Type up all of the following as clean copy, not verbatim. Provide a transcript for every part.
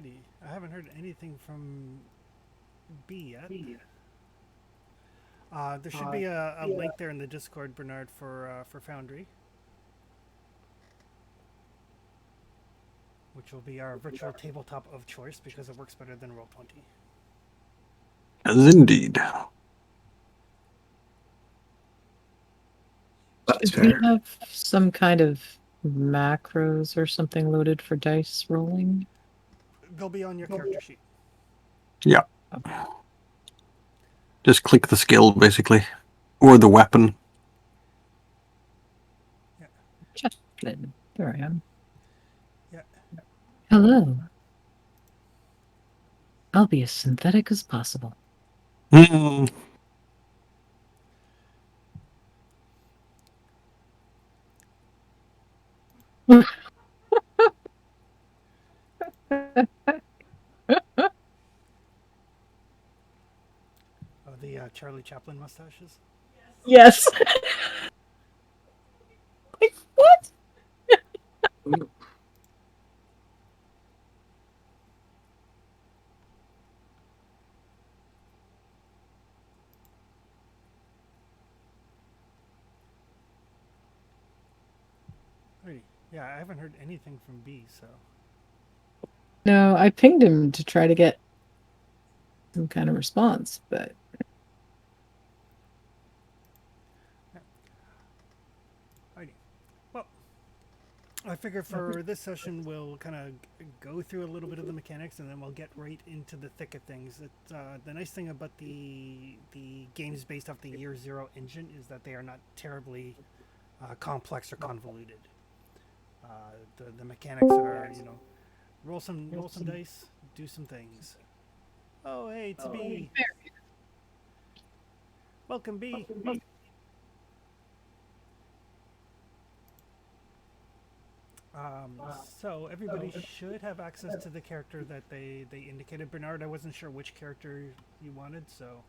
Alrighty. I haven't heard anything from B yet. There should be a link there in the Discord, Bernard, for Foundry, which will be our virtual tabletop of choice because it works better than Roll20. As indeed. That's Do we fair. have some kind of macros or something loaded for dice rolling? They'll be on your character sheet. Yeah. Just click the skill, basically. Or the weapon. Chaplain. There I am. Yeah. Hello. I'll be as synthetic as possible. Hmm. Oh, the Charlie Chaplin mustaches. Yes. Like, what? Alrighty. Yeah, I haven't heard anything from B, so. No, I pinged him to try to get some kind of response, but Alrighty. Well, I figure for this session we'll kind of go through a little bit of the mechanics and then we'll get right into the thick of things. The nice thing about the games based off the Year Zero engine is that they are not terribly complex or convoluted. The mechanics are, roll some dice, do some things. Oh, hey, it's B. Welcome, B. So everybody should have access to the character that they indicated. Bernard, I wasn't sure which character you wanted, so.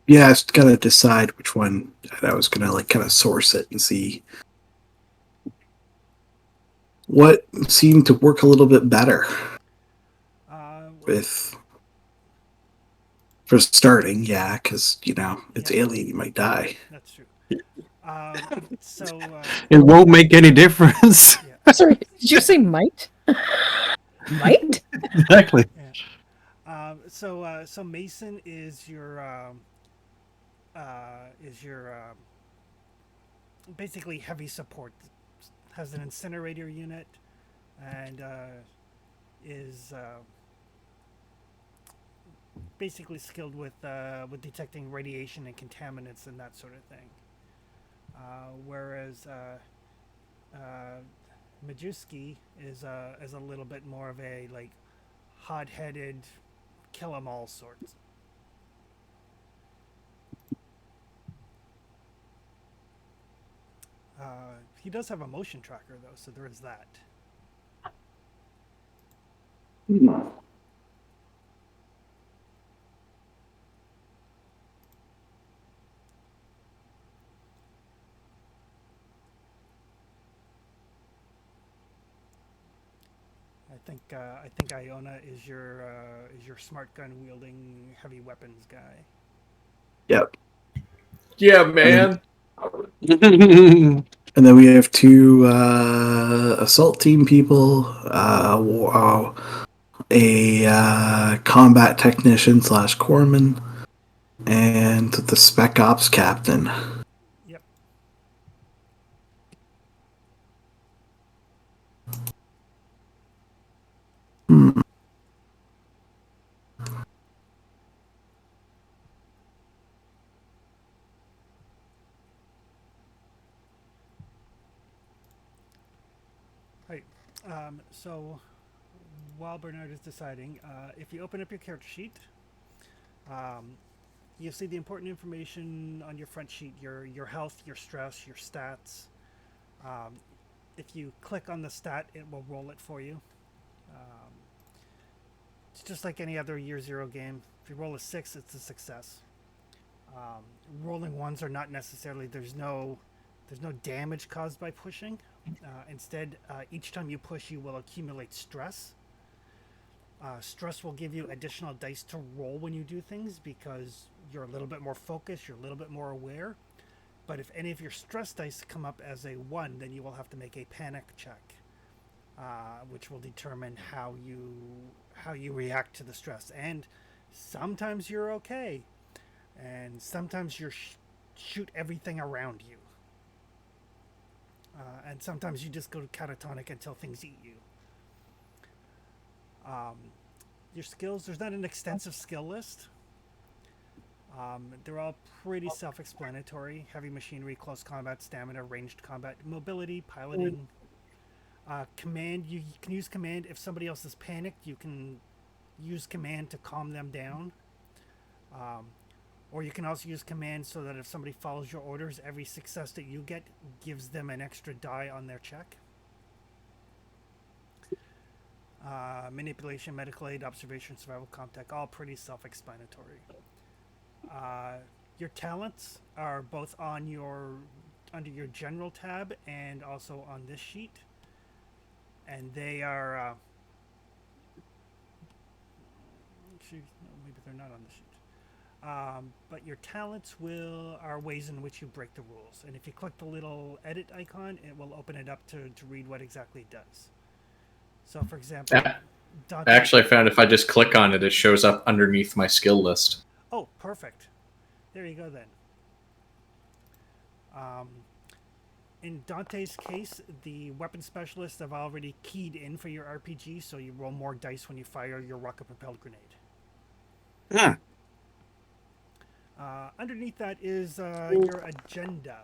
Yeah, I was gonna decide which one. And I was gonna like kind of source it and see what seemed to work a little bit better with for starting. Yeah, because it's alien, you might die. That's true. So It won't make any difference. yeah. sorry, did you say might? Might? Exactly. Yeah. So Mason is your basically heavy support. Has an incinerator unit, and is basically skilled with detecting radiation and contaminants and that sort of thing. Whereas Majewski is a little bit more of a like hot-headed, kill 'em all sorts. He does have a motion tracker though, so there is that. I think Iona is your smart gun wielding heavy weapons guy. Yep. Yeah, man. And then we have two assault team people, a combat technician slash corpsman, and the spec ops captain. Yep. Hmm. Right. So while Bernard is deciding, if you open up your character sheet, you'll see the important information on your front sheet: your health, your stress, your stats. Um, if you click on the stat, it will roll it for you. Um, it's just like any other Year Zero game. If you roll a 6, it's a success. Um, Rolling ones are not necessarily. There's no damage caused by pushing. Instead, each time you push, you will accumulate stress. Stress will give you additional dice to roll when you do things because you're a little bit more focused, you're a little bit more aware. But if any of your stress dice come up as a 1, then you will have to make a panic check, which will determine how you react to the stress. And sometimes you're okay, and sometimes you shoot everything around you. And sometimes you just go catatonic until things eat you. Your skills, there's not an extensive skill list. They're all pretty self-explanatory. Heavy machinery, close combat, stamina, ranged combat, mobility, piloting. Command, you can use command. If somebody else is panicked, you can use command to calm them down. Or you can also use command so that if somebody follows your orders, every success that you get gives them an extra die on their check. Manipulation, medical aid, observation, survival, contact, all pretty self-explanatory. Your talents are both on under your general tab and also on this sheet, and they are actually, no, maybe they're not on the sheet. But your talents are ways in which you break the rules, and if you click the little edit icon, it will open it up to read what exactly it does. So, for example, Dante, Actually, I found if I just click on it, it shows up underneath my skill list. oh, perfect. There you go then. In Dante's case, the weapon specialists have already keyed in for your RPG, so you roll more dice when you fire your rocket-propelled grenade. Yeah. Underneath that is your agenda.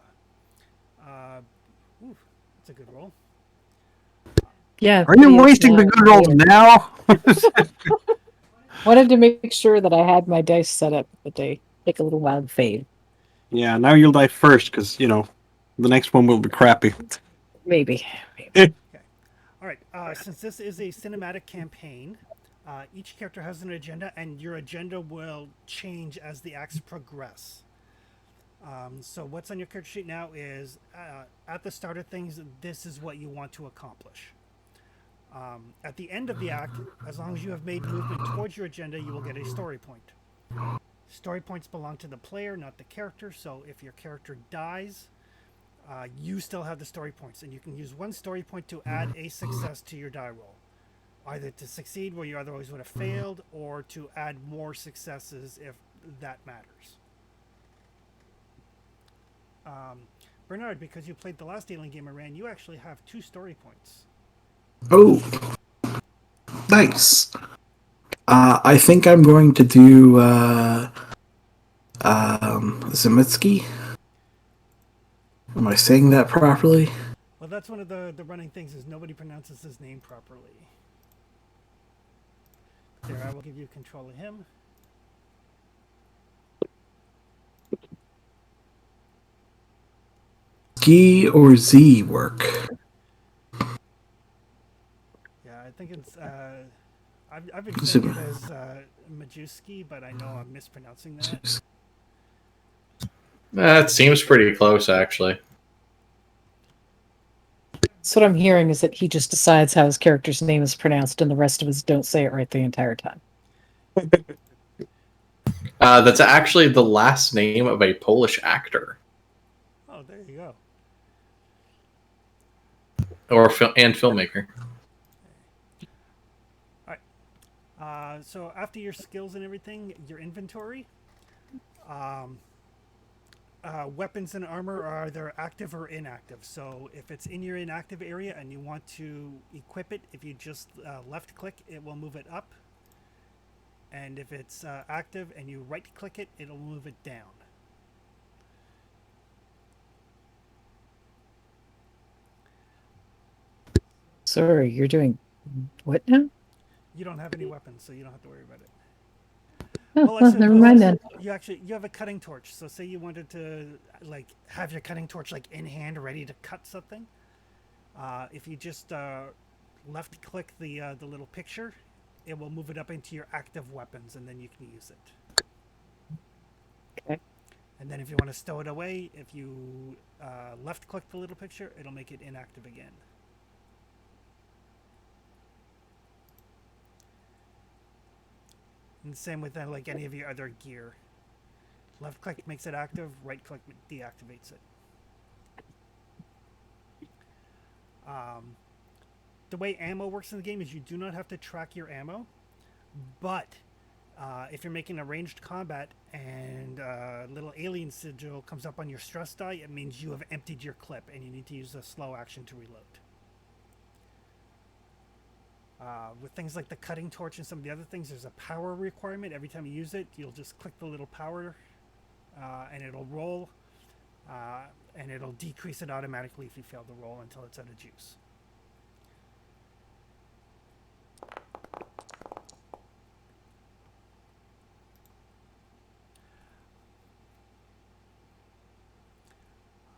That's a good roll. Yeah. Are you pretty wasting the good rolls now? Wanted to make sure that I had my dice set up, but they take a little while to fade. Yeah, now you'll die first because, the next one will be crappy. Maybe. Okay. All right. Since this is a cinematic campaign, each character has an agenda, and your agenda will change as the acts progress. So what's on your character sheet now is, at the start of things, this is what you want to accomplish. At the end of the act, as long as you have made movement towards your agenda, you will get a story point. Story points belong to the player, not the character, so if your character dies, you still have the story points, and you can use one story point to add a success to your die roll. Either to succeed where you otherwise would have failed, or to add more successes if that matters. Bernard, because you played the last Alien game I ran, you actually have 2 story points. Oh, nice. I think I'm going to do Zemitsky. Am I saying that properly? Well, that's one of the running things, is nobody pronounces his name properly. There, I will give you control of him. Ski or Z work? Yeah, I think it's I've been saying it as Majewski, but I know I'm mispronouncing that. That seems pretty close, actually. So what I'm hearing is that he just decides how his character's name is pronounced, and the rest of us don't say it right the entire time. That's actually the last name of a Polish actor Oh, there you go. and filmmaker. So after your skills and everything, your inventory, weapons and armor are either active or inactive. So if it's in your inactive area and you want to equip it, if you just left click, it will move it up. And if it's active and you right click it, it'll move it down. Sorry, you're doing what now? You don't have any weapons, so you don't have to worry about it. Oh, I said, never mind then. You have a cutting torch. So say you wanted to have your cutting torch in hand, ready to cut something. If you just left click the little picture, it will move it up into your active weapons, and then you can use it. Okay. And then if you want to stow it away, if you left click the little picture, it'll make it inactive again. And same with like any of your other gear. Left click makes it active, right click deactivates it. The way ammo works in the game is you do not have to track your ammo, but if you're making a ranged combat and a little alien sigil comes up on your stress die, it means you have emptied your clip and you need to use a slow action to reload. With things like the cutting torch and some of the other things, there's a power requirement. Every time you use it, you'll just click the little power and it'll roll, and it'll decrease it automatically if you fail to roll until it's out of juice.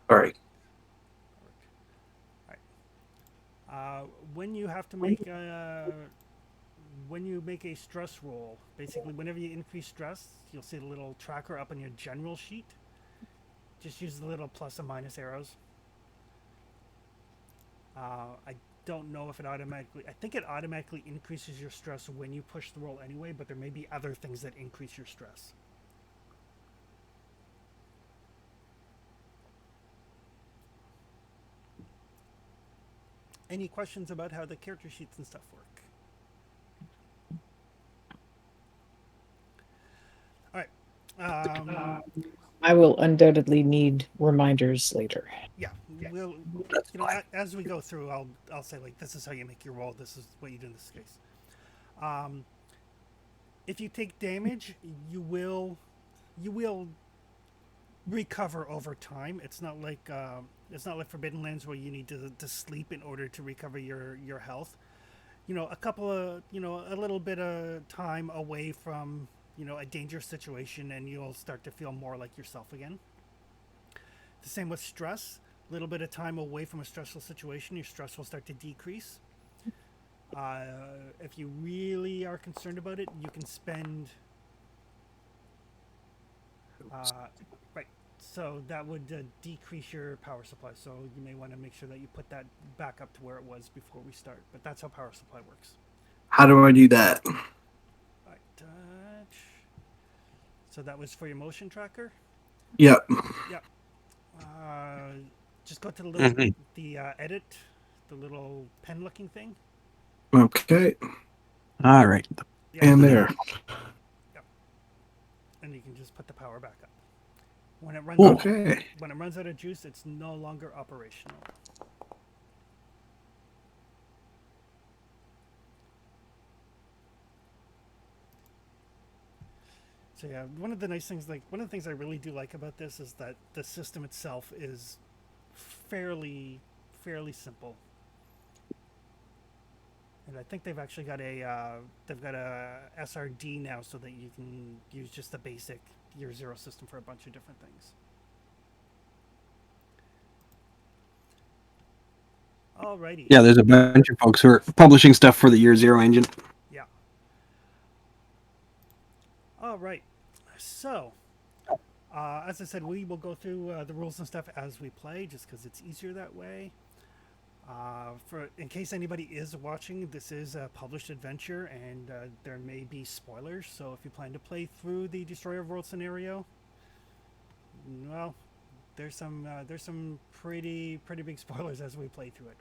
All right. When you have to make when you make a stress roll, basically whenever you increase stress, you'll see the little tracker up on your general sheet. Just use the little plus and minus arrows. I don't know if it automatically... I think it automatically increases your stress when you push the roll anyway, but there may be other things that increase your stress. Any questions about how the character sheets and stuff work? All right. I will undoubtedly need reminders later. Yeah, we'll. That's You know, fine. as we go through, I'll say like this is how you make your roll. This is what you do in this case. If you take damage, you will recover over time. It's not like Forbidden Lands where you need to sleep in order to recover your health. You know, a little bit of time away from a dangerous situation, and you'll start to feel more like yourself again. The same with stress. A little bit of time away from a stressful situation, your stress will start to decrease. If you really are concerned about it, you can spend. Right. So that would decrease your power supply. So you may want to make sure that you put that back up to where it was before we start. But that's how power supply works. How do I do that? Right. Touch. So that was for your motion tracker. Yep. Yep. Just go to the little Mhm. edit, the little pen-looking thing. Okay. All right. Yep. And there. Yep. And you can just put the power back up. When it Okay. runs out of juice, it's no longer operational. So yeah, one of the things I really do like about this is that the system itself is fairly simple. And I think they've actually got a SRD now, so that you can use just the basic year zero system for a bunch of different things. Alrighty. Yeah, there's a bunch of folks who are publishing stuff for the Year Zero engine. Yeah. All right. So, as I said, we will go through the rules and stuff as we play, just because it's easier that way. In case anybody is watching, this is a published adventure, and there may be spoilers. So, if you plan to play through the Destroyer of Worlds scenario, well, there's some pretty big spoilers as we play through it.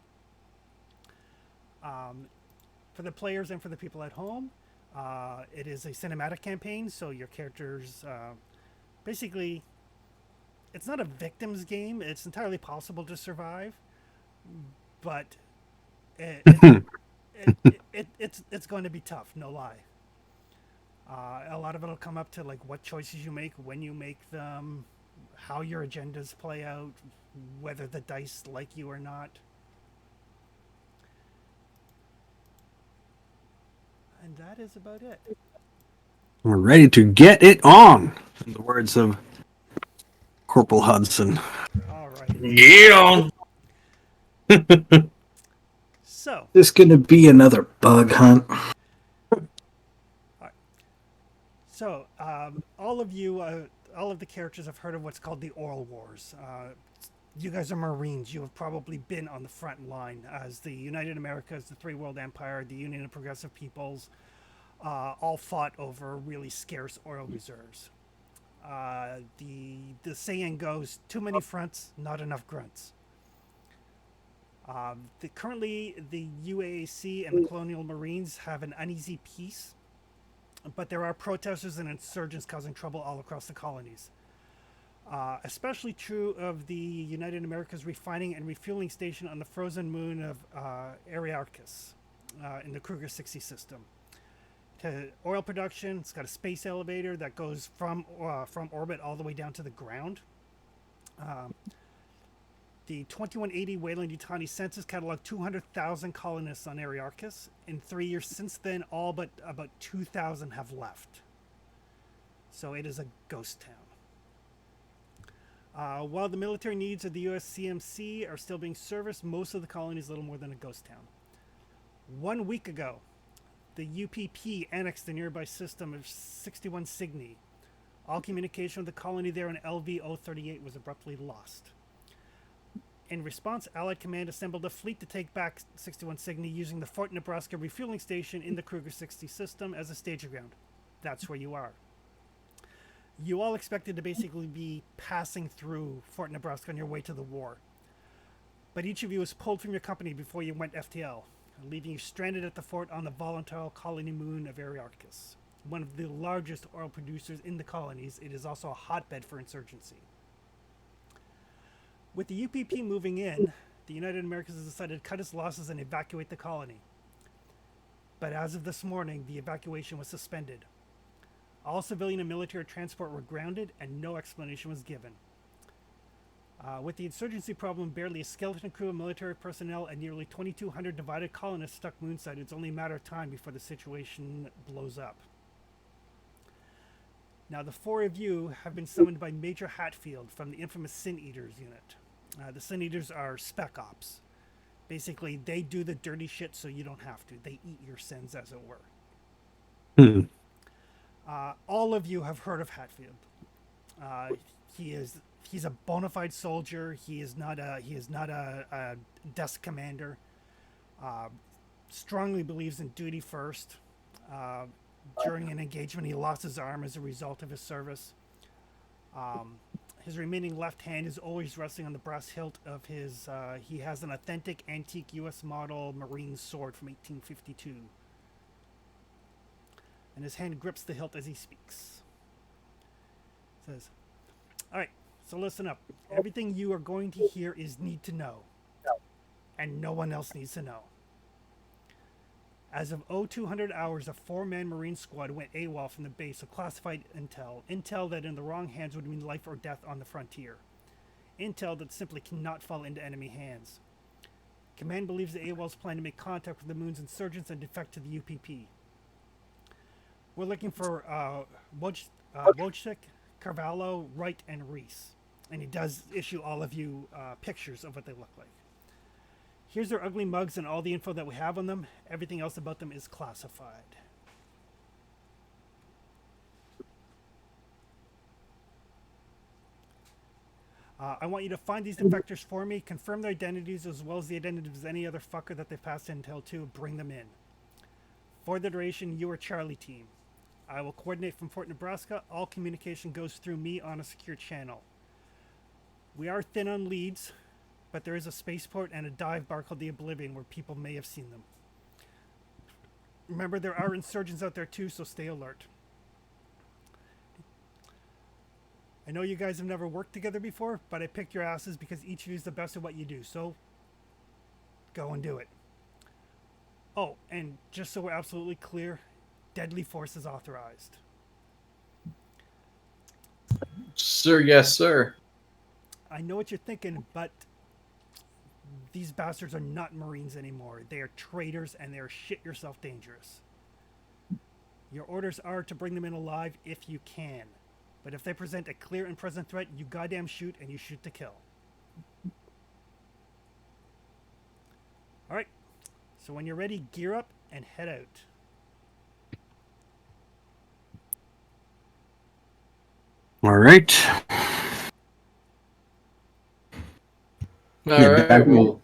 For the players and for the people at home, it is a cinematic campaign, so your characters basically, it's not a victim's game. It's entirely possible to survive, but it's going to be tough, no lie. A lot of it will come up to like what choices you make, when you make them, how your agendas play out, whether the dice like you or not. And that is about it. We're ready to get it on. In the words of Corporal Hudson. All right. Get on. So, There's gonna be another bug hunt. all of the characters have heard of what's called the Oral Wars. You guys are Marines. You have probably been on the front line as the United Americas, the Three World Empire, the Union of Progressive Peoples. all fought over really scarce oil reserves. The saying goes, too many fronts, not enough grunts. Currently, the UAAC and the Colonial Marines have an uneasy peace, but there are protesters and insurgents causing trouble all across the colonies. Especially true of the United America's refining and refueling station on the frozen moon of Arearchus in the Kruger 60 system. To oil production, it's got a space elevator that goes from orbit all the way down to the ground. The 2180 Weyland-Yutani census cataloged 200,000 colonists on Arearchus. In 3 years since then, all but about 2,000 have left. So it is a ghost town. While the military needs of the U.S. CMC are still being serviced, most of the colony is little more than a ghost town. 1 week ago, the UPP annexed the nearby system of 61 Cygni. All communication with the colony there on LV-038 was abruptly lost. In response, Allied Command assembled a fleet to take back 61 Cygni using the Fort Nebraska refueling station in the Kruger 60 system as a staging ground. That's where you are. You all expected to basically be passing through Fort Nebraska on your way to the war. But each of you was pulled from your company before you went FTL, leaving you stranded at the fort on the volatile colony moon of Arearchus. One of the largest oil producers in the colonies, it is also a hotbed for insurgency. With the UPP moving in, the United Americans has decided to cut its losses and evacuate the colony. But as of this morning, the evacuation was suspended. All civilian and military transport were grounded, and no explanation was given. With the insurgency problem, barely a skeleton crew of military personnel and nearly 2,200 divided colonists stuck moonside, it's only a matter of time before the situation blows up. Now, the 4 of you have been summoned by Major Hatfield from the infamous Sin Eaters unit. The Sin Eaters are spec ops. Basically, they do the dirty shit so you don't have to. They eat your sins, as it were. All of you have heard of Hatfield. He's a bona fide soldier. He is not a desk commander. Strongly believes in duty first. During an engagement, he lost his arm as a result of his service. His remaining left hand is always resting on the brass hilt of his. He has an authentic antique U.S. model Marine sword from 1852. And his hand grips the hilt as he speaks. Says, all right, so listen up. Everything you are going to hear is need to know. And no one else needs to know. As of 0200 hours, a 4-man Marine squad went AWOL from the base of classified intel that in the wrong hands would mean life or death on the frontier. Intel that simply cannot fall into enemy hands. Command believes the AWOLs plan to make contact with the Moon's insurgents and defect to the UPP. We're looking for Wojcik, Carvalho, Wright, and Reese. And he does issue all of you pictures of what they look like. Here's their ugly mugs and all the info that we have on them. Everything else about them is classified. I want you to find these defectors for me, confirm their identities as well as the identities of any other fucker that they passed intel to, bring them in. For the duration, you are Charlie Team. I will coordinate from Fort Nebraska. All communication goes through me on a secure channel. We are thin on leads, but there is a spaceport and a dive bar called the Oblivion where people may have seen them. Remember, there are insurgents out there too, so stay alert. I know you guys have never worked together before, but I picked your asses because each of you is the best at what you do, so go and do it. Oh, and just so we're absolutely clear, deadly force is authorized. Sir, yes, sir. I know what you're thinking, but these bastards are not Marines anymore. They are traitors and they are shit yourself dangerous. Your orders are to bring them in alive if you can. But if they present a clear and present threat, you goddamn shoot and you shoot to kill. Alright, so when you're ready, gear up and head out. All right. All right, well,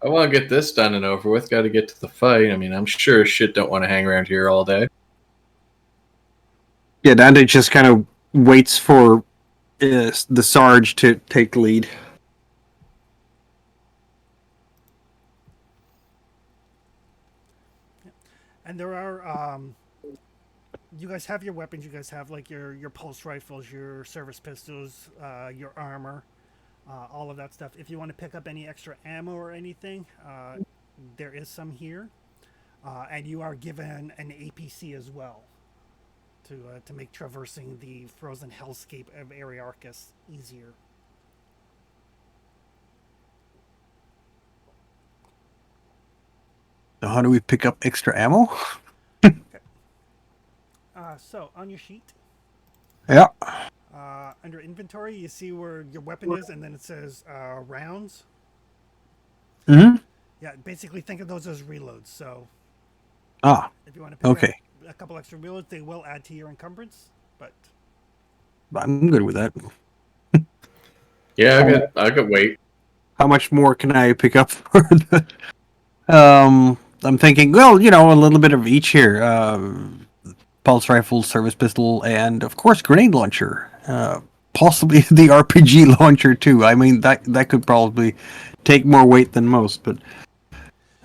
I want to get this done and over with. Got to get to the fight. I mean, I'm sure shit don't want to hang around here all day. Yeah, Dante just kind of waits for the Sarge to take the lead. And there are you guys have your weapons. You guys have like your pulse rifles, your service pistols, your armor, all of that stuff. If you want to pick up any extra ammo or anything, there is some here, and you are given an APC as well to make traversing the frozen hellscape of Arearchus easier. So how do we pick up extra ammo? So on your sheet, Yeah. under inventory, you see where your weapon is, and then it says rounds. Mm-hmm. Yeah, basically think of those as reloads. So Ah, if you want to pick okay. up a couple extra reloads, they will add to your encumbrance. But I'm good with that. Yeah, I could wait. How much more can I pick up for the... I'm thinking, well, a little bit of each here. Pulse rifle, service pistol, and of course, grenade launcher. Possibly the RPG launcher too. I mean, that could probably take more weight than most, but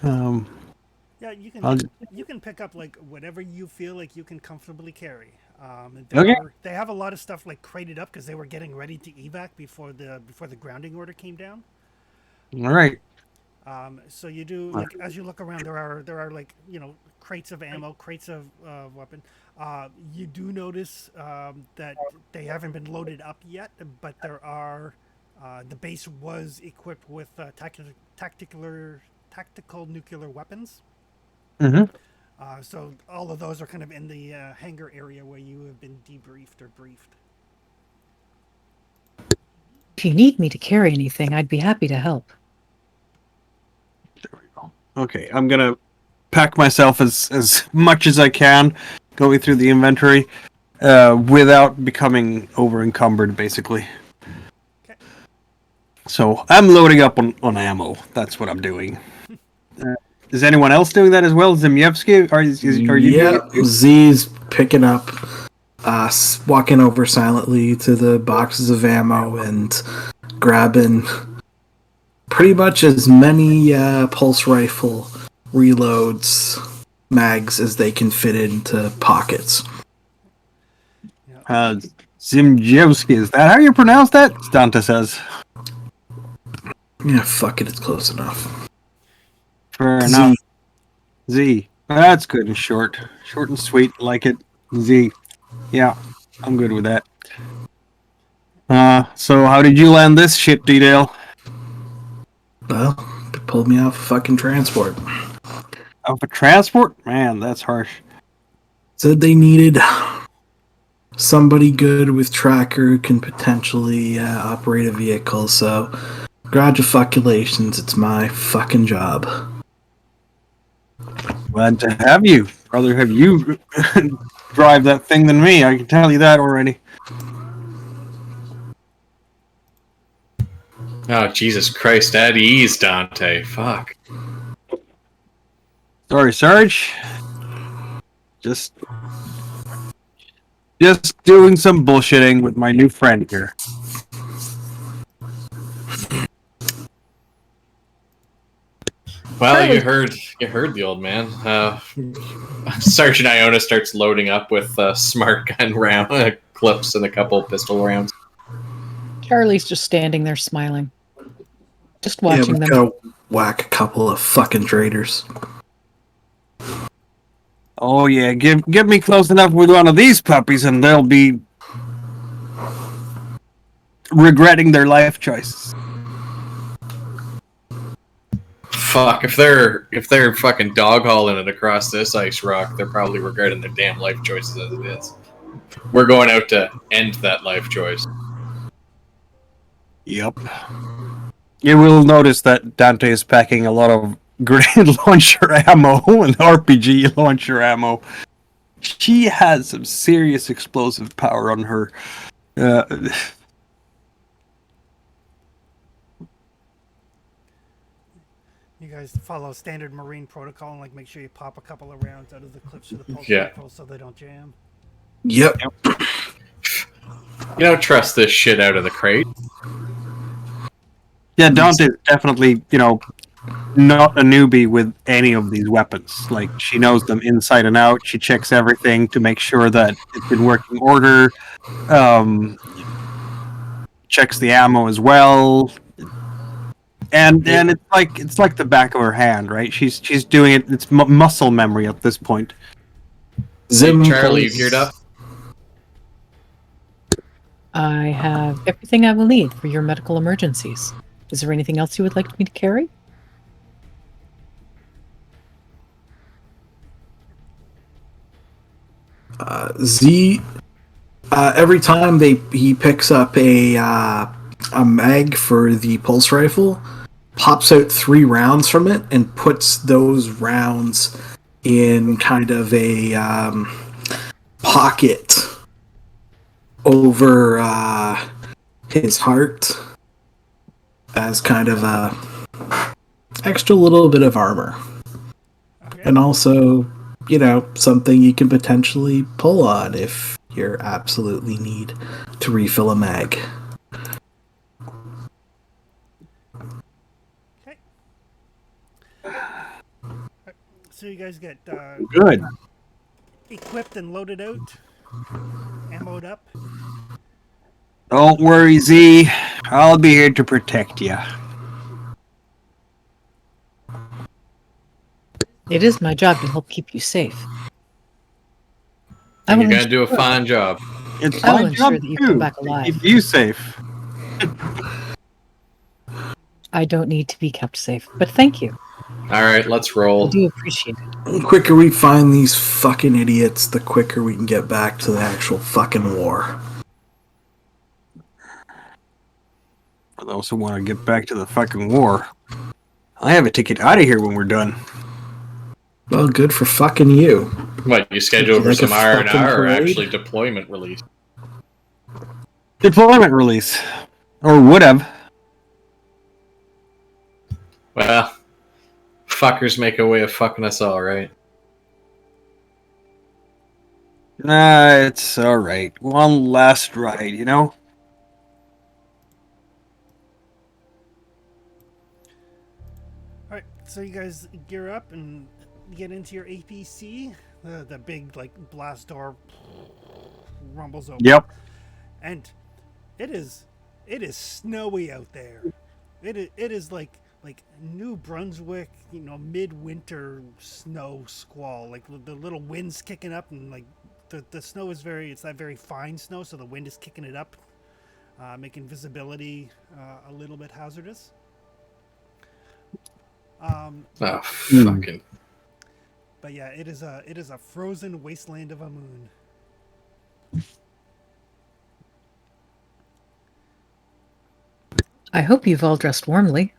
yeah, I'll you can pick up like whatever you feel like you can comfortably carry. okay. They have a lot of stuff like crated up because they were getting ready to evac before the grounding order came down. All right. So you do like as you look around, there are like crates of ammo, crates of weapon. You do notice that they haven't been loaded up yet, but there are. The base was equipped with tactical nuclear weapons. Mm-hmm. So all of those are kind of in the hangar area where you have been debriefed or briefed. If you need me to carry anything, I'd be happy to help. There we go. Okay, I'm gonna pack myself as much as I can, going through the inventory, without becoming over encumbered, basically. Okay. So I'm loading up on ammo. That's what I'm doing. Is anyone else doing that as well? Zimyevsky, are you doing Yeah, it too? Z's picking up, walking over silently to the boxes of ammo and grabbing pretty much as many pulse rifle reloads, mags as they can fit into pockets. Yeah. Zimjevsky, is that how you pronounce that? Dante says. Yeah, fuck it, it's close enough. Fair Z. enough. Z. That's good and short. Short and sweet, like it. Z. Yeah, I'm good with that. So how did you land this shit, detail? Well, they pulled me off a fucking transport. Off a transport? Man, that's harsh. Said they needed somebody good with tracker who can potentially operate a vehicle, so congratulations, it's my fucking job. Glad to have you. Rather have you drive that thing than me, I can tell you that already. Oh, Jesus Christ, at ease, Dante. Fuck. Sorry, Sarge. Just doing some bullshitting with my new friend here. Well, you heard the old man. Sergeant Iona starts loading up with smart gun round clips and a couple pistol rounds. Charlie's just standing there smiling. Just Yeah, watching we them. gotta whack a couple of fucking traitors. Oh yeah, give me close enough with one of these puppies and they'll be regretting their life choices. Fuck, if they're fucking dog hauling it across this ice rock, they're probably regretting their damn life choices as it is. We're going out to end that life choice. Yep. You will notice that Dante is packing a lot of grenade launcher ammo and RPG launcher ammo. She has some serious explosive power on her. You guys follow standard Marine protocol and like make sure you pop a couple of rounds out of the clips for the pulse Yeah. rifle so they don't jam. Yep. You don't trust this shit out of the crate. Yeah, Dante is definitely, not a newbie with any of these weapons. Like, she knows them inside and out. She checks everything to make sure that it's in working order. Um, checks the ammo as well. And it's like the back of her hand, right? She's doing it. It's muscle memory at this point. Zim Hey, Charlie, you pulls- geared up? I have everything I will need for your medical emergencies. Is there anything else you would like me to carry? Z. Every time he picks up a mag for the pulse rifle, pops out 3 rounds from it and puts those rounds in kind of a pocket over his heart as kind of a extra little bit of armor. Okay. And also, something you can potentially pull on if you absolutely need to refill a mag. Okay. So you guys get Good. equipped and loaded out, ammoed up. Don't worry, Z. I'll be here to protect you. It is my job to help keep you safe. And you're will gonna do a ensure- fine job. It's I will my ensure job that you too, come back to alive. keep you safe. I don't need to be kept safe, but thank you. Alright, let's I roll. do appreciate it. The quicker we find these fucking idiots, the quicker we can get back to the actual fucking war. For those who want to get back to the fucking war, I have a ticket out of here when we're done. Well, good for fucking you. What, you schedule for Like a some R&R fucking or parade? actually deployment release? Deployment release. Or would have. Well, fuckers make a way of fucking us all, right? Nah, it's alright. One last ride, All right, so you guys gear up and get into your APC. The big blast door rumbles open. Yep. And it is snowy out there. It is like New Brunswick, midwinter snow squall. Like the little winds kicking up, and the snow is it's that very fine snow, so the wind is kicking it up, making visibility a little bit hazardous. Oh, fucking. But yeah, it is a frozen wasteland of a moon. I hope you've all dressed warmly.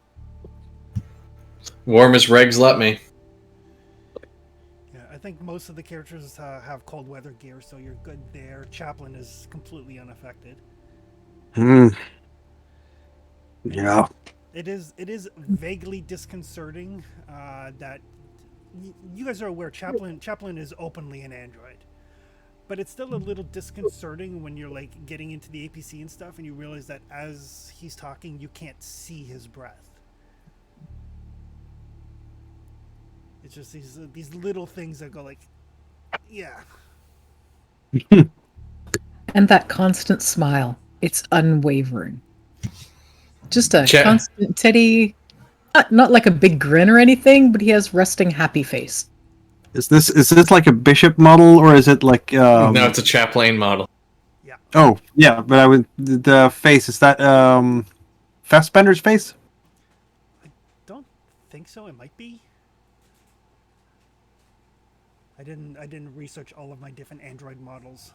Warm as regs let me. Yeah, I think most of the characters have cold weather gear, so you're good there. Chaplain is completely unaffected. Yeah. It is vaguely disconcerting that you guys are aware Chaplain is openly an android, but it's still a little disconcerting when you're getting into the APC and stuff, and you realize that as he's talking, you can't see his breath. It's just these little things that go yeah. And that constant smile. It's unwavering. Just a constant steady, not like a big grin or anything, but he has resting happy face. Is this like a bishop model, or is it like No, it's a Chaplain model. Yeah. Oh, yeah, but the face, is that Fassbender's face? I don't think so. It might be. I didn't research all of my different android models.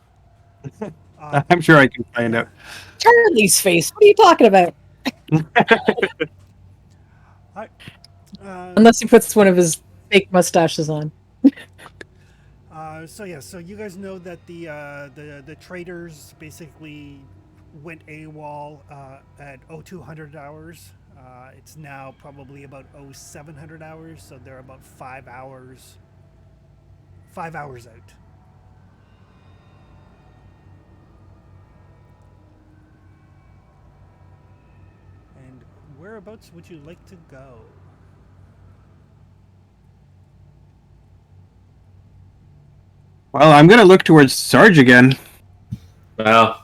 I'm sure I can find out. Charlie's face. What are you talking about? Unless he puts one of his fake mustaches on. So you guys know that the traders basically went AWOL at 0200 hours. It's now probably about 0700 hours, so they're about 5 hours out. whereabouts would you like to go? Well, I'm gonna look towards Sarge again. Well,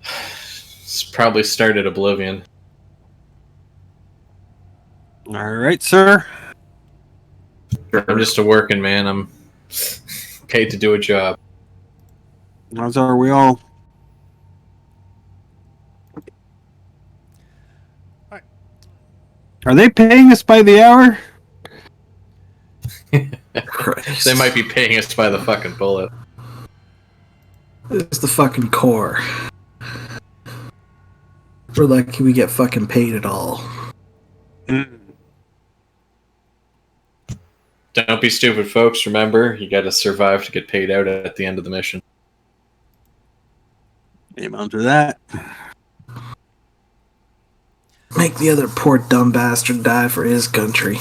it's probably started Oblivion. All right, sir. I'm just a working man. I'm paid to do a job. As are we all. Alright. Are they paying us by the hour? Christ. They might be paying us by the fucking bullet. It's the fucking core. We're lucky we get fucking paid at all. Don't be stupid, folks. Remember, you got to survive to get paid out at the end of the mission. Amen to that. Make the other poor dumb bastard die for his country.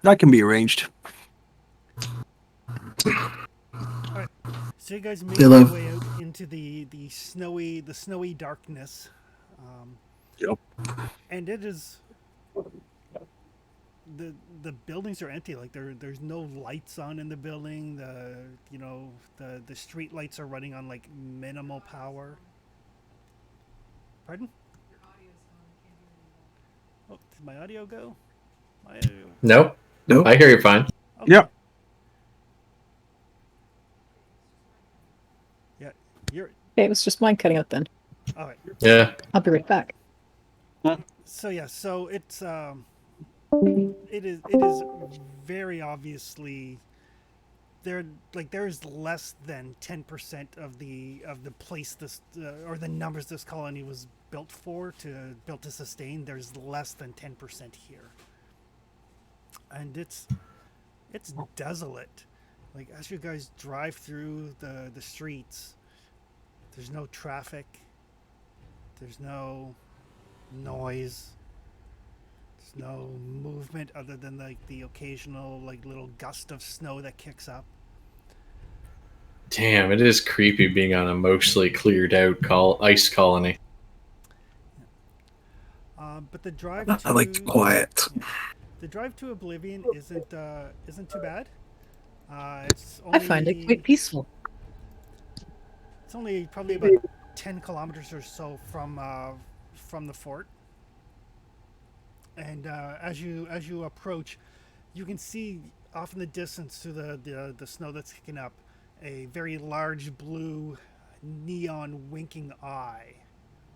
That can be arranged. So you guys make They your love- way out into the snowy darkness. Yep. And it is the buildings are empty. Like there's no lights on in the building. The street lights are running on like minimal power. Pardon? Oh, did my audio go? Nope. Nope. I hear you fine. Okay. Yep. Yeah, you're Okay, it was just mine cutting out then. all right. Yeah. I'll be right back. So yeah, so it is very obviously there's less than 10% of the place this or the numbers this colony was built to sustain. There's less than 10% here, and it's desolate. Like as you guys drive through the streets, there's no traffic, there's no noise. There's no movement other than like the occasional like little gust of snow that kicks up. Damn, it is creepy being on a mostly cleared out ice colony. But the drive I like the quiet. the drive to Oblivion isn't too bad. It's only, I find it quite peaceful. It's only probably about 10 kilometers or so from the fort. And as you approach, you can see off in the distance through the snow that's kicking up a very large blue neon winking eye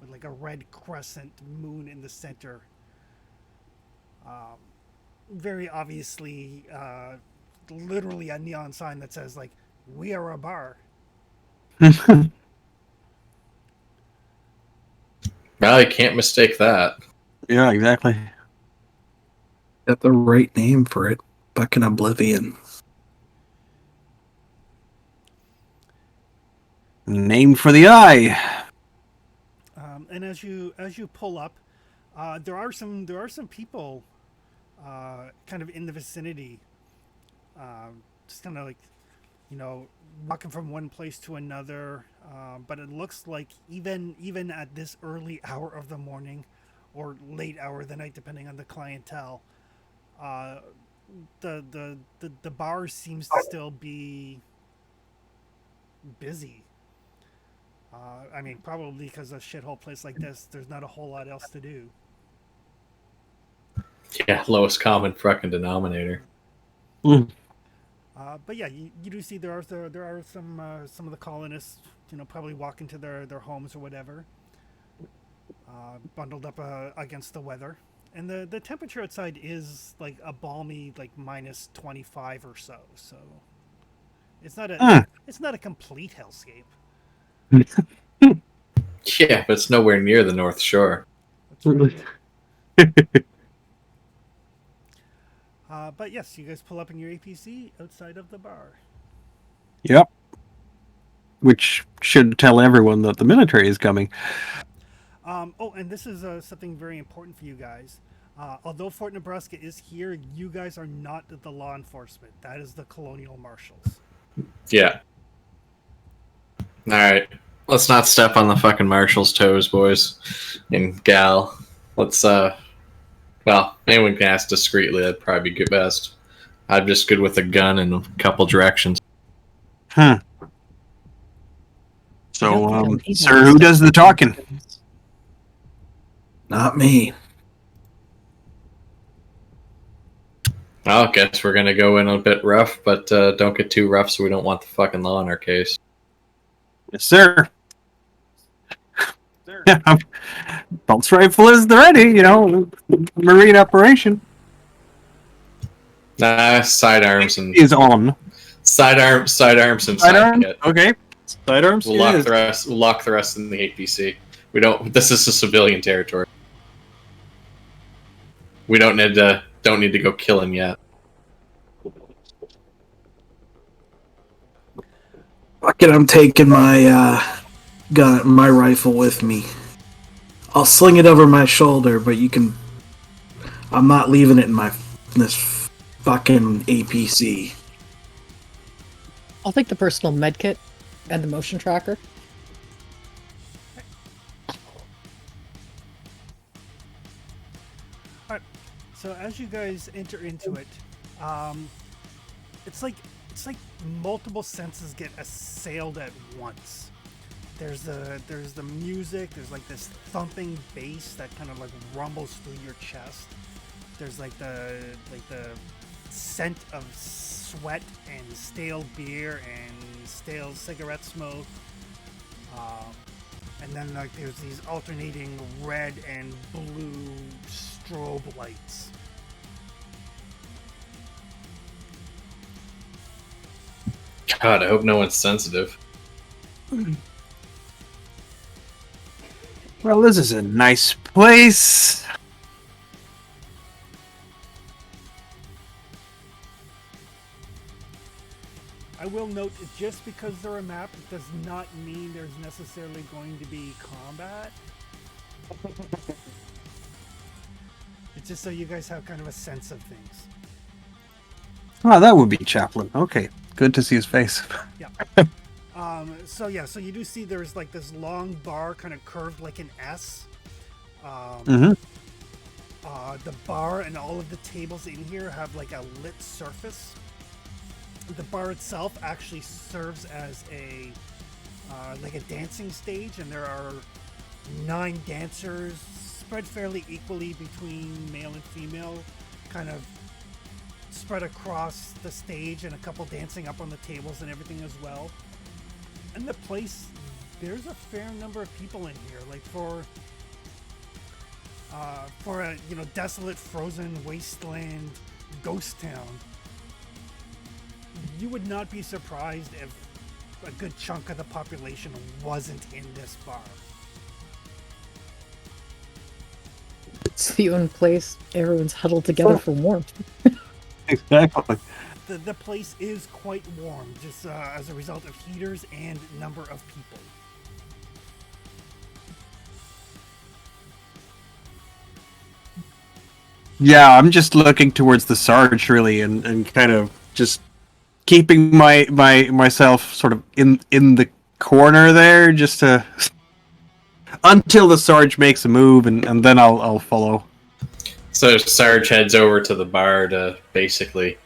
with like a red crescent moon in the center. Very obviously, literally a neon sign that says like "We are a bar." Well, you can't mistake that. Yeah, exactly. Got the right name for it. Fucking Oblivion. Name for the eye. And as you pull up, there are some people kind of in the vicinity, just kind of like walking from one place to another. But it looks like even at this early hour of the morning, or late hour of the night, depending on the clientele, the bar seems to still be busy. I mean, probably because a shithole place like this, there's not a whole lot else to do. Yeah, lowest common fucking denominator. But yeah, you do see there are some of the colonists, probably walking to their homes or whatever, bundled up against the weather, and the temperature outside is like a balmy like minus 25 or so. So it's not a complete hellscape. Yeah, but it's nowhere near the North Shore. That's right. But yes, you guys pull up in your APC outside of the bar. Yep. Which should tell everyone that the military is coming. And this is something very important for you guys. Although Fort Nebraska is here, you guys are not the law enforcement. That is the colonial marshals. Yeah. All right. Let's not step on the fucking marshal's toes, boys and gal. Let's well, anyone can ask discreetly. That'd probably be good best. I'm just good with a gun and a couple directions. Huh. I So, don't think I'm able sir, to who step does the on talking? toes. Not me. Well, I guess we're gonna go in a bit rough, but don't get too rough, so we don't want the fucking law in our case. Yes, sir. Pulse rifle is ready, Marine operation Nah, sidearms and is on. sidearms and Sidearm? side kit. Okay. Sidearms We'll lock is. the rest. We'll lock the rest in the APC. We don't. This is a civilian territory. We don't need to go killing yet. Fuck it, I'm taking my gun, my rifle with me. I'll sling it over my shoulder, but you can. I'm not leaving it in this fucking APC. I'll take the personal med kit and the motion tracker. So as you guys enter into it, it's like multiple senses get assailed at once. There's the music. There's like this thumping bass that kind of like rumbles through your chest. There's like the scent of sweat and stale beer and stale cigarette smoke. And then like there's these alternating red and blue strobe lights. God, I hope no one's sensitive. Well, this is a nice place. I will note, just because they're a map, it does not mean there's necessarily going to be combat. It's just so you guys have kind of a sense of things. Oh, that would be Chaplin. Okay. Good to see his face. Yeah. So you do see there's like this long bar kind of curved like an S. Mm-hmm. The bar and all of the tables in here have like a lit surface. The bar itself actually serves as a like a dancing stage, and there are 9 dancers spread fairly equally between male and female, kind of spread across the stage, and a couple dancing up on the tables and everything as well. And the place, there's a fair number of people in here. Like for a desolate, frozen wasteland ghost town, you would not be surprised if a good chunk of the population wasn't in this bar. It's the only place everyone's huddled together for warmth. Exactly. The place is quite warm, just as a result of heaters and number of people. Yeah, I'm just looking towards the Sarge really, and kind of just keeping myself sort of in the corner there, just to until the Sarge makes a move, and then I'll follow. So Sarge heads over to the bar to basically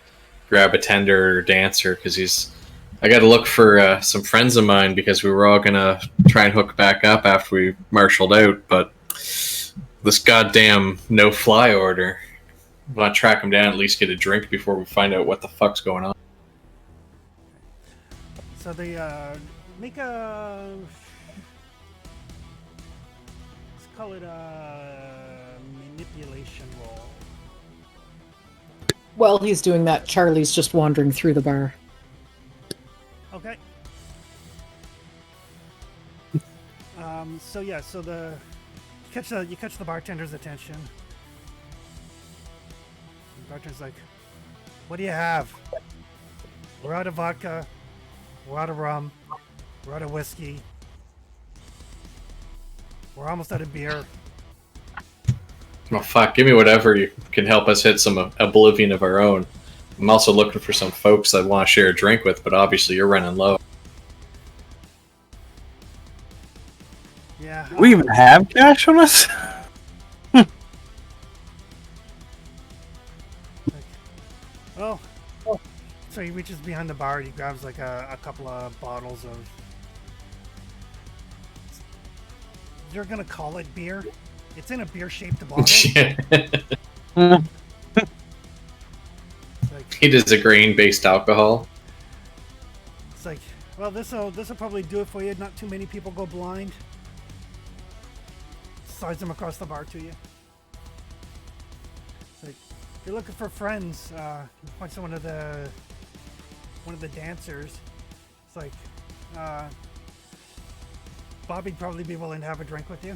grab a tender or dancer because I got to look for some friends of mine because we were all gonna try and hook back up after we marshaled out, but this goddamn no-fly order. I want to track him down, at least get a drink before we find out what the fuck's going on. So they make a, let's call it a manipulation roll. While he's doing that, Charlie's just wandering through the bar. Okay. So you catch the bartender's attention. The bartender's like, "What do you have? We're out of vodka. We're out of rum. We're out of whiskey. We're almost out of beer." Well, fuck, give me whatever you can help us hit some oblivion of our own. I'm also looking for some folks I want to share a drink with, but obviously you're running low. Yeah. Do we even have cash on us? Well, so he reaches behind the bar and he grabs like a couple of bottles of. You're gonna call it beer? It's in a beer-shaped bottle. Mm. Like, It is a grain-based alcohol. it's like, well, this'll probably do it for you. Not too many people go blind. Slides them across the bar to you. It's like, if you're looking for friends, point to one of the dancers. It's like, Bobby'd probably be willing to have a drink with you.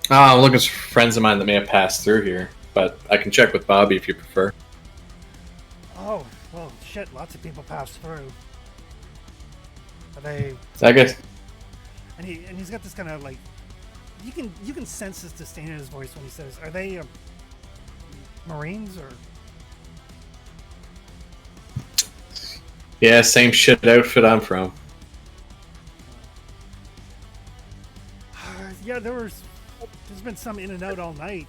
I'm looking for friends of mine that may have passed through here, but I can check with Bobby if you prefer. Oh, well, shit, lots of people pass through. Are they... I guess. And he's got this kind of like... You can sense this disdain in his voice when he says, are they Marines or... Yeah, same shit outfit I'm from. Yeah, there's been some in and out all night.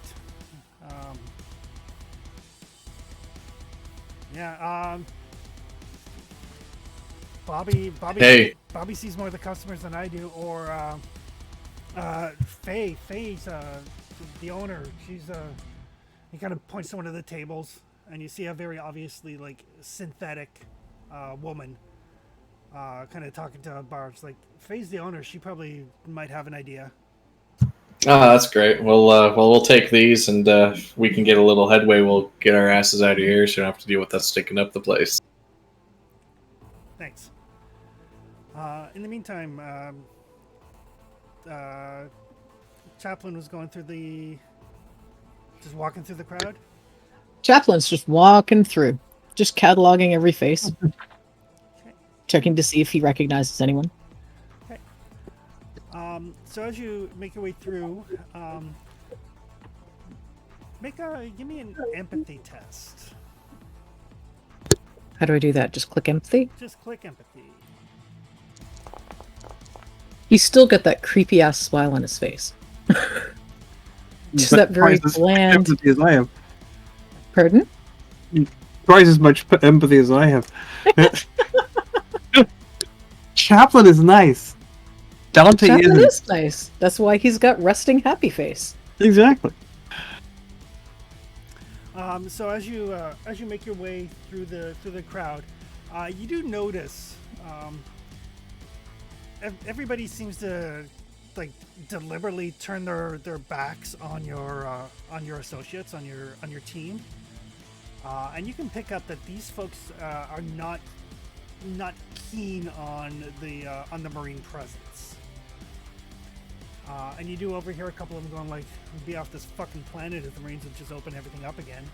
Bobby. Hey. Bobby sees more of the customers than I do. Or Faye's the owner. She's he kind of points to one of the tables, and you see a very obviously like synthetic woman kind of talking to a bar. It's like Faye's the owner. She probably might have an idea. Oh, that's great. We'll take these, and if we can get a little headway, we'll get our asses out of here, so we don't have to deal with us sticking up the place. Thanks. In the meantime, Chaplin was going through just walking through the crowd. Chaplain's just walking through, just cataloging every face, checking to see if he recognizes anyone. Okay. So as you make your way through, give me an empathy test. How do I do that? Just click empathy? Just click empathy. He's still got that creepy ass smile on his face. Just that very Twice as much bland. empathy as I have. Pardon? Twice as much empathy as I have. Chaplin is nice. Dante Chaplin isn't. is nice. That's why he's got resting happy face. Exactly. So as you make your way through the crowd, you do notice everybody seems to like deliberately turn their backs on your associates on your team, and you can pick up that these folks are not keen on the Marine presence. And you do overhear a couple of them going like, "Be off this fucking planet if the Marines would just open everything up again."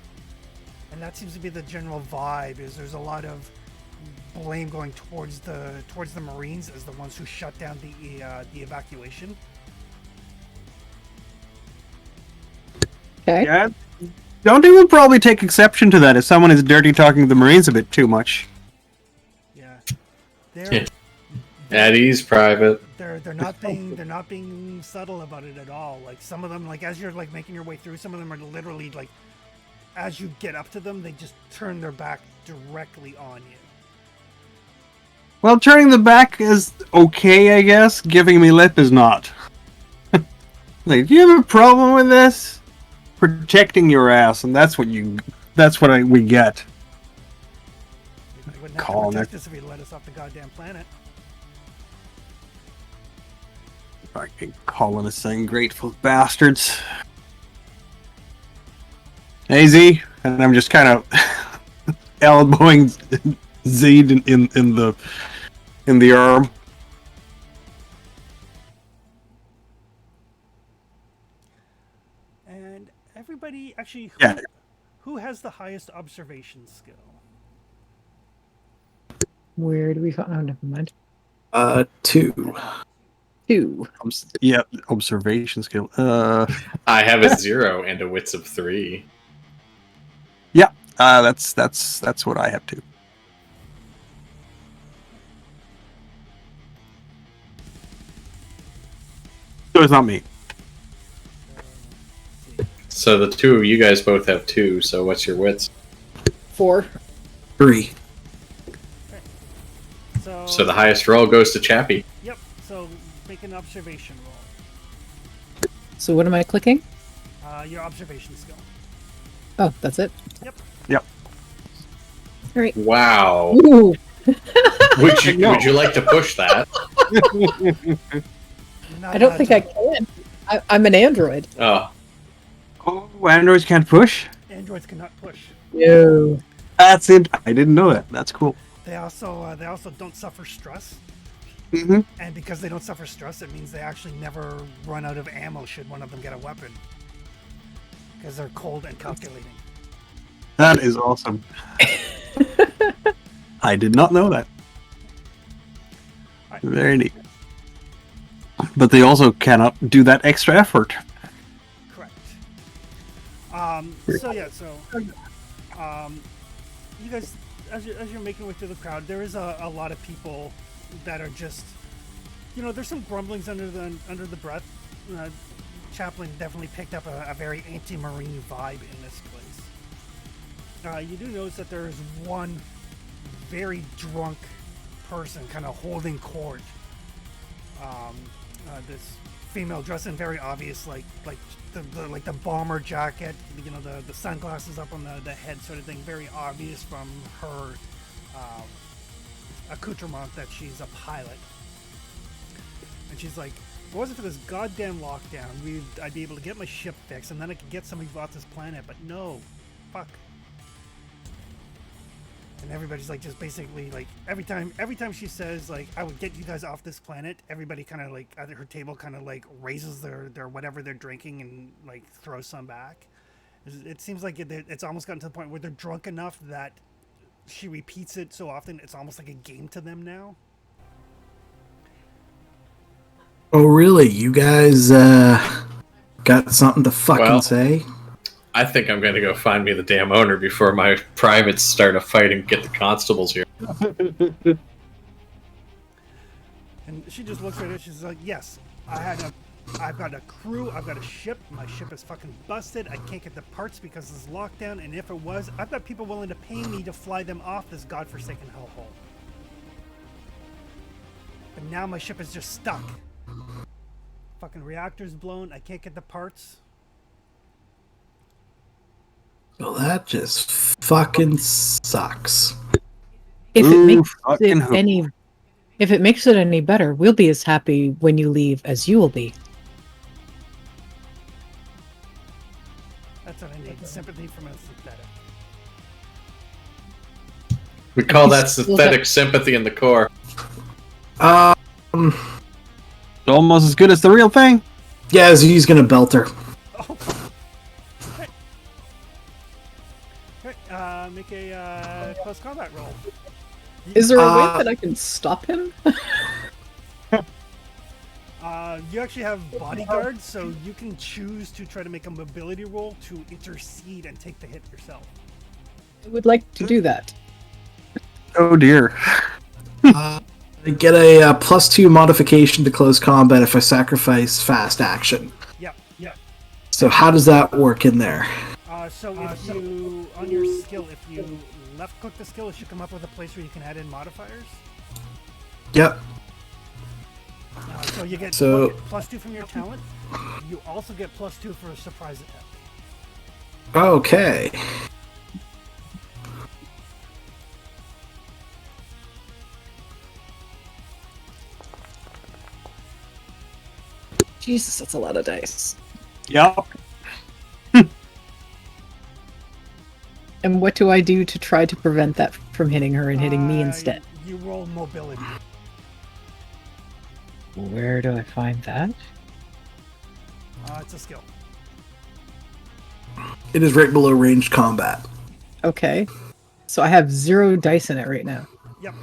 And that seems to be the general vibe. Is there's a lot of blame going towards the Marines as the ones who shut down the evacuation. Okay. Yeah. Dante will probably take exception to that if someone is dirty talking the Marines a bit too much. Yeah, they're At ease, Private. they're not being subtle about it at all. Like some of them, like as you're like making your way through, some of them are literally like, as you get up to them, they just turn their back directly on you. Well, turning the back is okay, I guess. Giving me lip is not. Like, do you have a problem with this? Protecting your ass, and that's what we get. We wouldn't have to Calling protect it. us if he let us off the goddamn planet. Fucking calling us ungrateful bastards. Hey Z, and I'm just kind of elbowing Z in the arm. And everybody, actually, Yeah. who has the highest observation skill? Where do we find? Oh, never mind. 2. 2. Yeah, observation skill. I have a 0 and a wits of 3. That's what I have too. So it's not me. So the two of you guys both have 2. So what's your wits? 4. 3. So the highest roll goes to Chappie. Yep. So make an observation roll. So what am I clicking? Your observation skill. Oh, that's it. Yep. All right. Wow. Ooh. Would you like to push that? I don't think I can. I'm an android. Oh, Oh, androids can't push? Androids cannot push. No. That's it. I didn't know that. That's cool. They also don't suffer stress. Mm-hmm. And because they don't suffer stress, it means they actually never run out of ammo should one of them get a weapon. Because they're cold and calculating. That is awesome. I did not know that. Very neat. But they also cannot do that extra effort. Correct. You guys, as you're making your way through the crowd, there is a lot of people that are just, there's some grumblings under the breath. Chaplain definitely picked up a very anti-marine vibe in this place. You do notice that there is one very drunk person kind of holding court. This female dressed in very obvious like the bomber jacket, the sunglasses up on the head sort of thing, very obvious from her accoutrement that she's a pilot. And she's like, if it wasn't for this goddamn lockdown, I'd be able to get my ship fixed, and then I could get somebody off this planet. But no, fuck. And everybody's like, just basically like every time she says like I would get you guys off this planet, everybody kind of like at her table kind of like raises their whatever they're drinking and like throws some back. It seems like it's almost gotten to the point where they're drunk enough that she repeats it so often it's almost like a game to them now. Oh, really? You guys got something to fucking say? I think I'm going to go find me the damn owner before my privates start a fight and get the constables here. And she just looks at it. She's like, "Yes, I've got a crew. I've got a ship. My ship is fucking busted. I can't get the parts because of this lockdown. And if it was, I've got people willing to pay me to fly them off this godforsaken hellhole. But now my ship is just stuck. Fucking reactor's blown. I can't get the parts." Well, that just fucking sucks. If Ooh, it makes it any better, we'll be as happy when you leave as you will be. That's what I need. Sympathy from a synthetic. We call that synthetic sympathy in the Corps. almost as good as the real thing. Yeah, he's gonna belt her. Make a close combat roll. Is there a way that I can stop him? You actually have bodyguards, so you can choose to try to make a mobility roll to intercede and take the hit yourself. I would like to do that. Oh dear. I get a +2 modification to close combat if I sacrifice fast action. Yeah. So how does that work in there? So if you, on your skill, if you left-click the skill, it should come up with a place where you can add in modifiers. Yep. So you get +2 from your talent. You also get +2 for a surprise attack. Okay. Jesus, that's a lot of dice. Yep. And what do I do to try to prevent that from hitting her and hitting me instead? You roll mobility. Where do I find that? It's a skill. It is right below ranged combat. Okay. So I have 0 dice in it right now. Yep.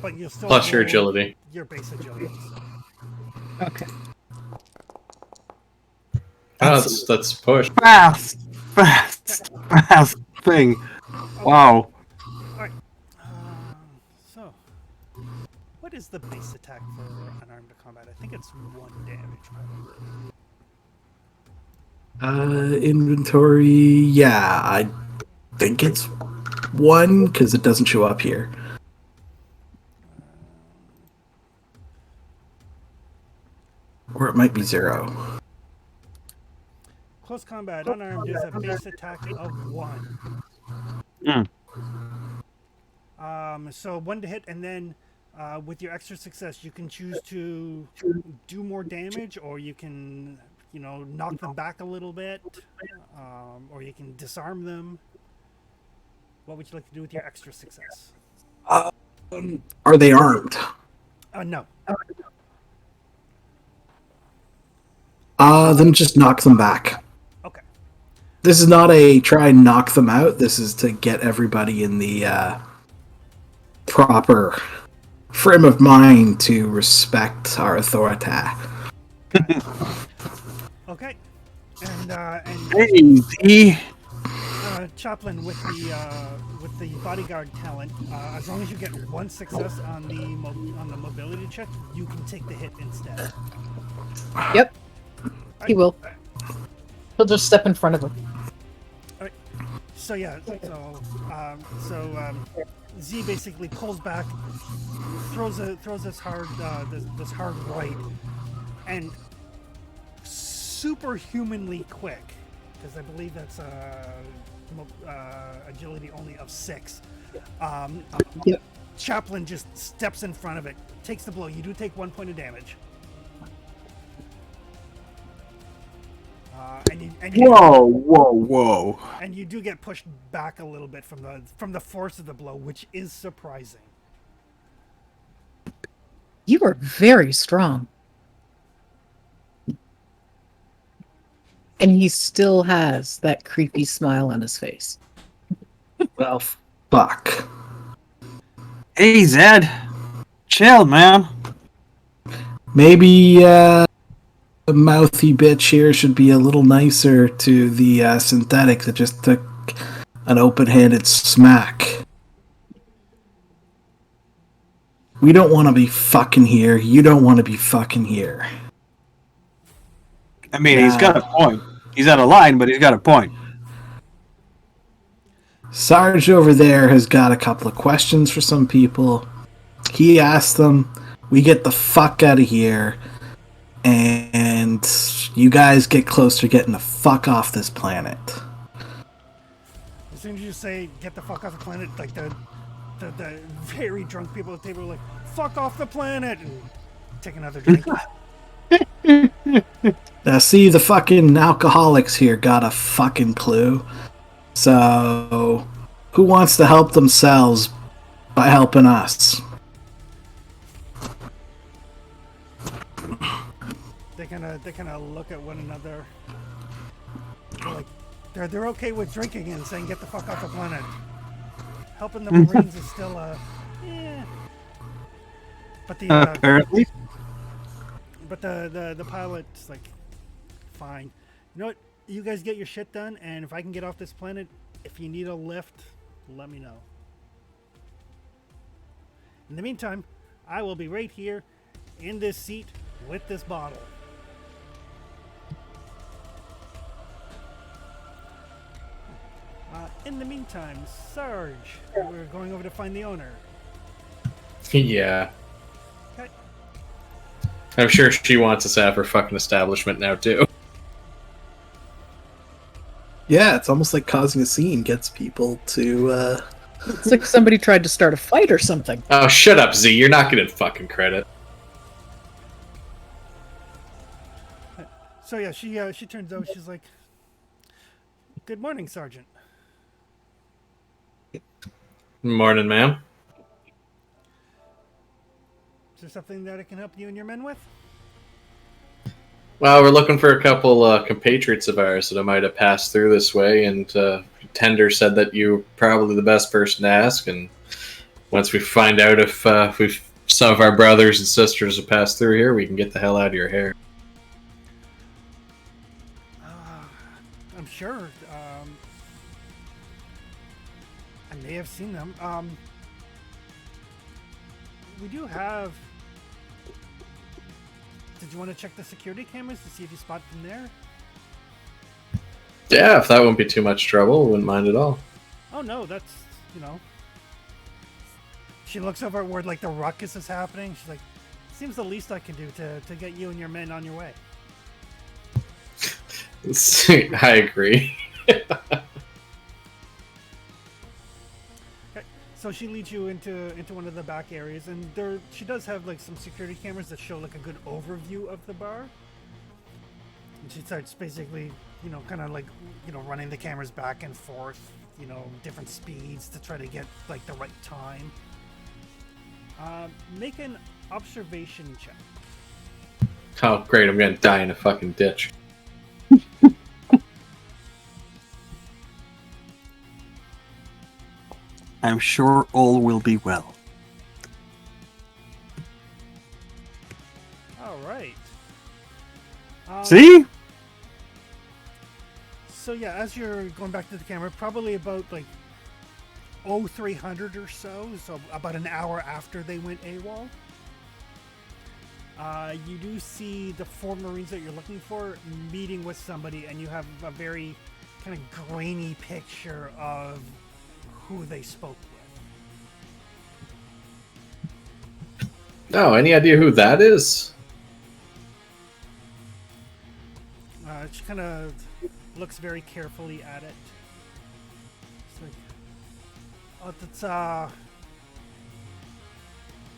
But you still Plus your roll agility. Your base agility. Okay. That's push. Fast thing. Wow. Alright. So. What is the base attack for unarmed combat? I think it's 1 damage, probably. Inventory. Yeah, I think it's 1 because it doesn't show up here. Or it might be 0. Close combat unarmed is a base attack of 1. So 1 to hit, and then with your extra success, you can choose to do more damage, or you can, knock them back a little bit, or you can disarm them. What would you like to do with your extra success? Are they armed? No. Then just knock them back. Okay. This is not a try and knock them out. This is to get everybody in the proper frame of mind to respect our authority. Okay. And Hey, Chaplain, with the bodyguard talent, as long as you get 1 success on the mobility check, you can take the hit instead. Yep. He will. He'll just step in front of him. All right. So yeah. So Z basically pulls back, throws this hard right, and superhumanly quick, because I believe that's agility only of 6. Yep. Chaplain just steps in front of it, takes the blow. You do take 1 point of damage. whoa. And you do get pushed back a little bit from the force of the blow, which is surprising. You are very strong. And he still has that creepy smile on his face. Well, fuck. Hey, Zed. Chill, man. Maybe the mouthy bitch here should be a little nicer to the synthetic that just took an open-handed smack. We don't want to be fucking here. You don't want to be fucking here. I mean, he's got a point. He's out of line, but he's got a point. Sarge over there has got a couple of questions for some people. He asked them. We get the fuck out of here. And you guys get close to getting the fuck off this planet. As soon as you say "get the fuck off the planet," like the very drunk people at the table are like, "Fuck off the planet," and take another drink. Now, see, the fucking alcoholics here got a fucking clue. So, who wants to help themselves by helping us? They kind of look at one another. They're okay with drinking and saying "get the fuck off the planet." Helping the Marines is still yeah. But Apparently. But the pilot's like, fine. You know what? You guys get your shit done, and if I can get off this planet, if you need a lift, let me know. In the meantime, I will be right here in this seat with this bottle. In the meantime, Sarge, we're going over to find the owner. Yeah. Okay. I'm sure she wants us to have her fucking establishment now, too. Yeah, it's almost like causing a scene gets people to, It's like somebody tried to start a fight or something. Oh, shut up, Z. You're not getting fucking credit. So yeah, she turns out, she's like, "Good morning, Sergeant. Morning, ma'am. Is there something that I can help you and your men with?" Well, we're looking for a couple compatriots of ours that might have passed through this way, and Tender said that you're probably the best person to ask, and once we find out if some of our brothers and sisters have passed through here, we can get the hell out of your hair. I'm sure. I may have seen them. we do have. Did you want to check the security cameras to see if you spot them there? Yeah, if that wouldn't be too much trouble, wouldn't mind at all. Oh no, that's She looks over at where like the ruckus is happening. She's like, "Seems the least I can do to get you and your men on your way." I agree. So she leads you into one of the back areas, and she does have like some security cameras that show like a good overview of the bar. And she starts basically, kind of like, running the cameras back and forth, different speeds to try to get like the right time. Make an observation check. Oh, great! I'm gonna die in a fucking ditch. I'm sure all will be well. All right. See? So yeah, as you're going back to the camera, probably about like 0300 or so about an hour after they went AWOL, you do see the 4 Marines that you're looking for meeting with somebody, and you have a very kind of grainy picture of who they spoke with. Oh, any idea who that is? She kind of looks very carefully at it. It's like, oh, that's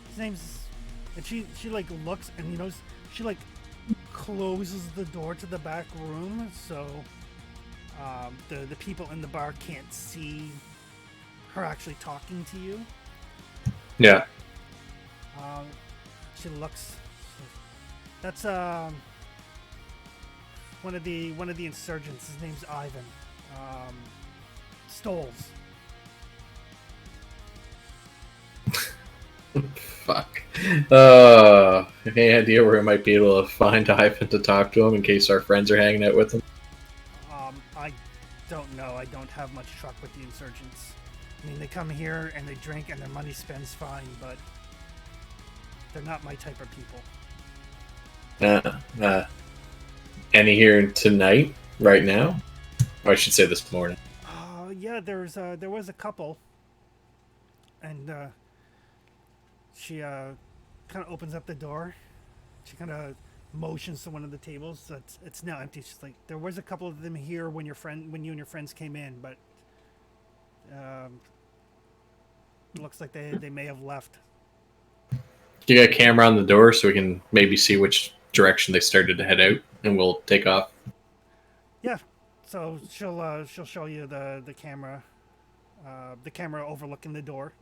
his name's, and she like looks, and she like closes the door to the back room, so the people in the bar can't see her actually talking to you. Yeah. She looks. That's one of the insurgents. His name's Ivan. Stoles. Fuck. Any idea where I might be able to find Ivan to talk to him in case our friends are hanging out with him? I don't know. I don't have much truck with the insurgents. I mean, they come here and they drink and their money spends fine, but they're not my type of people. Any here tonight? Right now? Or I should say this morning. Yeah, there was a couple, and she kind of opens up the door. She kind of motions to one of the tables. It's now empty. She's like, there was a couple of them here when you and your friends came in, but looks like they may have left. You got a camera on the door so we can maybe see which direction they started to head out, and we'll take off. Yeah, so she'll show you the camera overlooking the door,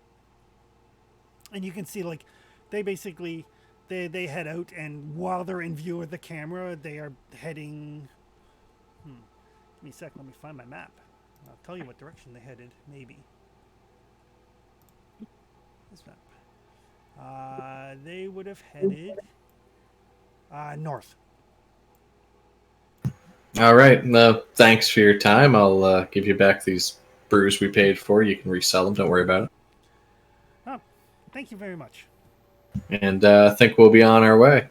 and you can see like they basically they head out, and while they're in view of the camera, they are heading. Give me a sec. Let me find my map. I'll tell you what direction they headed. Maybe this map. They would have headed north. All right. Thanks for your time. I'll give you back these brews we paid for. You can resell them. Don't worry about it. Oh, thank you very much. And I think we'll be on our way.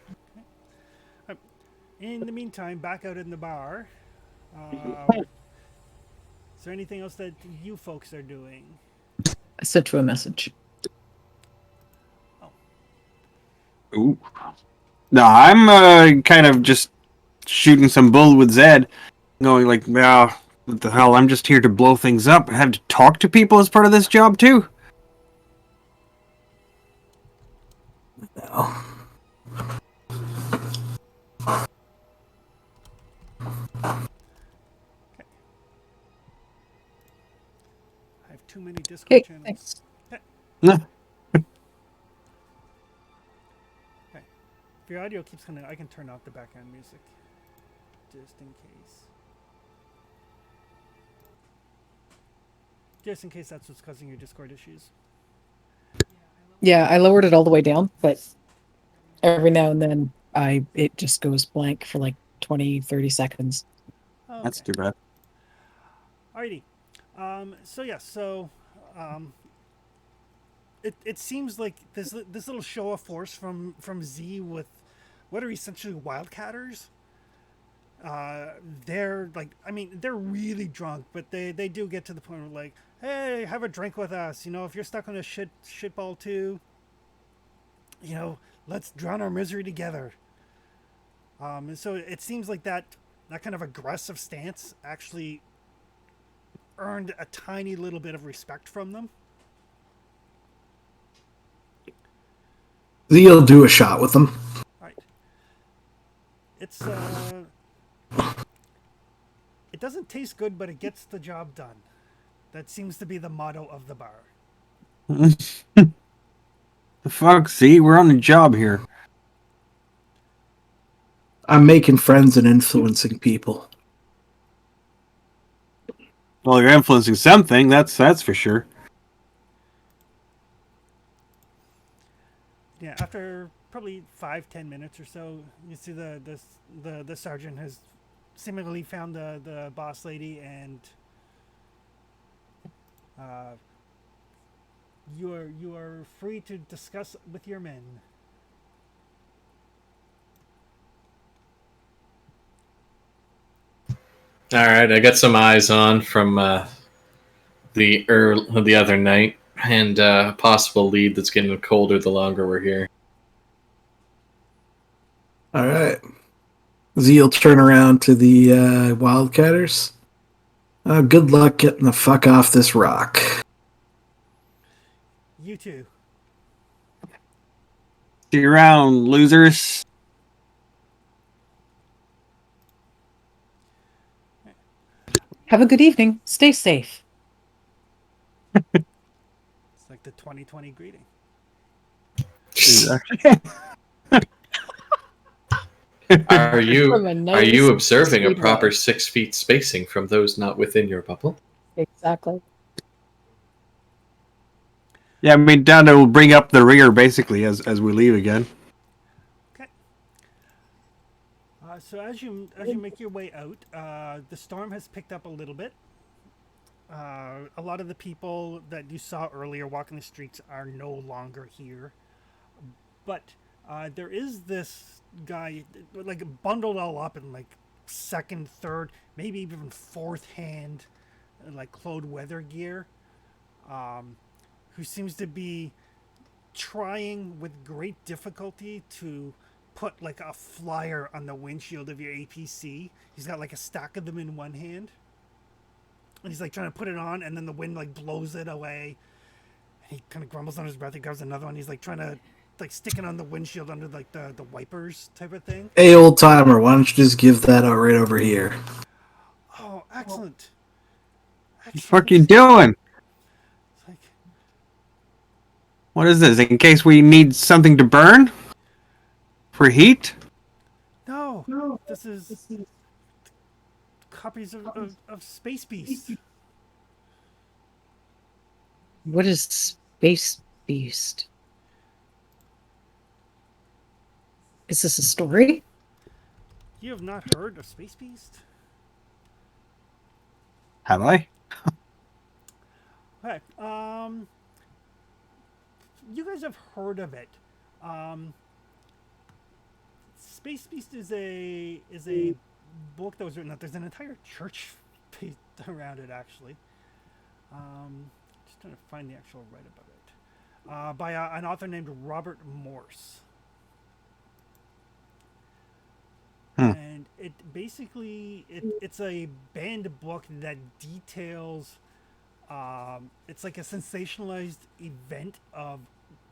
In the meantime, back out in the bar, is there anything else that you folks are doing? I sent you a message. Ooh. No, I'm kind of just shooting some bull with Zed, going like, what the hell? I'm just here to blow things up. I have to talk to people as part of this job too. No. I have too many Discord Okay, channels. thanks. No. If your audio keeps coming, I can turn off the background music, just in case. Just in case that's what's causing your Discord issues. Yeah, I lowered it all the way down, but every now and then it just goes blank for like 20, 30 seconds. Okay. That's too bad. Alrighty. it seems like this little show of force from Z with what are essentially wildcatters. They're like, I mean, they're really drunk, but they do get to the point where like, hey, have a drink with us. You know, if you're stuck on a shitball too, you know, let's drown our misery together. And so it seems like that kind of aggressive stance actually earned a tiny little bit of respect from them. Zee'll do a shot with them. Right. It's it doesn't taste good, but it gets the job done. That seems to be the motto of the bar. The fuck, see, we're on the job here. I'm making friends and influencing people. Well, you're influencing something. That's for sure. Yeah, after probably 5-10 minutes or so, you see the sergeant has seemingly found the boss lady, and you are free to discuss with your men. All right, I got some eyes on from the other night, and a possible lead that's getting colder the longer we're here. All right. Zee'll turn around to the Wildcatters. Good luck getting the fuck off this rock. You too. See you around, losers. Have a good evening. Stay safe. It's like the 2020 greeting. Are From a nice you observing a sweet proper way. 6 feet spacing from those not within your bubble? Exactly. Yeah, I mean, down to bring up the rear basically as we leave again. Okay. So as you make your way out, the storm has picked up a little bit. A lot of the people that you saw earlier walking the streets are no longer here, but there is this guy like bundled all up in like second, third, maybe even fourth hand, like clothed weather gear, who seems to be trying with great difficulty to put like a flyer on the windshield of your APC. He's got like a stack of them in one hand. And he's like trying to put it on, and then the wind like blows it away. And he kind of grumbles on his breath. He grabs another one. He's like trying to like stick it on the windshield under like the wipers type of thing. Hey, old timer, why don't you just give that out right over here? Oh, excellent. What the fuck you doing? It's like, What is this? In case we need something to burn? For heat? no, this is copies of Space Beast. What is Space Beast? Is this a story? You have not heard of Space Beast? Have I? Okay. You guys have heard of it. Space Beast is a book that was written. There's an entire church based around it, actually. Just trying to find the actual right about it. By an author named Robert Morse. And it basically it's a banned book that details. It's like a sensationalized event of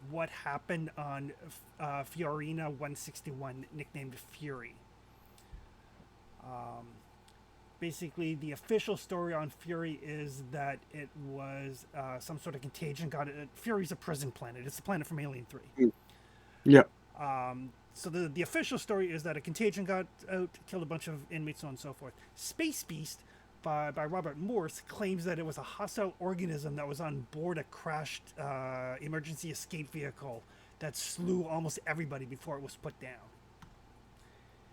what happened on Fiorina 161, nicknamed Fury. Basically, the official story on Fury is that it was some sort of contagion. Fury's a prison planet. It's the planet from Alien 3. Yep. So the official story is that a contagion got out, killed a bunch of inmates, so on and so forth. Space Beast, by Robert Morse, claims that it was a hostile organism that was on board a crashed emergency escape vehicle that slew almost everybody before it was put down.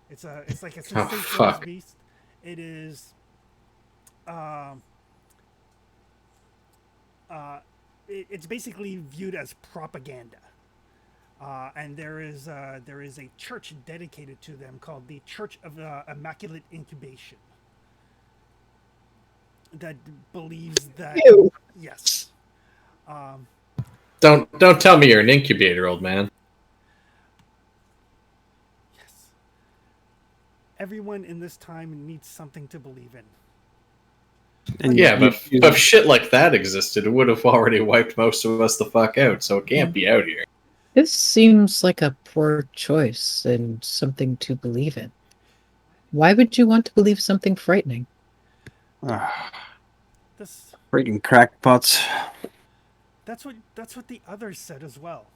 It's like a sensationalist beast. It is it's basically viewed as propaganda. And there is a church dedicated to them called the Church of Immaculate Incubation that believes that Ew. yes. Don't tell me you're an incubator, old man. Yes. Everyone in this time needs something to believe in. And Yeah, but if shit like that existed, it would have already wiped most of us the fuck out, so it can't be out here. This seems like a poor choice and something to believe in. Why would you want to believe something frightening? This Freaking crackpots. that's what the others said as well.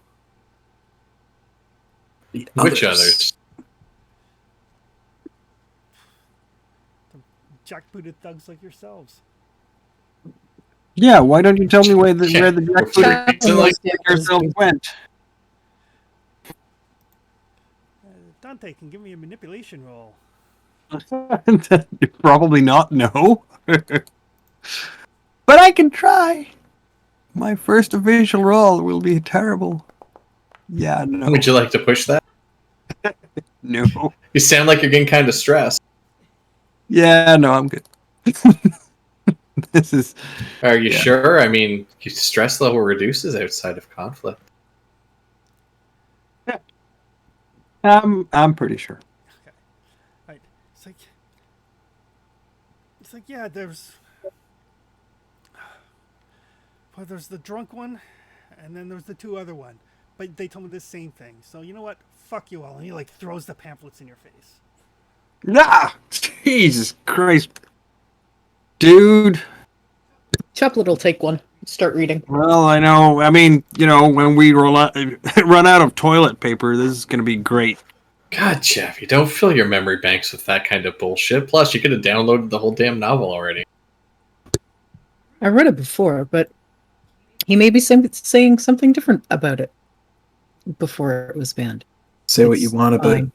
The Which others? The jackbooted thugs like yourselves. Yeah, why don't you tell me where the Yeah. jackbooted Like yourself went? Dante can give me a manipulation roll. Probably not, no. But I can try. My first official roll will be terrible. Yeah, no. Would you like to push that? No. You sound like you're getting kind of stressed. Yeah, no, I'm good. This is... Are you Yeah. sure? I mean, your stress level reduces outside of conflict. I'm pretty sure. Okay. Right. It's like yeah, there's the drunk one, and then there's the two other one. But they told me the same thing. So you know what? Fuck you all. And he like throws the pamphlets in your face. Ah! Jesus Christ. Dude. Chaplet will take one. Start reading. Well, I know. I mean, when we run out of toilet paper, this is going to be great. God, Jeff, you don't fill your memory banks with that kind of bullshit. Plus, you could have downloaded the whole damn novel already. I read it before, but he may be saying something different about it before it was banned. Say what you It's want about fine.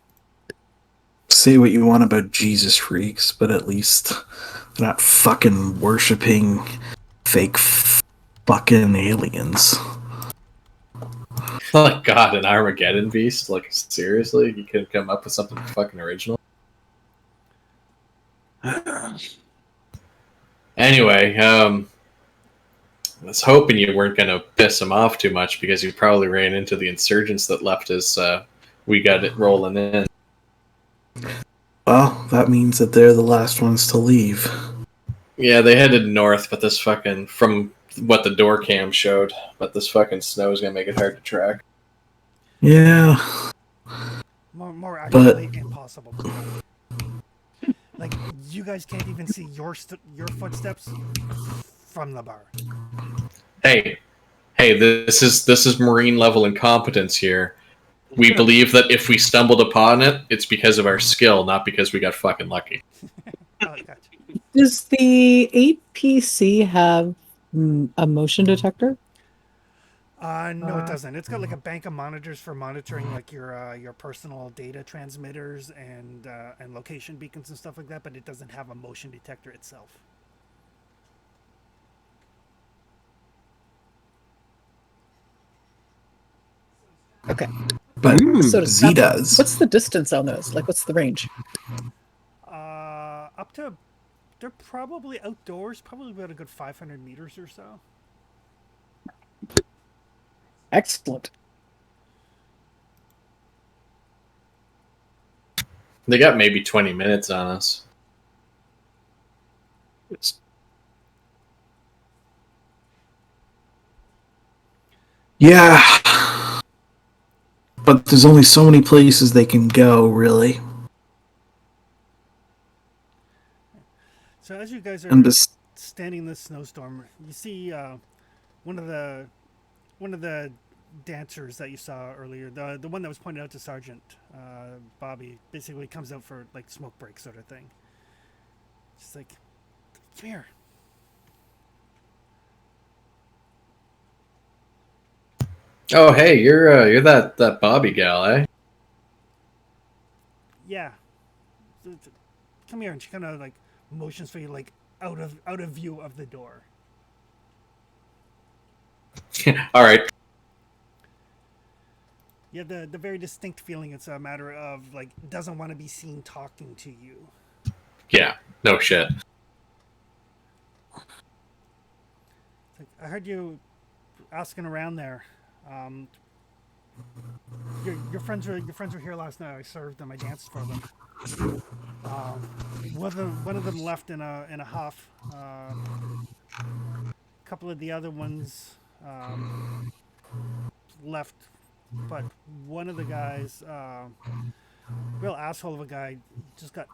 say what you want about Jesus freaks, but at least they're not fucking worshipping fake fucking aliens. Oh God, an Armageddon beast? Like, seriously? You could come up with something fucking original? Anyway, I was hoping you weren't going to piss him off too much because you probably ran into the insurgents that left as we got it rolling in. Well, that means that they're the last ones to leave. Yeah, they headed north, but this fucking, from what the door cam showed, but this fucking snow is going to make it hard to track. Yeah. More accurately, impossible. Like you guys can't even see your footsteps from the bar. Hey, this is marine level incompetence here. We believe that if we stumbled upon it, it's because of our skill, not because we got fucking lucky. Oh, gotcha. Does the APC have a motion detector? No, it doesn't. It's got like a bank of monitors for monitoring like your personal data transmitters and location beacons and stuff like that, but it doesn't have a motion detector itself. Okay. But So does Z does. What's the distance on those? Like, what's the range? Up to they're probably outdoors, probably about a good 500 meters or so. Excellent. They got maybe 20 minutes on us. Yeah. But there's only so many places they can go, really. So as you guys are And this, standing in the snowstorm, you see one of the dancers that you saw earlier, the one that was pointed out to Sergeant Bobby, basically comes out for like smoke break sort of thing. Just like, come here. Oh, hey, you're that Bobby gal, eh? Yeah. Come here, and she kind of like motions for you, like out of view of the door. All right. You have the very distinct feeling it's a matter of, like, doesn't want to be seen talking to you. Yeah. No shit. It's like, I heard you asking around there. Your friends were here last night. I served them. I danced for them. One of them left in a huff. A couple of the other ones left, but one of the guys, real asshole of a guy, just got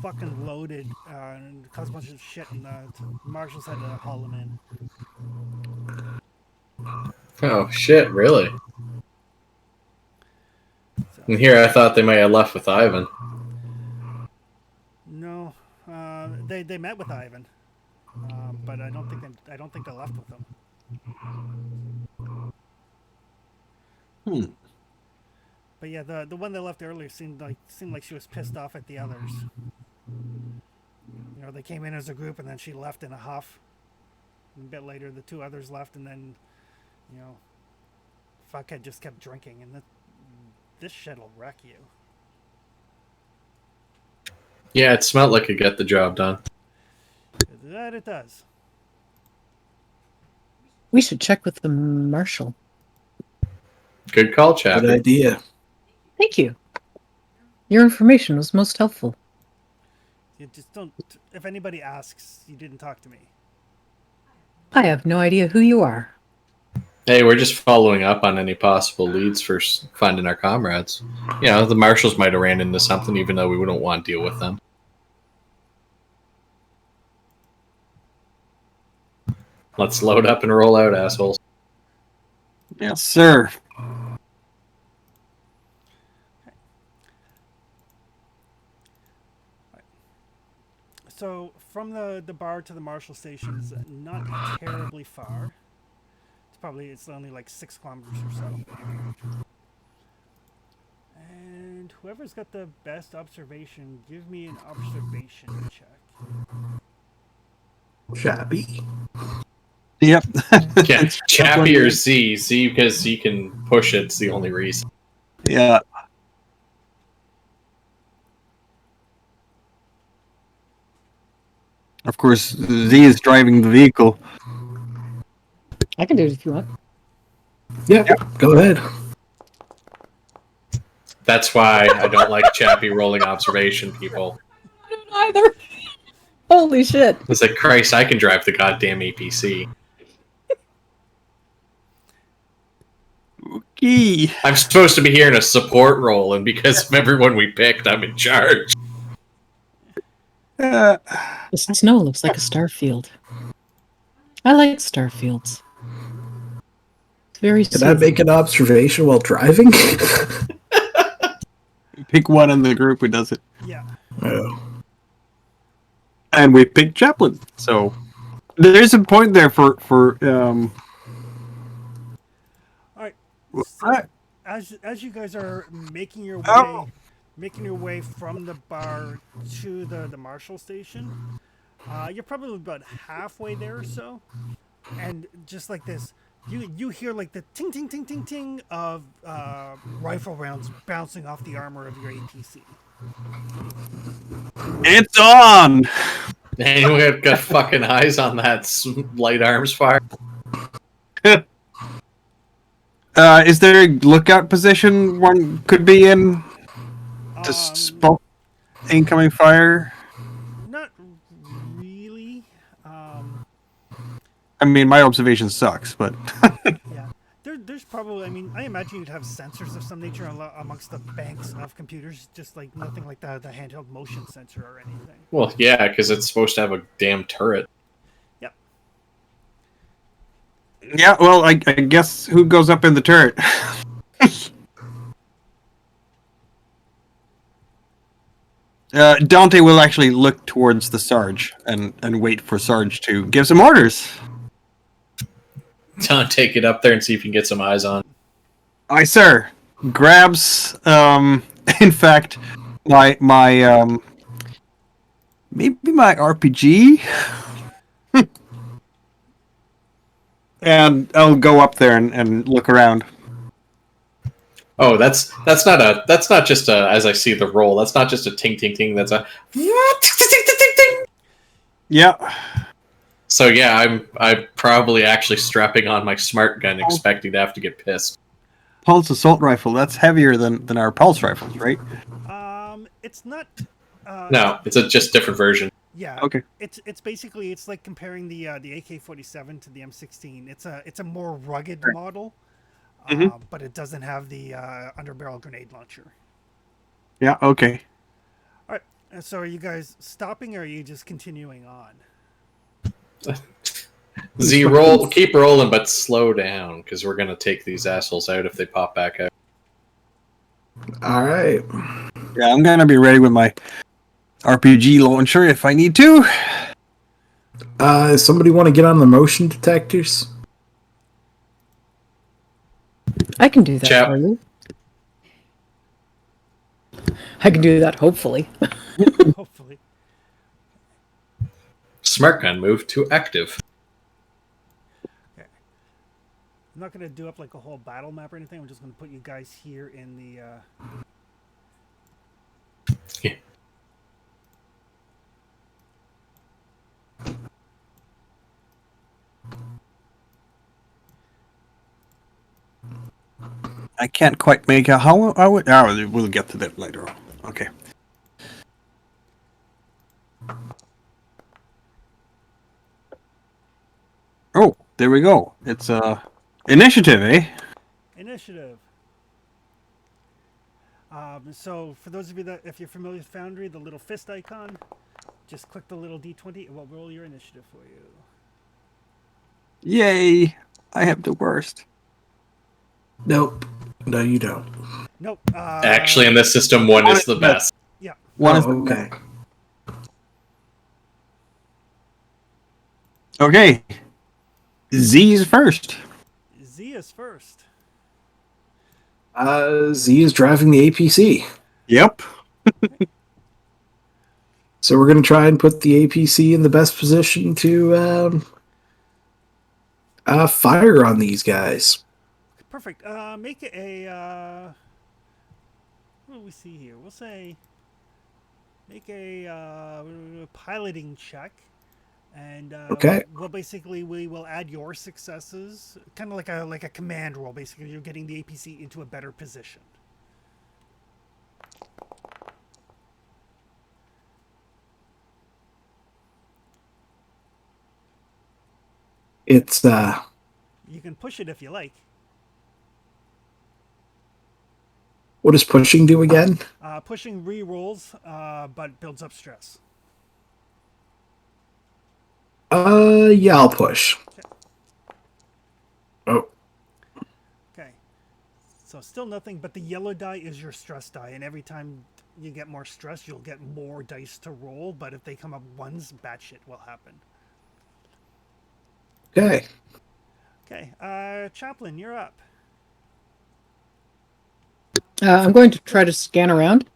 fucking loaded and caused a bunch of shit, and marshals had to haul him in. Oh shit! Really? So, And here I thought they might have left with Ivan. no, they met with Ivan, but I don't think they left with him. But yeah, the one that left earlier seemed like she was pissed off at the others. You know, they came in as a group and then she left in a huff. And a bit later, the two others left, and then, you know, fuckhead just kept drinking, and this shit'll wreck you. Yeah, it smelled like it got the job done. That it does. We should check with the marshal. Good call, Good Chappie. idea. Thank you. Your information was most helpful. You just don't. If anybody asks, you didn't talk to me. I have no idea who you are. Hey, we're just following up on any possible leads for finding our comrades. You know, the marshals might have ran into something, even though we wouldn't want to deal with them. Let's load up and roll out, assholes. Yes, sir. So from the bar to the marshal station is not terribly far. It's only like 6 kilometers or so. And whoever's got the best observation, give me an observation check. Chappie. Yep. Yeah, Chappie or Z. Z because he can push it. It's the only reason. Yeah. Of course, Z is driving the vehicle. I can do it if you want. Yep. Go ahead. That's why I don't like Chappie rolling observation people. I don't either. Holy shit. It's like, Christ, I can drive the goddamn APC. Okay. I'm supposed to be here in a support role, and because of everyone we picked, I'm in charge. The snow looks like a starfield. I like starfields. It's very Can I soothing. make an observation while driving? Pick one in the group who does it. Yeah. Oh. And we picked Chaplin. So there's a point there for All right. So Alright. as you guys are making your way from the bar to the marshal station, you're probably about halfway there or so, and just like this, you hear like the ting ting ting ting ting of rifle rounds bouncing off the armor of your APC. It's on. Anyone got fucking eyes on that light arms fire? Is there a lookout position one could be in to spot incoming fire? Not really. I mean, my observation sucks, but Yeah. There's probably, I mean, I imagine you'd have sensors of some nature amongst the banks of computers, just like nothing like the handheld motion sensor or anything. Well, yeah, because it's supposed to have a damn turret. Yep. yeah. Well, I guess who goes up in the turret? Dante will actually look towards the Sarge and wait for Sarge to give some orders. Take it up there and see if you can get some eyes on. Aye, sir. Grabs, in fact, my maybe my RPG, And I'll go up there and look around. Oh, that's not just a, as I see the roll. That's not just a ting ting ting. That's a ting ting ting ting. Yeah. So yeah, I'm probably actually strapping on my smart gun, expecting to have to get pissed. Pulse assault rifle. That's heavier than our pulse rifles, right? It's not. No, it's a just different version. Yeah. Okay. It's basically it's like comparing the AK-47 to the M16. It's a more rugged Right. model, Mhm. but it doesn't have the underbarrel grenade launcher. Yeah. Okay. All right. And so are you guys stopping, or are you just continuing on? Z keep rolling, but slow down because we're gonna take these assholes out if they pop back out. All right. Yeah, I'm gonna be ready with my RPG launcher if I need to. Somebody want to get on the motion detectors? I can do that Chap. for you. I can do that, hopefully. Hopefully. Smart gun move to active. Okay. I'm not gonna do up like a whole battle map or anything. I'm just gonna put you guys here in the. Yeah. I can't quite make out how I would. Oh, we'll get to that later on. Okay. Oh, there we go. It's initiative, eh? Initiative. So for those of you that, if you're familiar with Foundry, the little fist icon, just click the little D20. It will roll your initiative for you. Yay! I have the worst. Nope. No, you don't. Nope. Actually, in this system, one is the best. Yeah. One is okay. okay. Z's first. Z is first. Z is driving the APC. Yep. So we're going to try and put the APC in the best position to fire on these guys. Perfect. Make it a. What do we see here? We'll say. Make a piloting check, and Okay. Well, basically, we will add your successes, kind of like a command roll. Basically, you're getting the APC into a better position. It's You can push it if you like. what does pushing do again? Pushing re-rolls, but builds up stress. Yeah, I'll push. Oh, Okay. So still nothing, but the yellow die is your stress die, and every time you get more stress, you'll get more dice to roll. But if they come up ones, bad shit will happen. okay. Okay. Chaplain, you're up. I'm going to try to scan around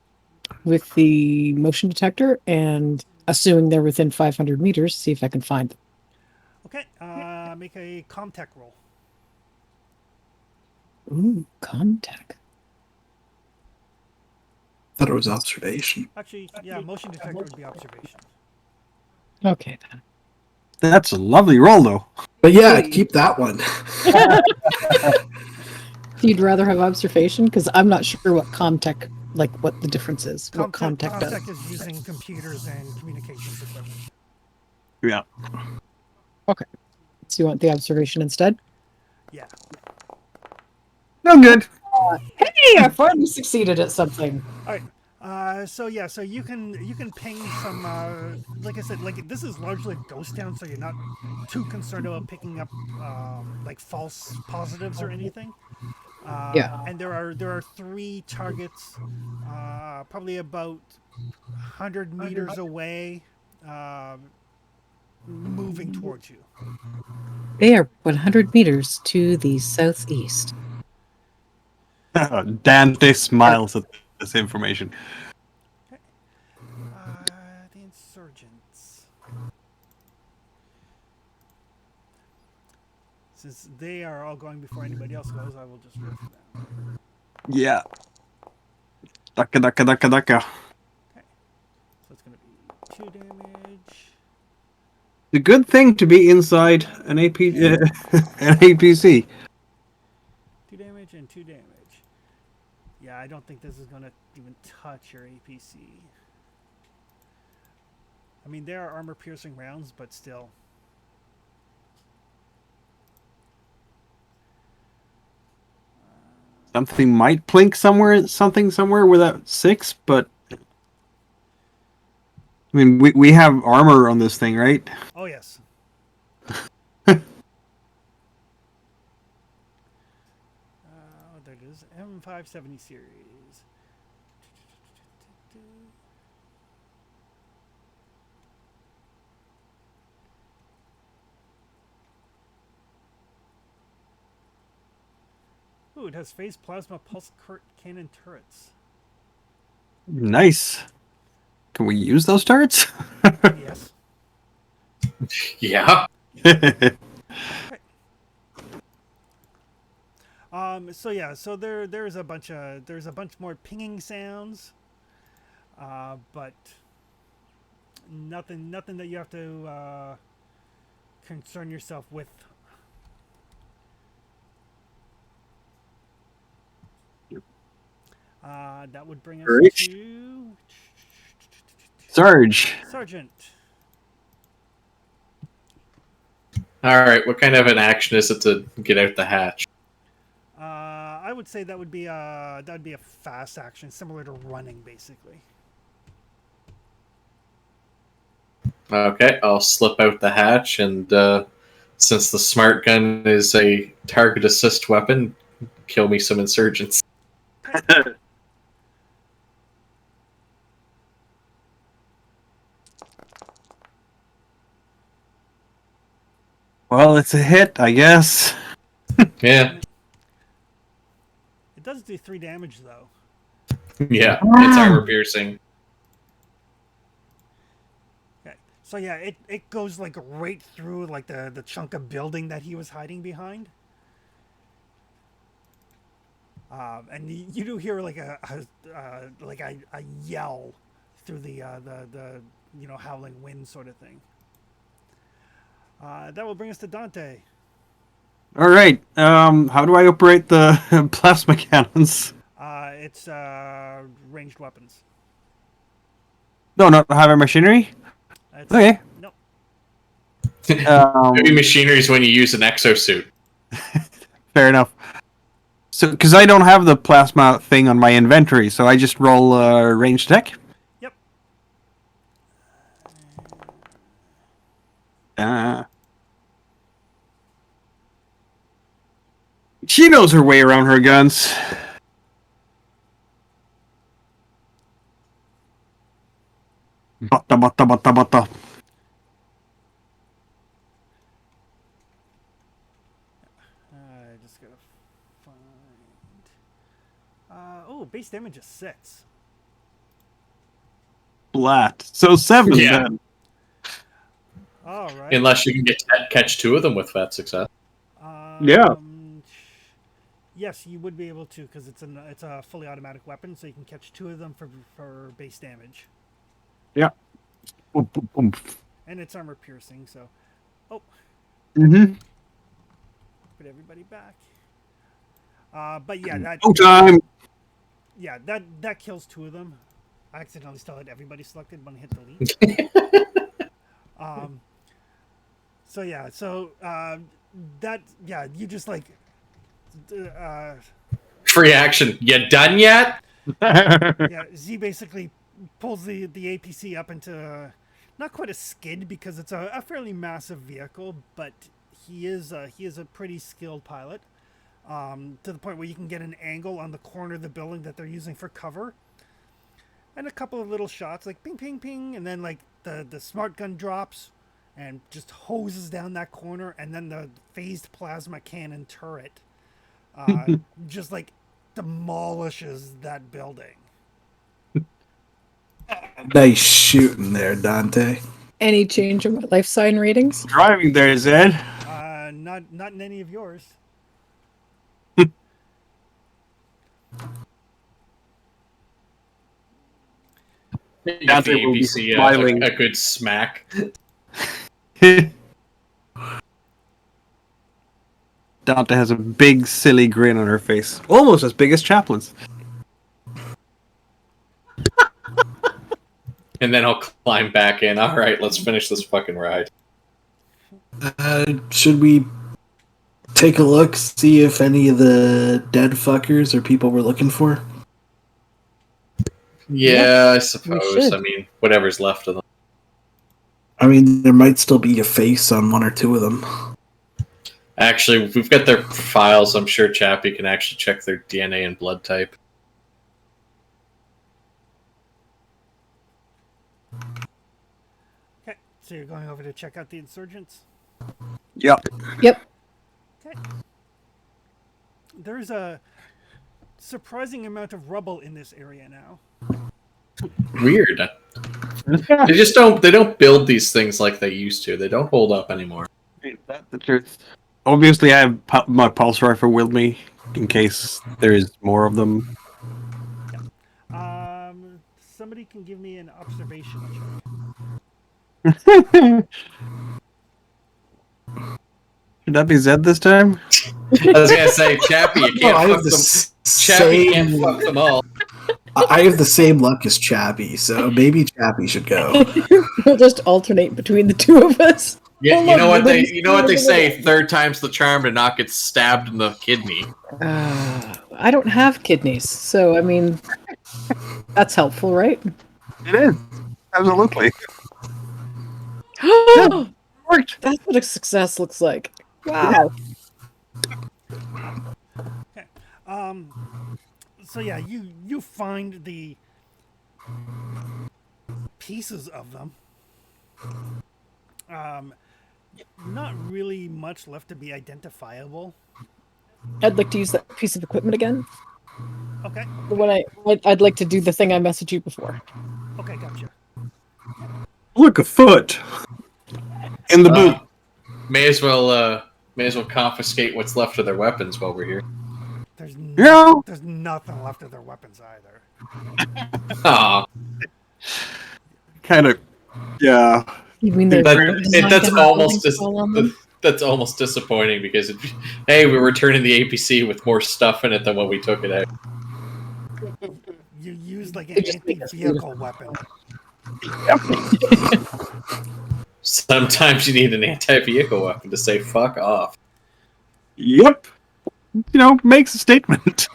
with the motion detector and assuming they're within 500 meters, see if I can find them. Okay. Make a Comtech roll. Ooh, contact. Thought it was observation. Actually, yeah, motion detector would be observation. Okay, then. That's a lovely roll, though. But yeah, keep that one. You'd rather have observation? Because I'm not sure what Comtech, like what the difference is, what Comtech does. Comtech is using computers and communications equipment. Yeah. Okay. So you want the observation instead? Yeah. No good. Hey, I finally succeeded at something. All right. So you can ping some. Like I said, like this is largely a ghost town, so you're not too concerned about picking up like false positives or anything. Yeah. And there are 3 targets, probably about 100 meters away, moving towards you. They are 100 meters to the southeast. Dante smiles at this information. The insurgents. Since they are all going before anybody else goes, I will just roll for them. Yeah. Ducka. Okay. So it's going to be 2 damage. The good thing to be inside an an APC. 2 damage and 2 damage. Yeah, I don't think this is going to even touch your APC. I mean, they are armor-piercing rounds, but still. Something might plink somewhere with that 6, but I mean, we have armor on this thing, right? Oh, yes. There it is. M570 series. Ooh, it has phased plasma pulse cannon turrets. Nice. Can we use those turrets? Yes. Yeah. So yeah, so there's a bunch more pinging sounds, but nothing that you have to concern yourself with. That would bring us Great. to Sarge. Sergeant. All right. What kind of an action is it to get out the hatch? I would say that would be a fast action, similar to running, basically. Okay, I'll slip out the hatch, and since the smart gun is a target assist weapon, kill me some insurgents. Well, it's a hit, I guess. Yeah, It does do 3 damage though. yeah, it's armor piercing. Okay. So yeah, it goes like right through like the chunk of building that he was hiding behind. And you do hear like a yell through the howling wind sort of thing. That will bring us to Dante. All right. How do I operate the plasma cannons? It's ranged weapons. No, not heavy machinery. It's, Okay. Nope. Heavy machinery is when you use an exosuit. Fair enough. So, because I don't have the plasma thing on my inventory, so I just roll range tech. Yep. She knows her way around her guns. Bata. I just gotta find. Base damage is 6. Blat. So 7 Yeah. then. All right. Unless you can catch 2 of them with that success. Yeah. Yes, you would be able to because it's a fully automatic weapon, so you can catch 2 of them for base damage, Yeah. Boom, boom, boom. and it's armor piercing. So, Mm-hmm. put everybody back. But yeah, No time. yeah, that kills 2 of them. I accidentally still had everybody selected when I hit delete. So yeah, you just like Free action. You done yet? yeah, Z basically pulls the APC up into not quite a skid because it's a fairly massive vehicle, but he is a pretty skilled pilot. To the point where you can get an angle on the corner of the building that they're using for cover, and a couple of little shots like ping ping ping, and then like the smart gun drops and just hoses down that corner, and then the phased plasma cannon turret just like demolishes that building. Nice shooting there, Dante. Any change in my life sign ratings? Driving there, Zed. None not in any of yours. Give the will be APC smiling. a good smack. Dante has a big, silly grin on her face. Almost as big as Chaplin's. And then I'll climb back in. All right, let's finish this fucking ride. Should we take a look, see if any of the dead fuckers are people we're looking for? Yeah, I should. suppose. I mean, whatever's left of them. I mean, there might still be a face on one or two of them. Actually, we've got their files. I'm sure Chappie can actually check their DNA and blood type. Okay, so you're going over to check out the insurgents. Yep. Yep. Okay. There's a surprising amount of rubble in this area now. Weird. They just don't. They don't build these things like they used to. They don't hold up anymore. Ain't that the truth? Obviously, I have my pulse rifle with me in case there is more of them. Somebody can give me an observation check. Should that be Zed this time? I was gonna say, Chappie, you can't I have fuck the them. Chappie can't same. fuck them all. I have the same luck as Chappie, so maybe Chappie should go. We'll just alternate between the two of us. Yeah, Hold you on, know what they. nobody's You know what they doing say. it. Third time's the charm to not get stabbed in the kidney. I don't have kidneys, so I mean, that's helpful, right? It is. Absolutely. Worked. That's what a success looks like. Wow. Okay. So yeah, you find the pieces of them. Not really much left to be identifiable. I'd like to use that piece of equipment again. Okay. When I'd like to do the thing I messaged you before. Okay, gotcha. Look, a foot in the boot. May as well confiscate what's left of their weapons while we're here. There's Yeah. there's nothing left of their weapons either. Aw, Kind of. Yeah. You mean they're that's almost disappointing because hey, we're returning the APC with more stuff in it than when we took it out. You use like an anti-vehicle weapon. Sometimes you need an anti-vehicle weapon to say "fuck off." Yep. Makes a statement.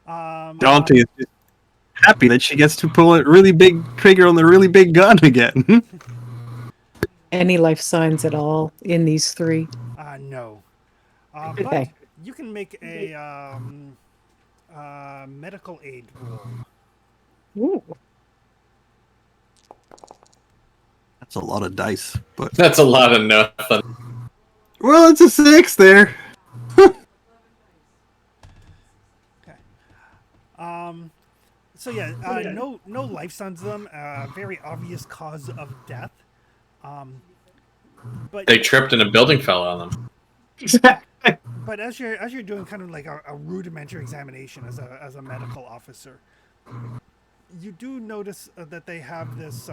Dante is just happy that she gets to pull a really big trigger on the really big gun again. Any life signs at all in these three? No. Okay. But you can make a medical aid roll. Ooh. That's a lot of dice, but That's a lot of nothing. well, it's a 6 there. So yeah, no life signs of them. Very obvious cause of death. But They tripped and a building fell on them. but as you're doing kind of like a rudimentary examination as a medical officer, you do notice that they have this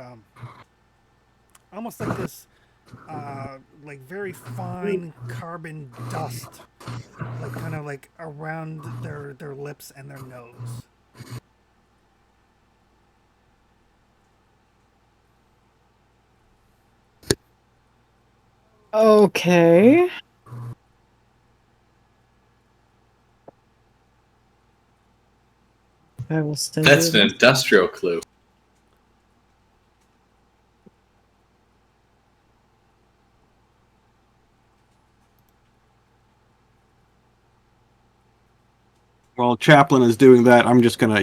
almost like this like very fine carbon dust, like kind of like around their lips and their nose. Okay. I will send That's you an industrial clue. While Chaplin is doing that, I'm just gonna,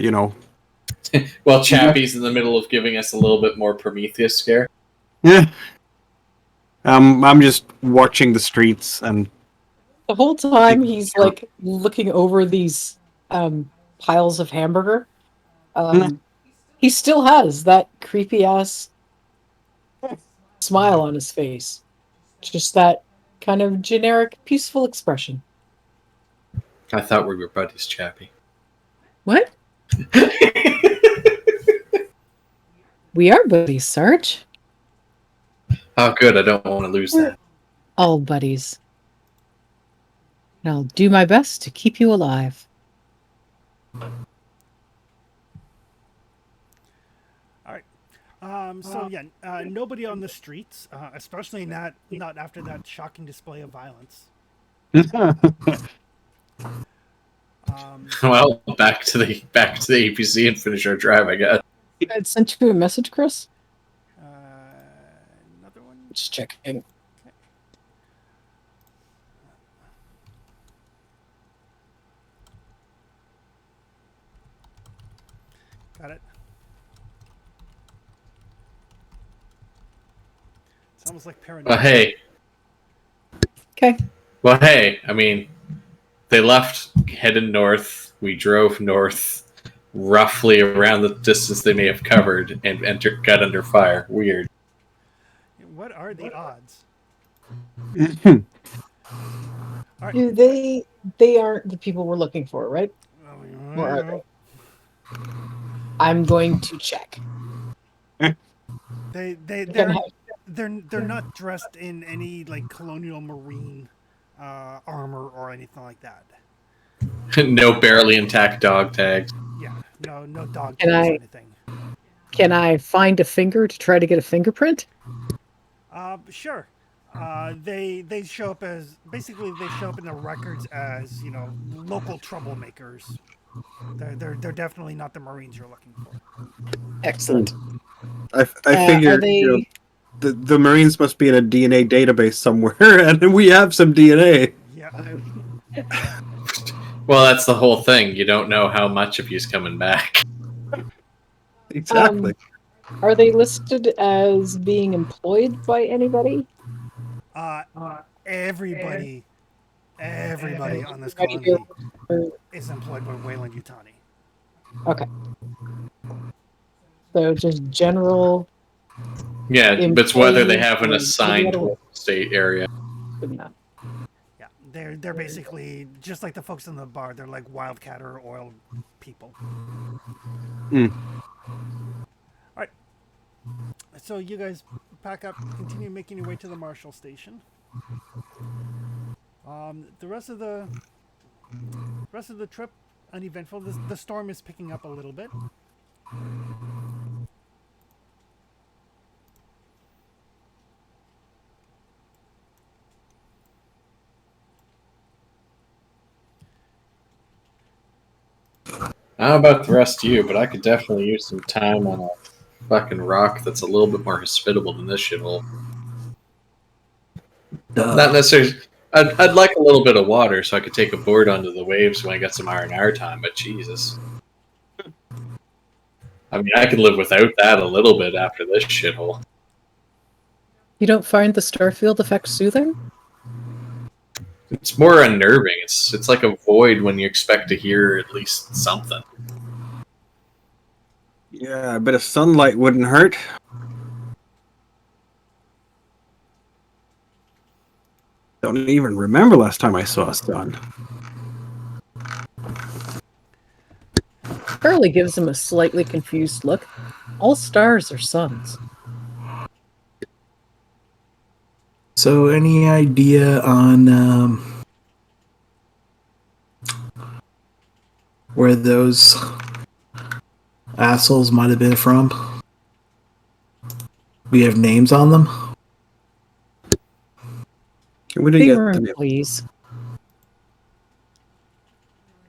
Well, Chappie's in the middle of giving us a little bit more Prometheus scare. yeah. I'm just watching the streets and the whole time he's like looking over these piles of hamburger. He still has that creepy ass smile on his face. Just that kind of generic, peaceful expression. I thought we were buddies, Chappie. What? We are buddies, Sarge. Oh, good. I don't want to lose that. All buddies. And I'll do my best to keep you alive. So yeah, nobody on the streets, especially not after that shocking display of violence. Well, back to the APC and finish our drive, I guess. I sent you a message, Chris. Another one. Just checking. Got it. It's almost like paranoia. Well, hey. Okay. Well, hey. I mean, they left headed north. We drove north, roughly around the distance they may have covered, and got under fire. Weird. What are the odds? They aren't the people we're looking for, right? Or are they? I'm going to check. They're not dressed in any like colonial marine armor or anything like that. No barely intact dog tags. Yeah, no dog tags or anything. Can I find a finger to try to get a fingerprint? Sure. They show up as basically they show up in the records as local troublemakers. They're definitely not the Marines you're looking for. Excellent. I figure the Marines must be in a DNA database somewhere, and we have some DNA. Yeah. Well, that's the whole thing. You don't know how much of you's coming back. Exactly. Are they listed as being employed by anybody? Everybody on this colony is employed by Wayland Yutani. Okay. So just general. Yeah, but it's whether they have an assigned state area. Yeah, they're basically just like the folks in the bar. They're like wildcat or oil people. Mm. All right. So you guys pack up, continue making your way to the Marshall station. The rest of the trip uneventful. The storm is picking up a little bit. I don't know about the rest of you, but I could definitely use some time on a fucking rock that's a little bit more hospitable than this shithole. Not necessarily. I'd like a little bit of water so I could take a board onto the waves when I got some R&R time, but Jesus. I mean, I could live without that a little bit after this shithole. You don't find the Starfield effect soothing? It's more unnerving. It's like a void when you expect to hear at least something. Yeah, a bit of sunlight wouldn't hurt. Don't even remember last time I saw a sun. Charlie gives him a slightly confused look. All stars are suns. So, any idea on where those assholes might have been from? We have names on them? We They didn't were get the employees.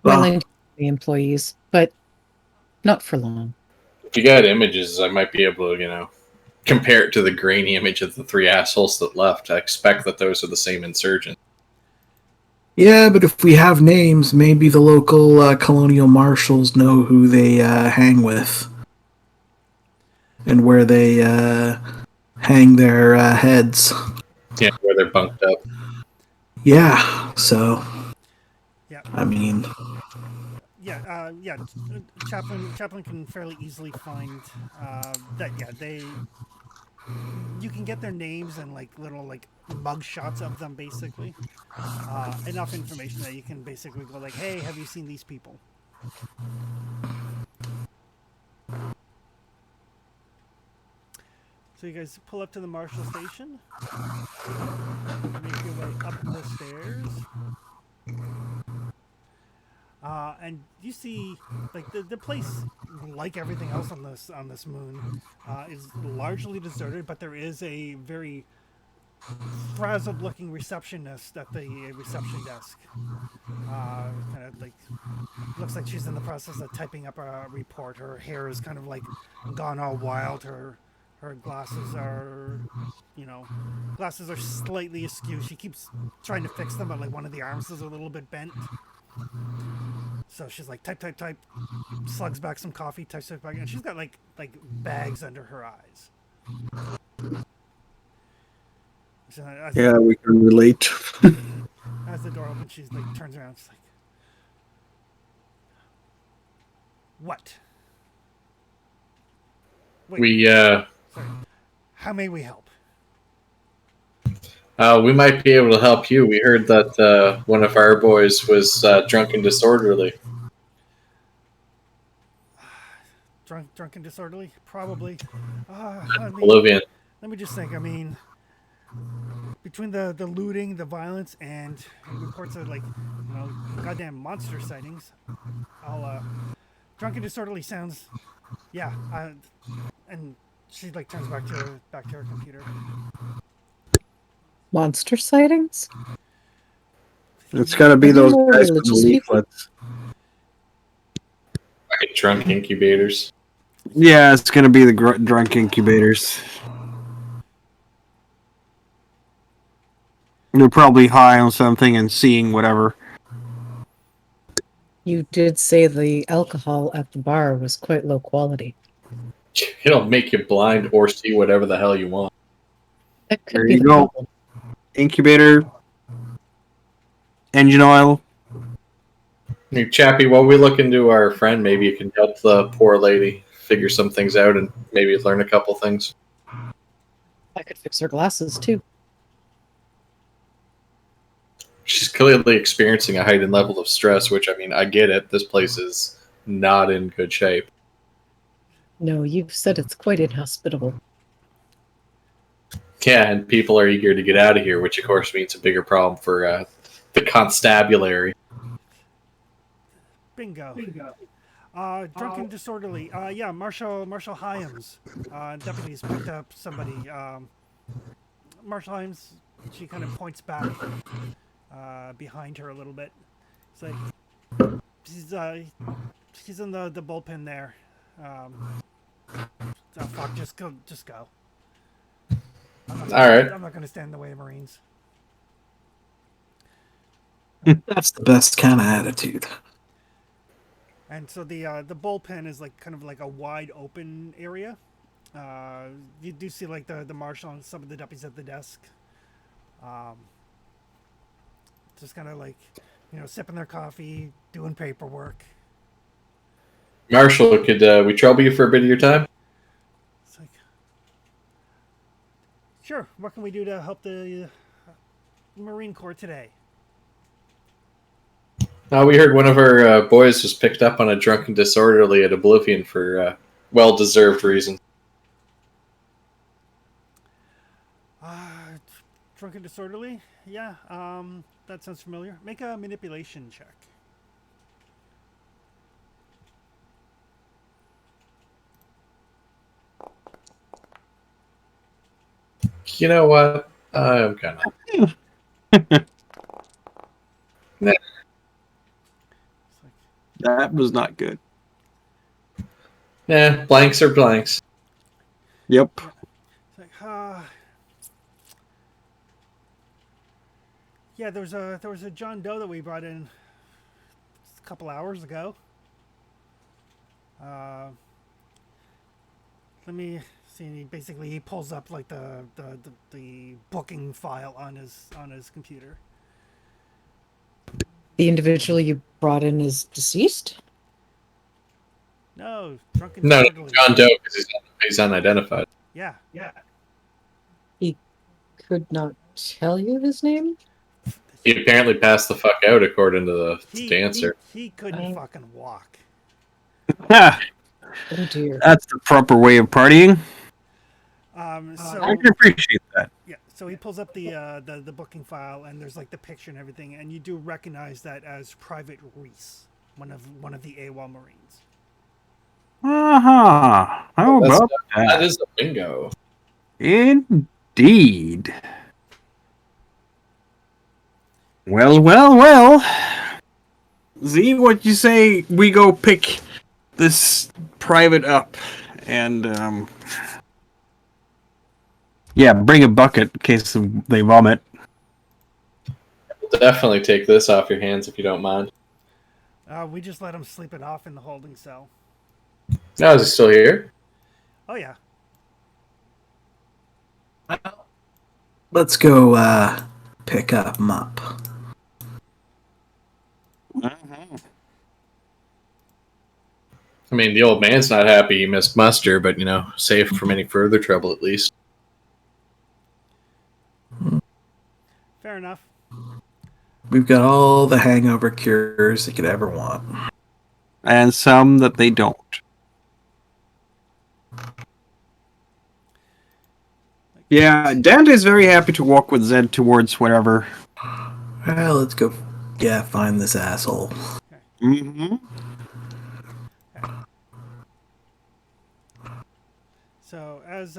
Well, Wayland the employees, but not for long. If you got images, I might be able to, compare it to the grainy image of the three assholes that left. I expect that those are the same insurgents. yeah, but if we have names, maybe the local colonial marshals know who they hang with and where they hang their heads. Yeah, where they're bunked up. Yeah, so Yeah. I mean, Yeah. Chaplain can fairly easily find that. Yeah, you can get their names and like little like mug shots of them, basically. Enough information that you can basically go like, hey, have you seen these people? So you guys pull up to the Marshall station, make your way up the stairs, and you see like the place, like everything else on this moon, is largely deserted, but there is a very frazzled-looking receptionist at the reception desk. Kind of like looks like she's in the process of typing up a report. Her hair is kind of like gone all wild. Her glasses are, glasses are slightly askew. She keeps trying to fix them, but like one of the arms is a little bit bent. So she's like type, slugs back some coffee, types it back, and she's got like bags under her eyes. So Yeah, we can relate. as the door opens, she's like turns around, she's like, "What? Wait, sorry. How may we help?" We might be able to help you. We heard that one of our boys was drunk and disorderly. Drunk and disorderly? Probably. Bolivian. Let me just think. I mean, between the looting, the violence, and reports of like, goddamn monster sightings, drunk and disorderly sounds. Yeah. And she like turns back to her computer. Monster sightings? It's got to be those guys with the leaflets. Like drunk incubators. Yeah, it's going to be the drunk incubators. They're probably high on something and seeing whatever. You did say the alcohol at the bar was quite low quality. It'll make you blind or see whatever the hell you want. That could There be you the go. problem. Incubator, engine oil. Hey, Chappie, while we look into our friend, maybe you can help the poor lady figure some things out and maybe learn a couple things. I could fix her glasses too. She's clearly experiencing a heightened level of stress, which, I mean, I get it. This place is not in good shape. No, you've said it's quite inhospitable. Yeah, and people are eager to get out of here, which, of course, means a bigger problem for the constabulary. Bingo. Drunk and disorderly. Yeah, Marshall Hyams. Deputies picked up somebody. Marshall Hyams. She kind of points back behind her a little bit. It's like she's in the bullpen there. Oh fuck! Just go. All right. I'm not going to stand in the way of Marines. That's the best kind of attitude. And so the bullpen is like kind of like a wide open area. You do see like the marshal and some of the deputies at the desk. Just kind of like, sipping their coffee, doing paperwork. Marshall, could we trouble you for a bit of your time? It's like, sure. What can we do to help the Marine Corps today? We heard one of our boys was picked up on a drunk and disorderly at Oblivion for well-deserved reasons. Drunk and disorderly? Yeah, that sounds familiar. Make a manipulation check. You know what? I'm kind of... That was not good. Yeah, blanks are blanks. Yep. It's like, yeah, there was a John Doe that we brought in a couple hours ago. Let me see. Basically, he pulls up like the booking file on his computer. The individual you brought in is deceased? No, drunk and No, disorderly. John Doe, because he's unidentified. Yeah. could not tell you his name. He apparently passed the fuck out, according to the dancer. He couldn't fucking walk. Yeah, Oh dear. that's the proper way of partying. So I can appreciate that. yeah, so he pulls up the booking file, and there's like the picture and everything, and you do recognize that as Private Reese, one of the AWOL Marines. How about That that? is a bingo. Indeed. Well. Z, what you say we go pick this private up and yeah, bring a bucket in case they vomit. We'll definitely take this off your hands if you don't mind. We just let him sleep it off in the holding cell. No, is he still here? Oh yeah. Let's go pick him up. I mean, the old man's not happy he missed muster, but, safe from any further trouble at least. Fair enough. We've got all the hangover cures they could ever want. And some that they don't. Yeah, Dante's very happy to walk with Zed towards whatever. Well, let's go. Yeah, find this asshole. Mm-hmm. So as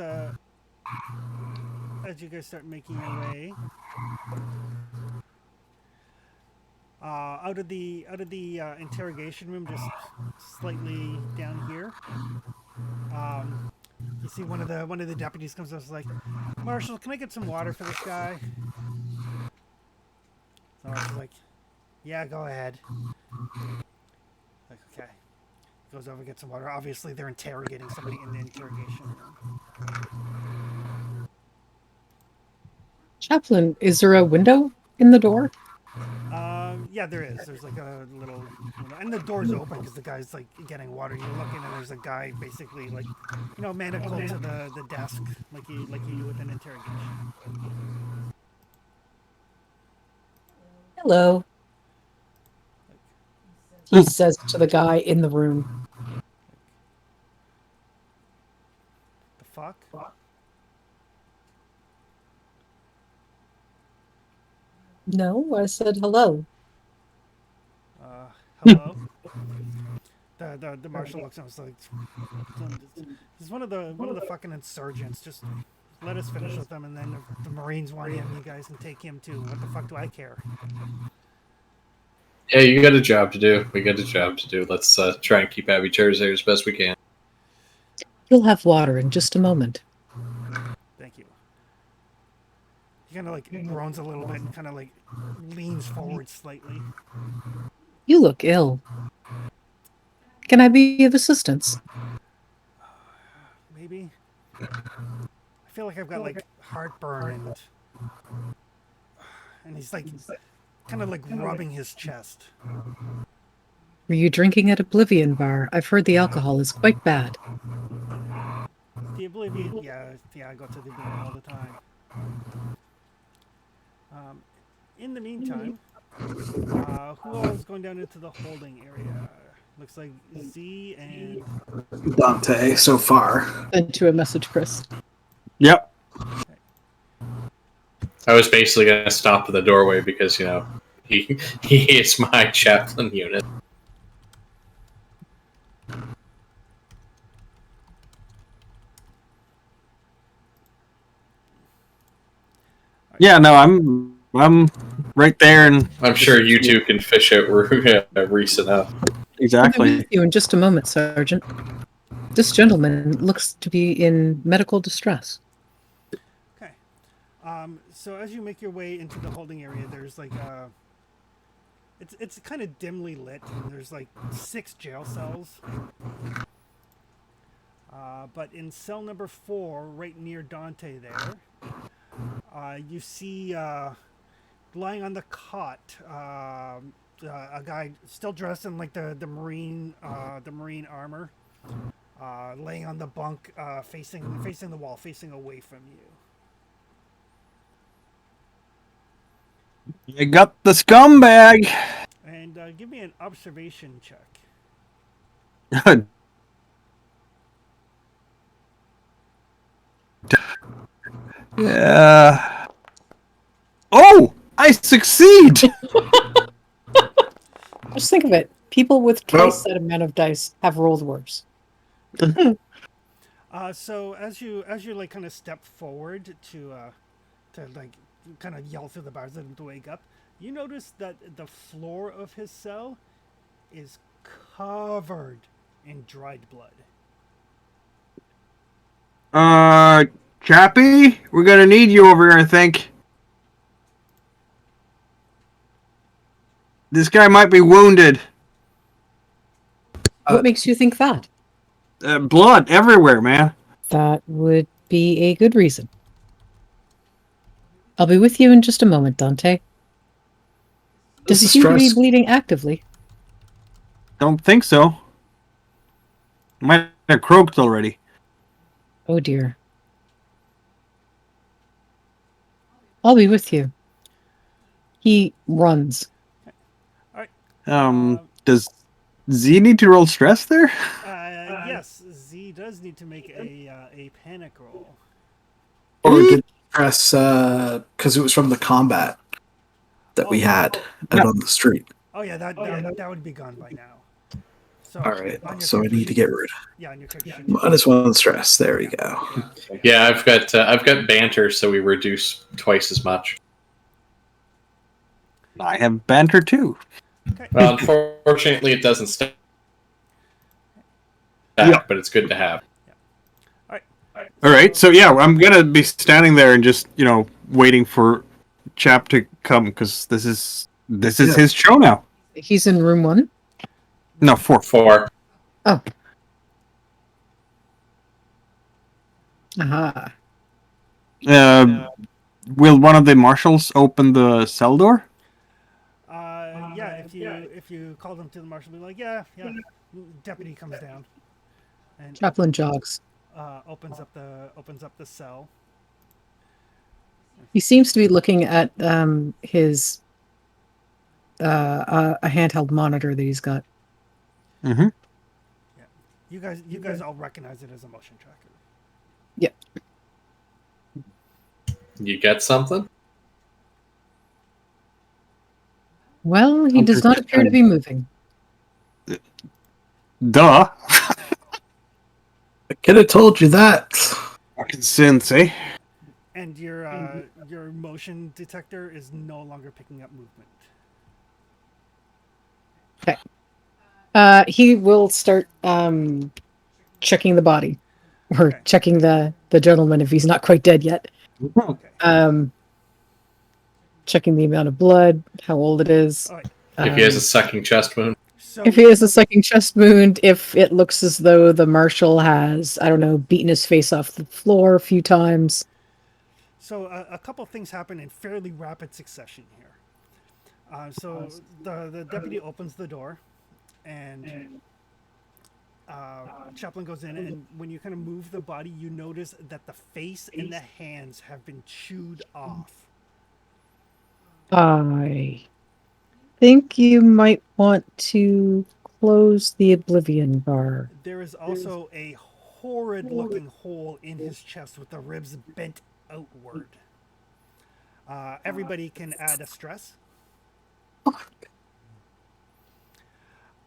you guys start making your way out of the interrogation room, just slightly down here, you see one of the deputies comes up and is like, "Marshal, can I get some water for this guy?" So Marshal's like, "Yeah, go ahead." Like, okay. Goes over, gets some water. Obviously, they're interrogating somebody in the interrogation room. Chaplain, is there a window in the door? Yeah, there is. There's like a little window, and the door's open because the guy's like getting water. You're looking, and there's a guy basically like, manacled to the desk, like you do with an interrogation. Hello. He says to the guy in the room. The fuck? No, I said hello. Hello. The marshal looks and was like, "He's one of the fucking insurgents. Just let us finish with them, and then if the Marines want him, you guys can take him too. What the fuck do I care?" Yeah, you got a job to do. We got a job to do. Let's try and keep Abby chairs there as best we can. You'll have water in just a moment. Thank you. He kind of like groans a little bit and kind of like leans forward slightly. You look ill. Can I be of assistance? Maybe. I feel like I've got like heartburn and he's like kind of like rubbing his chest. Were you drinking at Oblivion Bar? I've heard the alcohol is quite bad. The Oblivion, yeah, I go to the Oblivion all the time. In the meantime, who all is going down into the holding area? Looks like Z and Dante, so far. Send to a message, Chris. Yep. I was basically going to stop at the doorway because, he is my chaplain unit. Yeah, no, I'm right there, and I'm sure you two can fish out Reese enough. I'll be exactly. with you in just a moment, Sergeant. This gentleman looks to be in medical distress. okay. So as you make your way into the holding area, there's like it's kind of dimly lit, and there's like 6 jail cells. But in cell number 4, right near Dante there, you see lying on the cot a guy still dressed in like the marine armor, laying on the bunk, facing the wall, facing away from you. You got the scumbag. And give me an observation check. Yeah. Oh, I succeed. Just think of it. People with Well- twice that amount of dice have rolled worse. So as you like kind of step forward to like kind of yell through the bars at him to wake up, you notice that the floor of his cell is covered in dried blood. Chappie, we're gonna need you over here, I think. This guy might be wounded. What makes you think that? Blood everywhere, man. That would be a good reason. I'll be with you in just a moment, Dante. Does he This is seem to be stress. bleeding actively? Don't think so. Might have croaked already. Oh dear. I'll be with you. He runs. Does Z need to roll stress there? Yes, Z does need to make a panic roll. Or did press because it was from the combat that we had out on the street. Oh yeah, that would be gone by now. So All right, on your so I character need to sheet- get rid. Yeah, on your character sheet. -1 stress. There we go. Yeah, I've got banter, so we reduce twice as much. I have banter too. Okay. Well, unfortunately, it doesn't stack, Yeah. but it's good to have. All right, so yeah, I'm gonna be standing there and just waiting for Chap to come because this is Yeah. his show now. He's in room 1. No, 4. 4. Oh. Aha. Will one of the marshals open the cell door? Yeah, if you call them to the marshal, be like, yeah. Deputy comes down and Chaplain jogs. opens up the cell. He seems to be looking at his a handheld monitor that he's got. Mm-hmm. You guys all recognize it as a motion tracker. You get something? Well, he does not appear to be moving. Duh. I could have told you that. Fucking sense, eh? And your motion detector is no longer picking up movement. He will start checking the body, or Okay. checking the gentleman if he's not quite dead yet. Okay. Checking the amount of blood, how old it is. All right. If he has a sucking chest wound. So If he has a sucking chest wound, if it looks as though the marshal has, I don't know, beaten his face off the floor a few times. So a couple things happen in fairly rapid succession here. So the deputy opens the door, and Chaplain goes in, and when you kind of move the body, you notice that the face and the hands have been chewed off. I think you might want to close the Oblivion bar. There is also a horrid-looking hole in his chest with the ribs bent outward. Everybody can add a stress.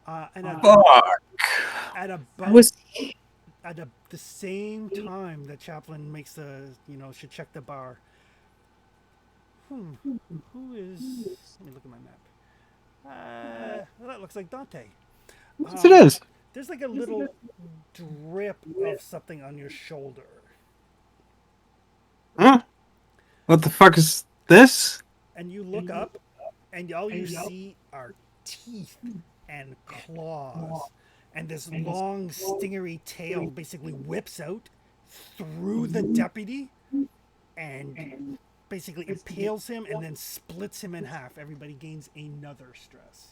And at about Was the same time the chaplain makes should check the bar. Who is? Let me look at my map. Well, that looks like Dante. Yes, it is. There's like a little drip of something on your shoulder. Huh? What the fuck is this? And you look up, and all you see are teeth and claws. And this long, stingery tail basically whips out through the deputy and basically impales him and then splits him in half. Everybody gains another stress.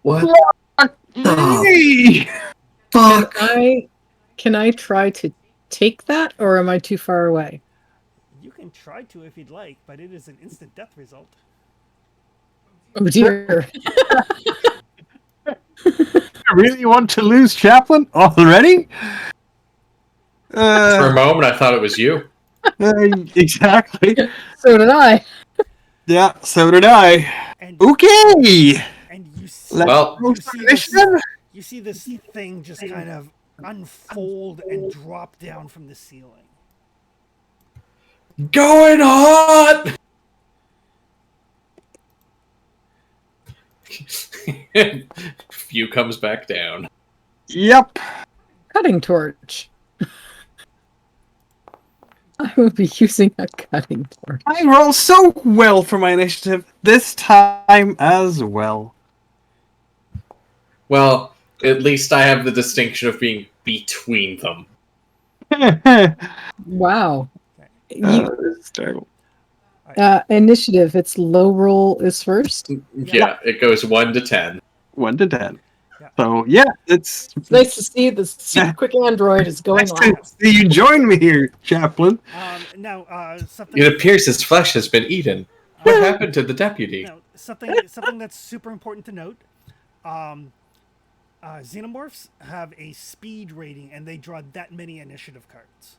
What the Hey! fuck? Can I try to take that, or am I too far away? You can can try to if you'd like, but it is an instant death result. Oh dear. I really want to lose Chaplain already? For a Uh, moment, I thought it was you. exactly. So did I. Yeah, so did I. And Okay. and you see, Let's Well- roll you some see this initiative. you see this thing just kind of unfold and drop down from the ceiling. Going on! Few comes back down. Yep. Cutting torch. I will be using a cutting torch. I roll so well for my initiative this time as well. Well, at least I have the distinction of being between them. Wow. Okay. This is terrible. Initiative. It's low roll is first. Yeah, it goes 1 to 10. 1 to 10. Yeah. So, yeah, it's It's nice to see the super quick android is going nice to last. see you join me here, Chaplain. Now, something. It appears his flesh has been eaten. What happened to the deputy? Now, something that's super important to note. Xenomorphs have a speed rating, and they draw that many initiative cards,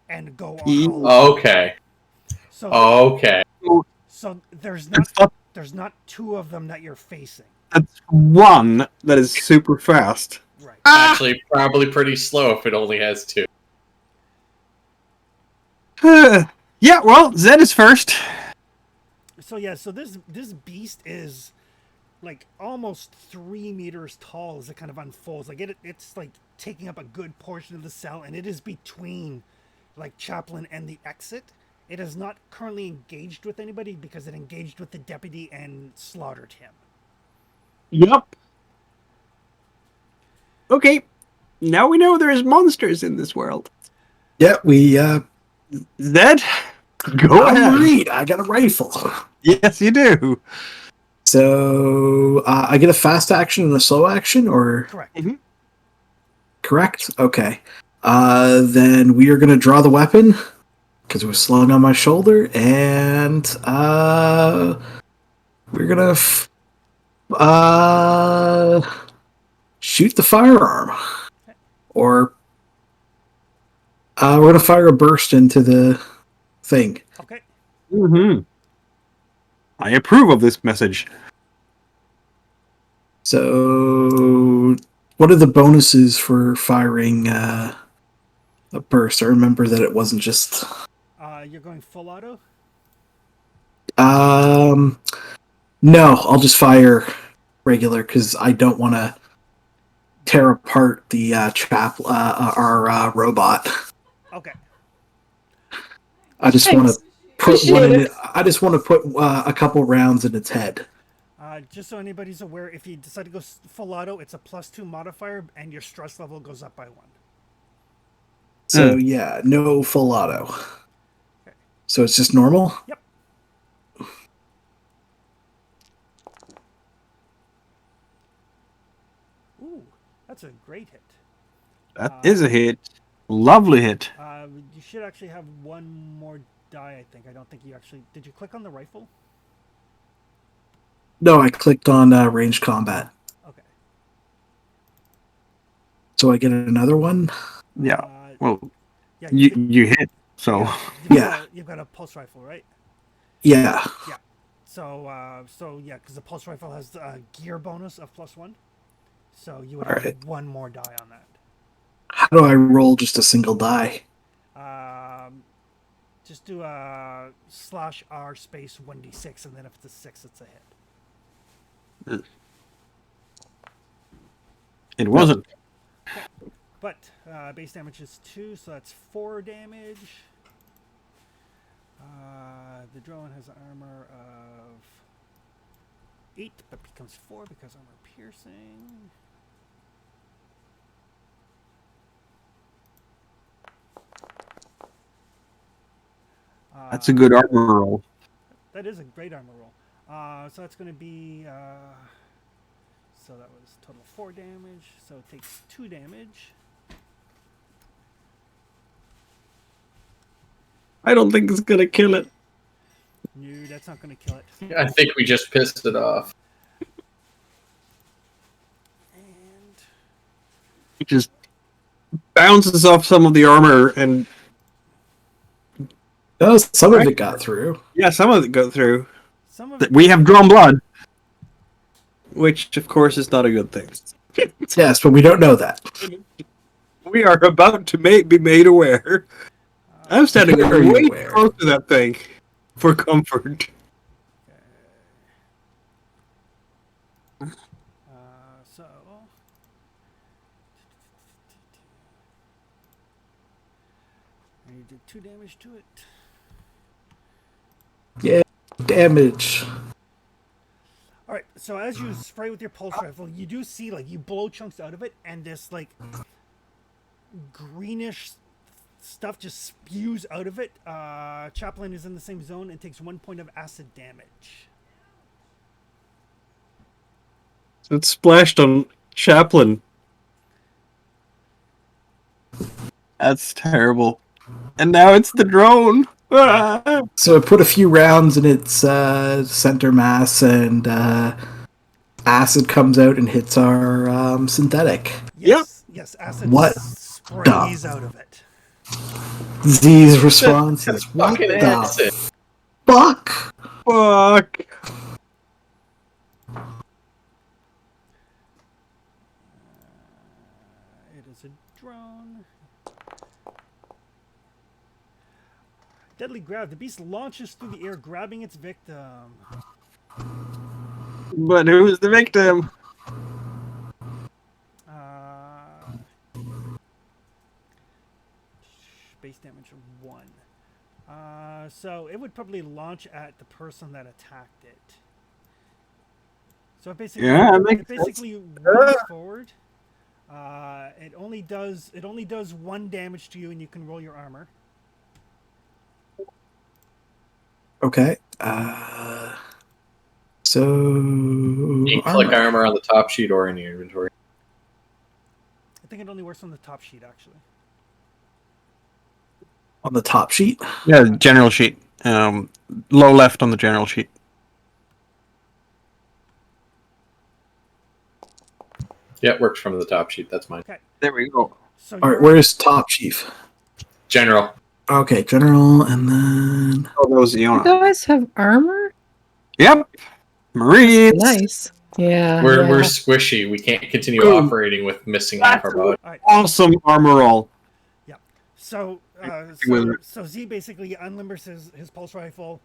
and go on all. Okay. So, Okay. so there's It's not two of them that you're facing. That's one that is super fast. Right. Actually, probably pretty slow if it only has 2. Yeah, well, Zed is first. So yeah, so this beast is like almost 3 meters tall as it kind of unfolds. Like it's like taking up a good portion of the cell, and it is between like Chaplain and the exit. It is not currently engaged with anybody because it engaged with the deputy and slaughtered him. Yep. Okay. Now we know there's monsters in this world. Yeah, we. Zed, go ahead. Right, I got a rifle. Yes, you do. So I get a fast action and a slow action, or Correct. Mhm. correct? Okay. Then we are going to draw the weapon because it was slung on my shoulder, and we're gonna shoot the firearm, or we're gonna fire a burst into the thing. Okay. Mm-hmm. I approve of this message. So, what are the bonuses for firing a burst? I remember that it wasn't just. You're going full auto. No, I'll just fire regular because I don't want to tear apart the our robot. Okay. I just want to Thanks. put one in Appreciate it. I just want to put a couple rounds in its head. Just so anybody's aware, if you decide to go full auto, it's a +2 modifier, and your stress level goes up by 1. So yeah, no full auto. Okay. So it's just normal. Yep. Ooh, that's a great hit. That is a hit. Lovely hit. You should actually have one more die, I think. I don't think you actually... Did you click on the rifle? No, I clicked on ranged combat, Okay. so I get another one. Yeah. Well, Yeah, you hit. So You've got a pulse rifle, right? Yeah. So, yeah, because the pulse rifle has a gear bonus of +1. So you would All have right. one more die on that. How do I roll just a single die? Just do a /R space 1d6, and then if it's a 6, it's a hit. it wasn't. But base damage is 2, so that's 4 damage. The drone has armor of 8, but becomes 4 because armor piercing. That's a good armor roll. That is a great armor roll. So that's going to be... so that was total 4 damage. So it takes 2 damage. I don't think it's gonna kill it. No, that's not going to kill it. I think we just pissed it off. And It just bounces off some of the armor, and Oh, some of it got through. yeah, some of it got through. some of it, We have drawn blood, which of course is not a good thing. Yes, but we don't know that. We are about to be made aware. I'm standing Very way aware. close to that thing for comfort. so you did 2 damage to it. Yeah, damage. All right, so as you spray with your pulse rifle, you do see, like, you blow chunks out of it, and this, like, greenish stuff just spews out of it. Chaplain is in the same zone and takes 1 point of acid damage. So it splashed on Chaplin. That's terrible. And now it's the drone. Ah! So I put a few rounds in its center mass, and acid comes out and hits our synthetic. Yes, yes, acid What sprays out of it. Z's response is, what Fucking the acid. fuck? Fuck. It is a drone. Deadly grab. The beast launches through the air, grabbing its victim. But who's the victim? Base damage of 1. So it would probably launch at the person that attacked it. So it basically, Yeah, that makes it basically moves forward. It only does 1 damage to you, and you can roll your armor. Okay. So You can click armor on the top sheet or in your inventory. I think it only works on the top sheet, actually. on the top sheet. Yeah, general sheet. Low left on the general sheet. Yeah, it works from the top sheet. That's mine. Okay. There we go. So All right, where's top chief? General. Okay, general, and then Oh, that was You Iona. guys have armor? Yep. Marines. Nice. Yeah. We're yeah. squishy. We can't continue Boom. operating with missing half our body. All right. Awesome armor roll. So, Wizard. so Z basically unlimbers his pulse rifle,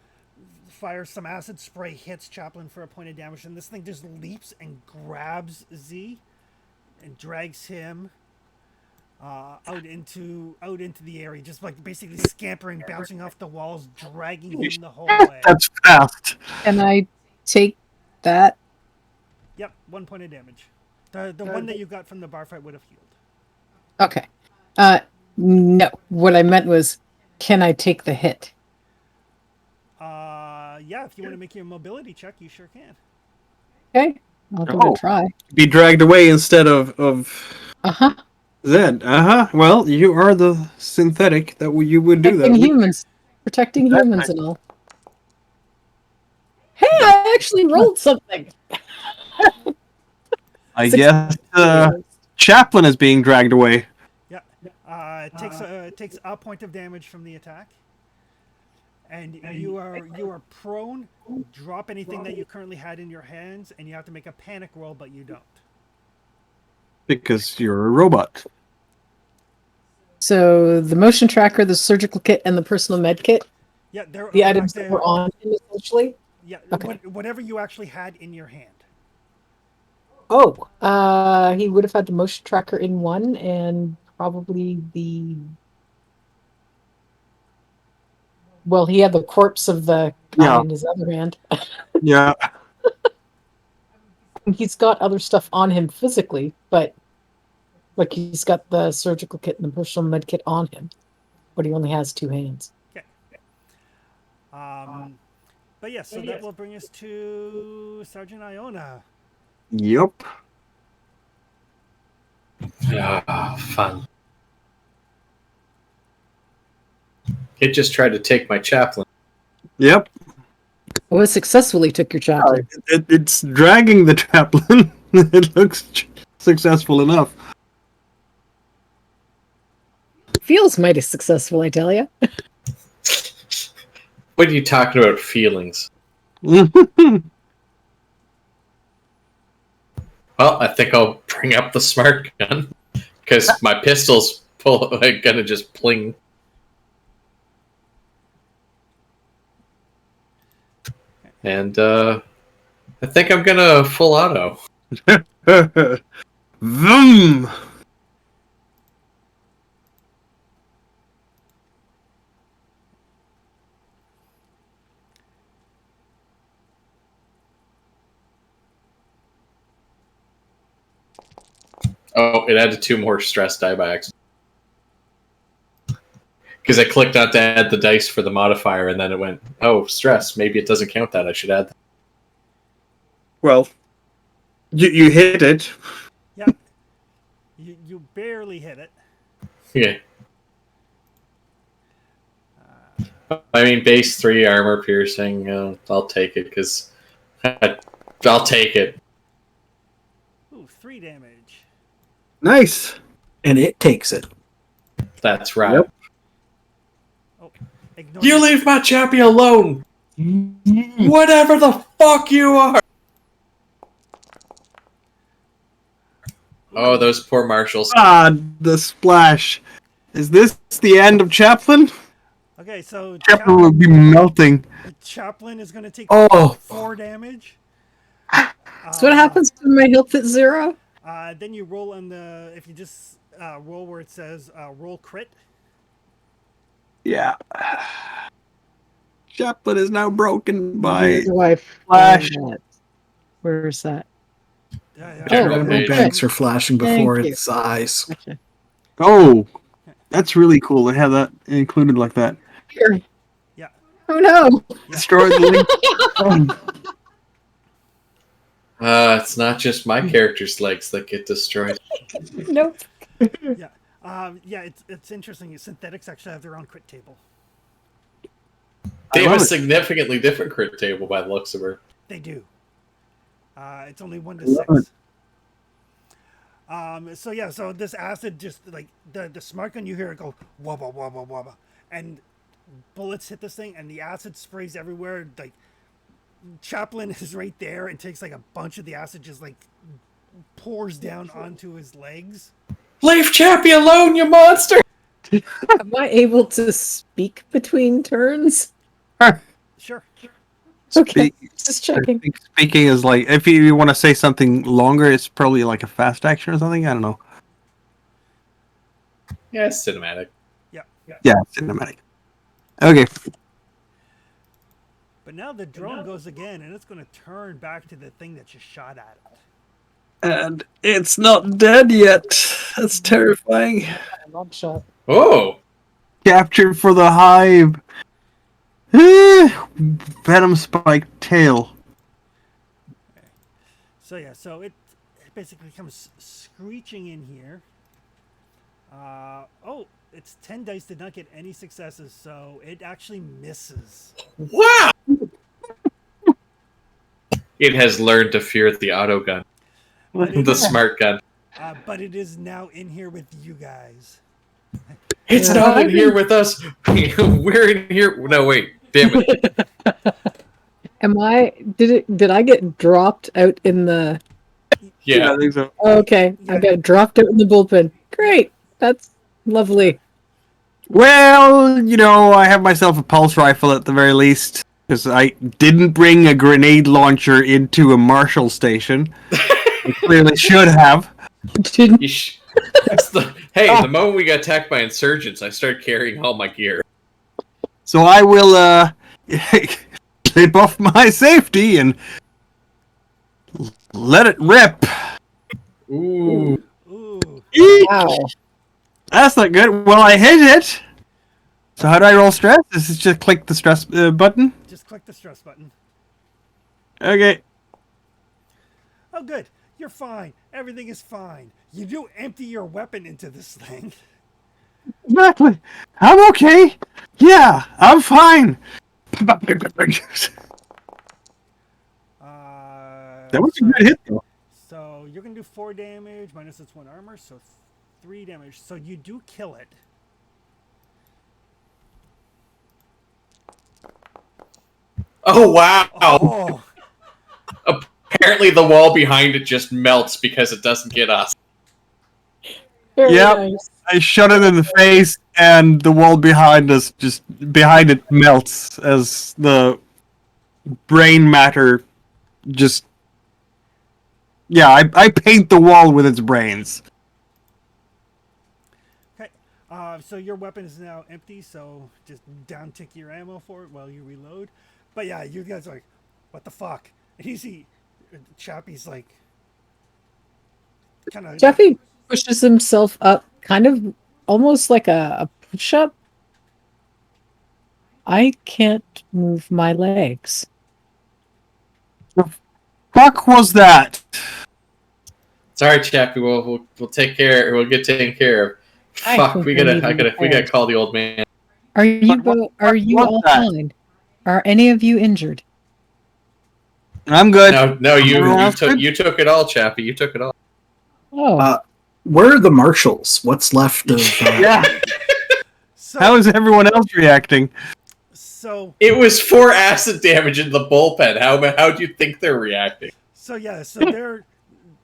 fires some acid spray, hits Chaplin for a point of damage, and this thing just leaps and grabs Z and drags him out into the area, just like basically scampering, bouncing off the walls, dragging him the whole way. That's fast. Can I take that? Yep, 1 point of damage. The one that you got from the bar fight would have healed. Okay. No. What I meant was, can I take the hit? Yeah, if you want to make your mobility check, you sure can. Okay. I'll give it Oh. a try. Be dragged away instead of Uh-huh. Zed. Well, you are the synthetic that you would do Protecting that. humans. Protecting humans and all. Hey, I actually rolled something. I 6 guess Chaplin is being dragged away. Yeah. It takes a point of damage from the attack. And you are prone. Drop anything that you currently had in your hands, and you have to make a panic roll, but you don't. Because you're a robot. So the motion tracker, the surgical kit, and the personal med kit, Yeah, they're the items that were on him, essentially. Yeah, Okay. whatever you actually had in your hand. Oh, he would have had the motion tracker in one, and probably well, he had the corpse of the guy Yeah. in his other hand. Yeah. He's got other stuff on him physically, but like he's got the surgical kit and the personal med kit on him, but he only has 2 hands. But yes, so that will bring us to Sergeant Iona. Yep. Ah, fun. It just tried to take my chaplain. Yep. Oh, it successfully took your chaplain. It's dragging the chaplain. It looks successful enough. Feels mighty successful, I tell you. What are you talking about? Feelings? Well, I think I'll bring up the smart gun because my pistol's gonna just pling. And I think I'm gonna full auto. Vroom! Oh, it added 2 more stress die by accident. Because I clicked on to add the dice for the modifier, and then it went, oh, stress. Maybe it doesn't count that. I should add that. Well, you hit it. Yeah. You barely hit it. Yeah. I mean, base 3 armor piercing. I'll take it because I'll take it. Ooh, 3 damage. Nice. And it takes it. That's right. Yep. Oh, ignore You leave my chappy alone. Whatever the fuck you are. Oh, those poor marshals. Ah, the splash. Is this the end of Chaplain? Okay, so Chaplain will be melting. Chaplain is going to take Oh. 4 damage. So what happens when my health at 0? Then you roll on the, if you just roll where it says roll crit. Yeah. Chaplain is now broken by Do I Flash. find that? Where's that? General Oh, page. Banks are flashing before Thank you. its eyes. Gotcha. Oh, that's really cool. They have that included like that. Here. Yeah. Oh no! Destroy the link. It's not just my character's legs that get destroyed. Nope. Yeah, it's interesting. Synthetics actually have their own crit table. They I have a love it. significantly different crit table by the looks of her. They do. It's only 1 to love 6. So yeah, so this acid just like the smart gun, you hear it go wubba wubba wubba, and bullets hit this thing, and the acid sprays everywhere. Like Chaplain is right there and takes like a bunch of the acid, just like pours down onto his legs. Leave Chappie alone, you monster! Am I able to speak between turns? Sure. Okay, just checking. Speaking is like, if you want to say something longer, it's probably like a fast action or something. I don't know. Yeah, it's cinematic. Yeah, cinematic. Okay. But now the drone goes again, and it's going to turn back to the thing that you shot at it. And it's not dead yet. That's terrifying. Long shot. Oh! Captured for the hive. Venom spike tail. So yeah, so it basically comes screeching in here. Oh, its 10 dice did not get any successes, so it actually misses. Wow! It has learned to fear the auto gun. The smart gun. But it is now in here with you guys. It's not in here with us. We're in here. No, wait. Damn it. Did I get dropped out in the... Yeah. I think so. Okay, I got dropped out in the bullpen. Great, that's lovely. Well, you know, I have myself a pulse rifle at the very least. Because I didn't bring a grenade launcher into a Marshall station. I clearly should have. Didn't Hey, the moment we got attacked by insurgents, I started carrying all my gear. So I will clip off my safety and let it rip. Ooh. Ooh. wow. That's not good. Well, I hit it. So how do I roll stress? This is just click the stress button. Just click the stress button. Okay. Oh, good. You're fine. Everything is fine. You do empty your weapon into this thing. Exactly. I'm okay. Yeah, I'm fine. That was a good hit, though. So you're gonna do 4 damage minus its 1 armor, so 3 damage. So you do kill it. Oh wow! Oh, Apparently, the wall behind it just melts because it doesn't get us. Very Yep. nice. I shot it in the face, and the wall behind us, just behind it, melts as the brain matter just. Yeah, I paint the wall with its brains. okay. So your weapon is now empty. So just down tick your ammo for it while you reload. But yeah, you guys are like, what the fuck? And you see, Chappie's like, kind of. Jeffy pushes himself up, kind of almost like a push up. I can't move my legs. Fuck was that? Sorry, Chappie. We'll take care. We'll get taken care of. I Fuck, think we we gotta. need We gotta repairs. call the old man. Are you But what are you was all that? fine? Are any of you injured? I'm good. No, Everyone else good? you took it all, Chappie. You took it all. Oh, Where are the marshals? What's left of? Yeah. So, How is everyone else reacting? so It was 4 acid damage in the bullpen. How do you think they're reacting? So yeah, so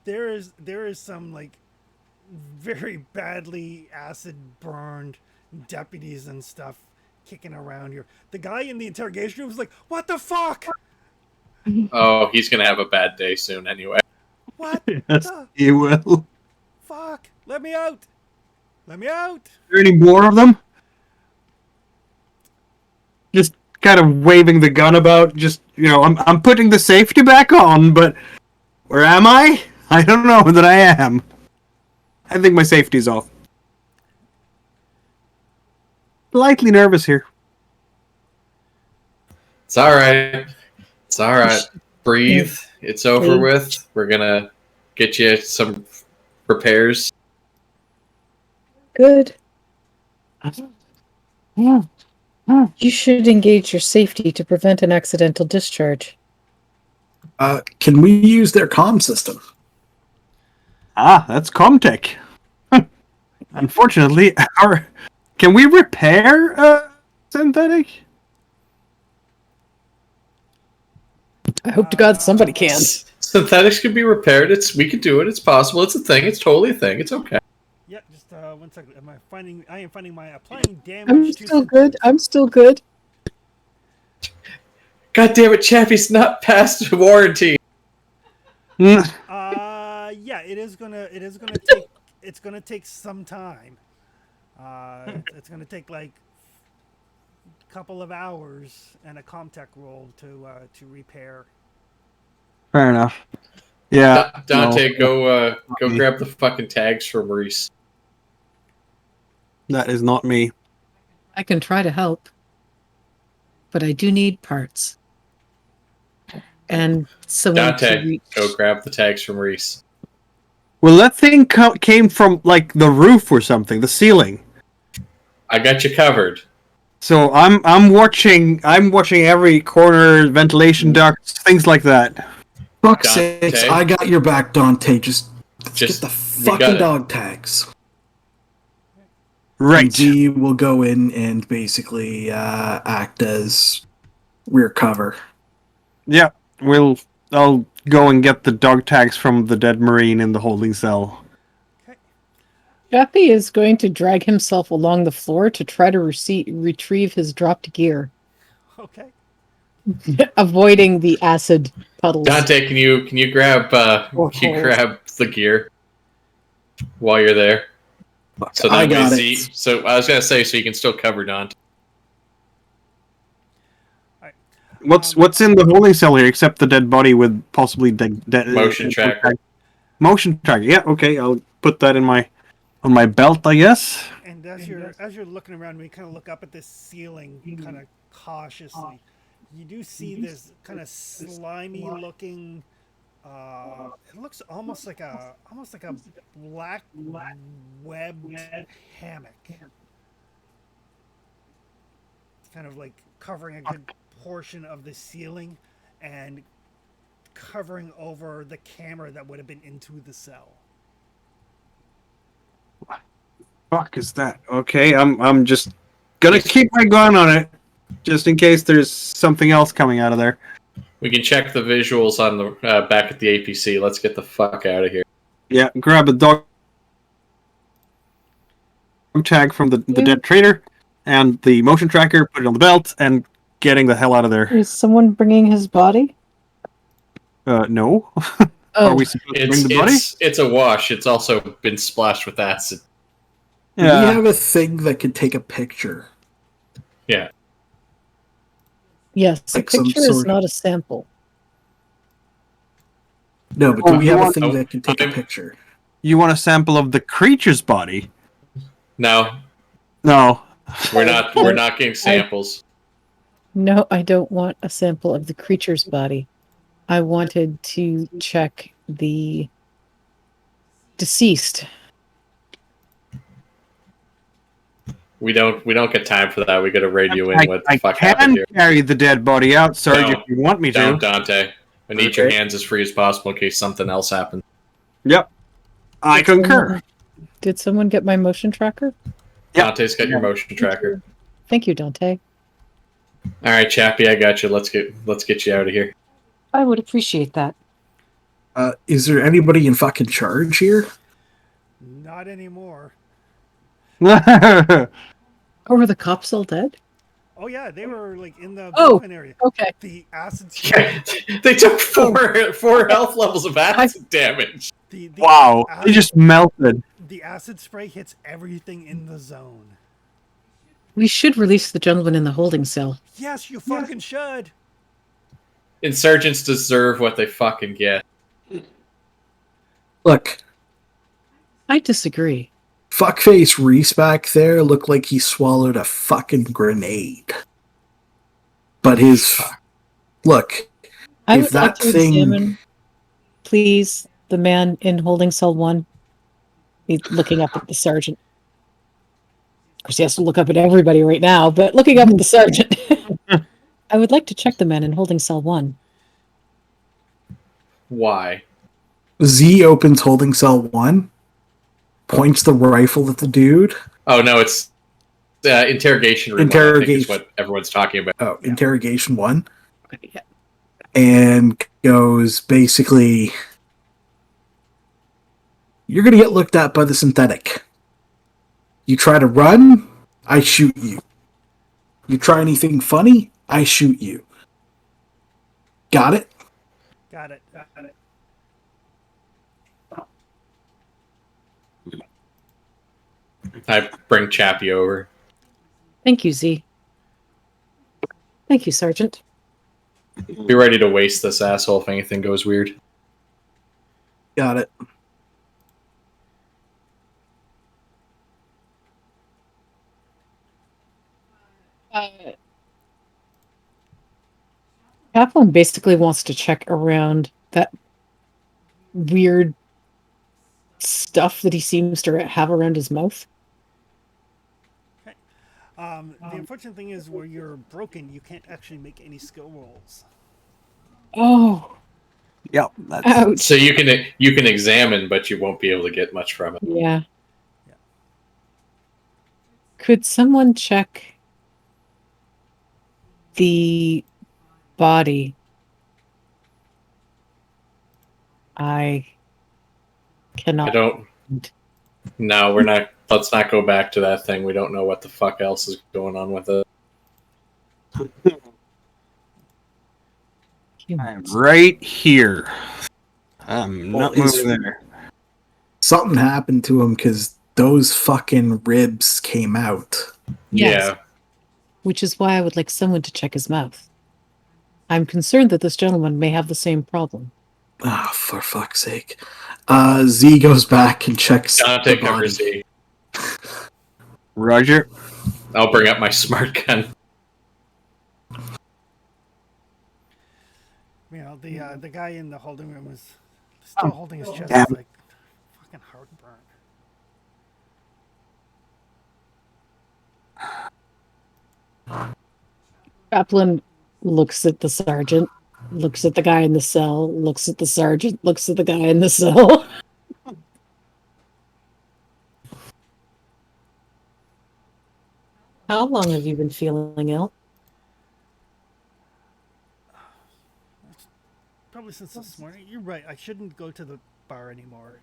there is some like very badly acid burned deputies and stuff kicking around here. The guy in the interrogation room was like, "What the fuck? Oh, he's gonna have a bad day soon anyway. What Yes, the you will. fuck? Let me out! Let me out!" Are there any more of them? Just kind of waving the gun about. Just I'm putting the safety back on, but where am I? I don't know that I am. I think my safety's off. Slightly nervous here. It's all right. It's all right. Breathe. It's over with. We're gonna get you some repairs. good. You should engage your safety to prevent an accidental discharge. Can we use their comm system? Ah, that's Comtech. Unfortunately, can we repair synthetic? I hope to God somebody can. Synthetics can be repaired. We can do it. It's possible. It's a thing. It's totally a thing. It's okay. Yeah, just 1 second. I am finding my applying damage. I'm to still good. I'm still good. God damn it, Chappie's not past warranty. Yeah, it's gonna take some time. It's gonna take like a couple of hours and a Comtech roll to repair. Fair enough. Yeah. Dante, no. go grab the fucking tags from Reese. That is not me. I can try to help, but I do need parts. And someone to Dante, reach. go grab the tags from Reese. Well, that thing came from like the roof or something, the ceiling. I got you covered. So I'm watching every corner, ventilation ducts, things like that. Fuck's Dante? sakes, I got your back, Dante. Just Just- get the we got fucking it. dog tags. Right. And we will go in and basically act as rear cover. Yeah. I'll go and get the dog tags from the dead Marine in the holding cell. Jeffy is going to drag himself along the floor to try to retrieve his dropped gear, Okay. avoiding the acid puddles. Dante, can you grab grab the gear while you're there? So I that got way it. So I was gonna say, so you can still cover Dante. What's in the holding cell here except the dead body with possibly Motion tracker. Motion tracker. Yeah. Okay. I'll put that on my belt, I guess. And as you're looking around, we kind of look up at this ceiling, kind of cautiously. You do see this kind of slimy looking. It looks almost like a black webbed hammock. kind of like covering a good portion of the ceiling and covering over the camera that would have been into the cell. Fuck is that? Okay, I'm just gonna keep my gun on it, just in case there's something else coming out of there. We can check the visuals on the back at the APC. Let's get the fuck out of here. Yeah, grab a dog tag from the dead trader and the motion tracker, put it on the belt, and getting the hell out of there. Is someone bringing his body? No. Oh, Are we supposed to bring the body? It's a wash. It's also been splashed with acid. Yeah. We have a thing that can take a picture. Yeah. yes. Like a some picture is sort of- not a sample. No, but Oh, do we you have a want- thing that can take a I'm- picture? You want a sample of the creature's body? No, No. we're not getting samples. No, I don't want a sample of the creature's body. I wanted to check the deceased. We don't get time for that. We got to radio in what the I fuck happened can here. carry the dead body out, Sarge, No. if you want me to. Don't, Dante. I need your Okay. hands as free as possible in case something else happens. Yep. I concur. Did someone get my motion tracker? Yep. Dante's got your motion tracker. Thank you, Dante. All right, Chappie, I got you. Let's get you out of here. I would appreciate that. Is there anybody in fucking charge here? Not anymore. Oh, were the cops all dead? Oh yeah, they were like in the Oh. open area. Okay. The acid Yeah, they took four health levels of acid damage. the Wow. acid, They just melted. the acid spray hits everything in the zone. We should release the gentleman in the holding cell. Yes, you fucking should. Insurgents deserve what they fucking get. Look, I disagree. fuckface Reese back there looked like he swallowed a fucking grenade. But his... Look, I If would like that to thing- examine, please, the man in holding cell 1. He's looking up at the sergeant. Of course, he has to look up at everybody right now, but looking up at the sergeant. I would like to check the man in holding cell 1. Why? Z opens holding cell 1, points the rifle at the dude. Oh no, it's interrogation room. I think is Interrogation. what everyone's talking about. Oh, interrogation 1. Okay, yeah. And goes basically, you're going to get looked at by the synthetic. You try to run, I shoot you. You try anything funny, I shoot you. Got it? Got it. Got it. I bring Chappie over. Thank you, Z. Thank you, Sergeant. Be ready to waste this asshole if anything goes weird. Got it. Kaplan basically wants to check around that weird stuff that he seems to have around his mouth. The unfortunate thing is, where you're broken, you can't actually make any skill rolls. Oh, Yep. That's, ouch. So you can examine, but you won't be able to get much from it. Yeah. Yeah. Could someone check the body? I cannot. I don't. No, we're not. Let's not go back to that thing. We don't know what the fuck else is going on with it. I'm right here. I'm Well, not moving there. Something happened to him because those fucking ribs came out. Yes. Yeah. Which is why I would like someone to check his mouth. I'm concerned that this gentleman may have the same problem. Ah, for fuck's sake. Z goes back and checks Dante the body. covers Z. Roger. I'll bring up my smart gun. You know, the guy in the holding room was still holding his chest. Damn. It's like fucking heartburn. Chaplain looks at the sergeant, looks at the guy in the cell, looks at the sergeant, looks at the guy in the cell. How long have you been feeling ill? Probably since this morning. You're right. I shouldn't go to the bar anymore.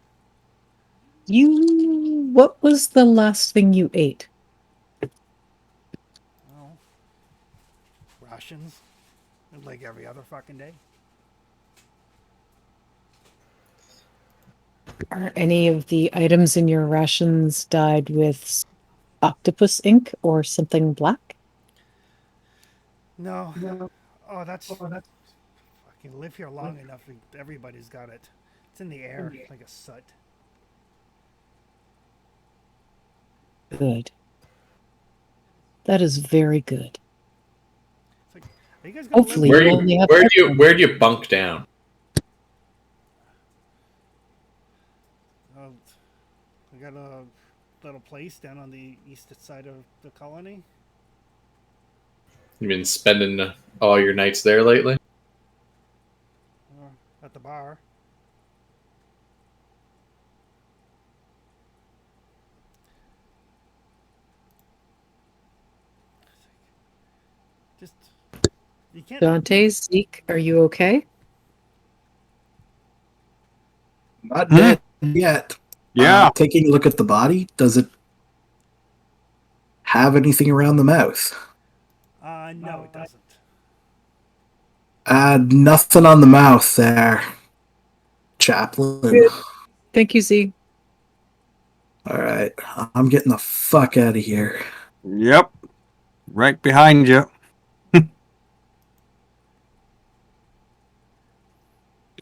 What was the last thing you ate? Well, rations, like every other fucking day. Are any of the items in your rations dyed with octopus ink or something black? No. Oh, that's fucking live here long enough. Everybody's got it. It's in the air like a soot. Good. That is very good. It's like, are you guys gonna Hopefully, live Where here? only have where do you bunk down? We got a little place down on the east side of the colony. You've been spending all your nights there lately? At the bar. Just you can't. Dante, Zeke, are you okay? Not dead yet. Yeah. Taking a look at the body, does it have anything around the mouth? No, it doesn't. Nothing on the mouth there, Chaplain. Thank you, Zeke. All right, I'm getting the fuck out of here. Yep. Right behind you.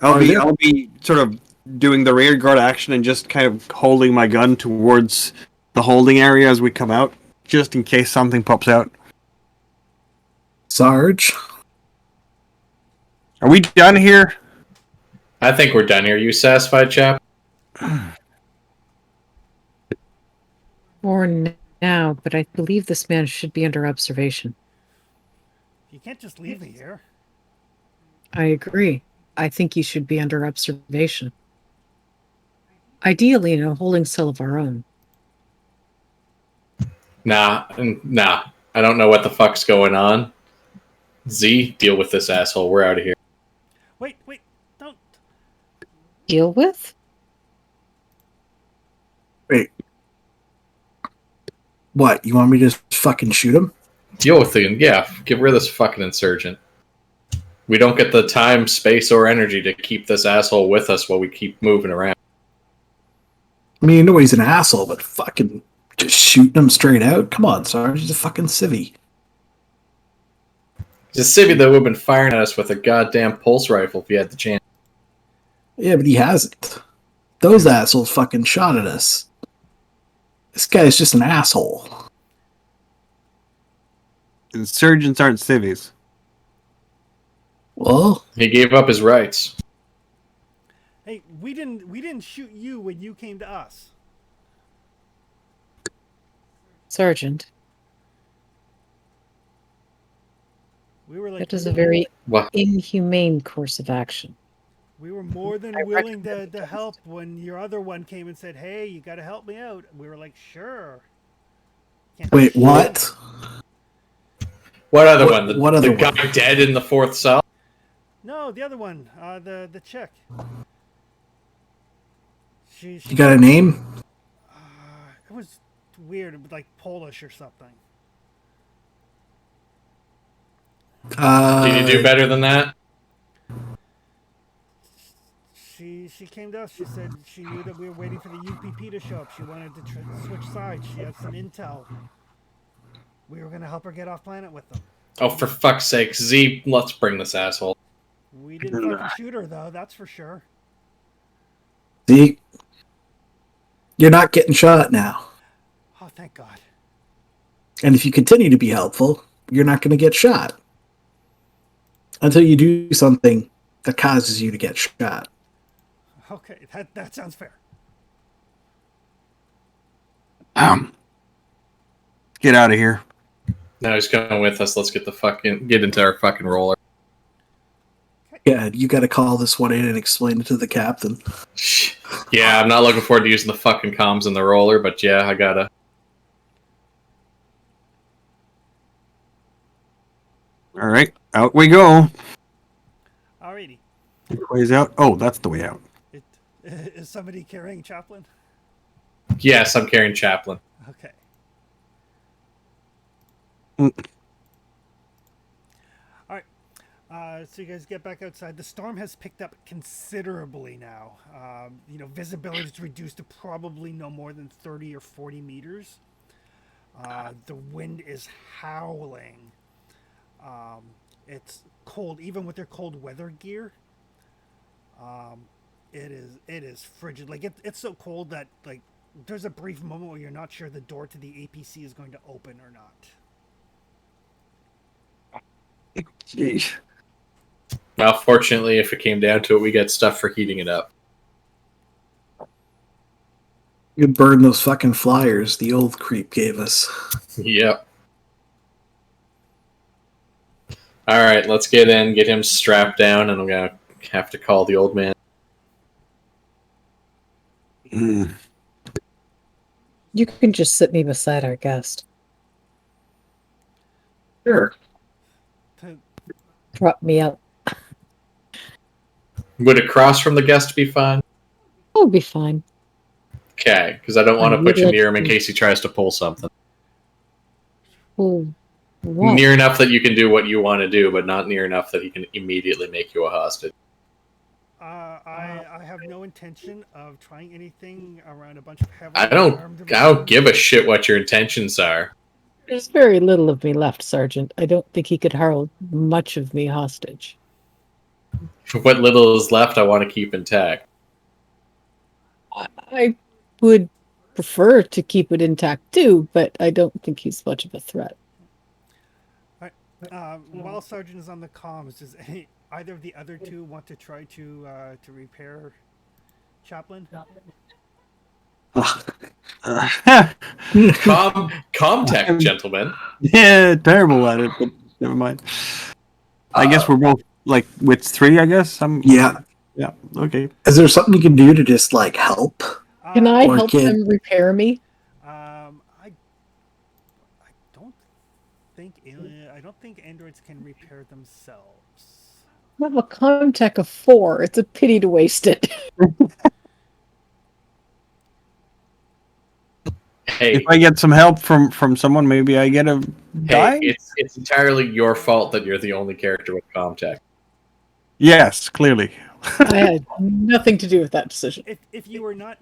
I'll be sort of doing the rear guard action and just kind of holding my gun towards the holding area as we come out, just in case something pops out. Sarge, Are we done here? I think we're done here. You satisfied, chap? For now, but I believe this man should be under observation. You can't just leave me here. I agree. I think you should be under observation. Ideally, in a holding cell of our own. Nah. I don't know what the fuck's going on. Z, deal with this asshole. We're out of here. Wait, don't. Deal with? wait. What, you want me to fucking shoot him? Deal with him. Yeah, get rid of this fucking insurgent. We don't get the time, space, or energy to keep this asshole with us while we keep moving around. I mean, you know he's an asshole, but fucking just shooting him straight out? Come on, Sarge, he's a fucking civvy. He's a civvy that would have been firing at us with a goddamn pulse rifle if he had the chance. Yeah, but he hasn't. Those assholes fucking shot at us. This guy's just an asshole. Insurgents aren't civvies. Well, He gave up his rights. Hey, we didn't shoot you when you came to us. Sergeant, We were like that is a very What? inhumane course of action. we were more than willing to help when your other one came and said, "Hey, you got to help me out." We were like, "Sure." Can't wait, shoot. what? What other What- one? what other the guy one? dead in the fourth cell? No, the other one, the chick. She You got a name? it was weird, it was like Polish or something. Did you do better than that? She came to us. She said she knew that we were waiting for the UPP to show up. She wanted to switch sides. She had some intel. We were gonna help her get off planet with them. Oh, for fuck's sake, Z, let's bring this asshole. We didn't fucking shoot her though. That's for sure. See? You're not getting shot now. Oh, thank God. And if you continue to be helpful, you're not going to get shot. Until you do something that causes you to get shot. Okay, that sounds fair. Get out of here. Now he's coming with us. Let's get into our fucking roller. Yeah, you got to call this one in and explain it to the captain. Yeah, I'm not looking forward to using the fucking comms in the roller, but yeah, I gotta. All right, out we go. Alrighty. Which way's out? Oh, that's the way out. Is somebody carrying Chaplain? Yes, I'm carrying Chaplain. Okay. Alright. So you guys get back outside. The storm has picked up considerably now. Visibility is reduced to probably no more than 30 or 40 meters. The wind is howling. It's cold, even with their cold weather gear. It is frigid. Like it's so cold that like there's a brief moment where you're not sure the door to the APC is going to open or not. Jeez. Well, fortunately, if it came down to it, we get stuff for heating it up. You burn those fucking flyers the old creep gave us. Yep. All right, let's get in, get him strapped down, and I'm gonna have to call the old man. Mm. You can just sit me beside our guest. Sure. Prop me up. Would across from the guest be fine? I'll be fine. Okay, because I don't want to put you near him in case he tries to pull something. Oh, what? Near enough that you can do what you want to do, but not near enough that he can immediately make you a hostage. I have no intention of trying anything around a bunch of heavily I armed don't give a shit what your intentions are. There's very little of me left, Sergeant. I don't think he could hold much of me hostage. What little is left, I want to keep intact. I would prefer to keep it intact too, but I don't think he's much of a threat. While Sergeant is on the comms, does either of the other two want to try to repair Chaplain? Comtech, gentlemen. Yeah, terrible at it, but never mind. I guess we're both like with 3. I guess Yeah. Yeah. Okay. Is there something you can do to just like help? Can I Or help can- them repair me? I don't think androids can repair themselves. I have a Comtech of 4. It's a pity to waste it. Hey, If I get some help from someone, maybe I get a die. it's entirely your fault that you're the only character with Comtech. Yes, clearly. I had nothing to do with that decision. If you were not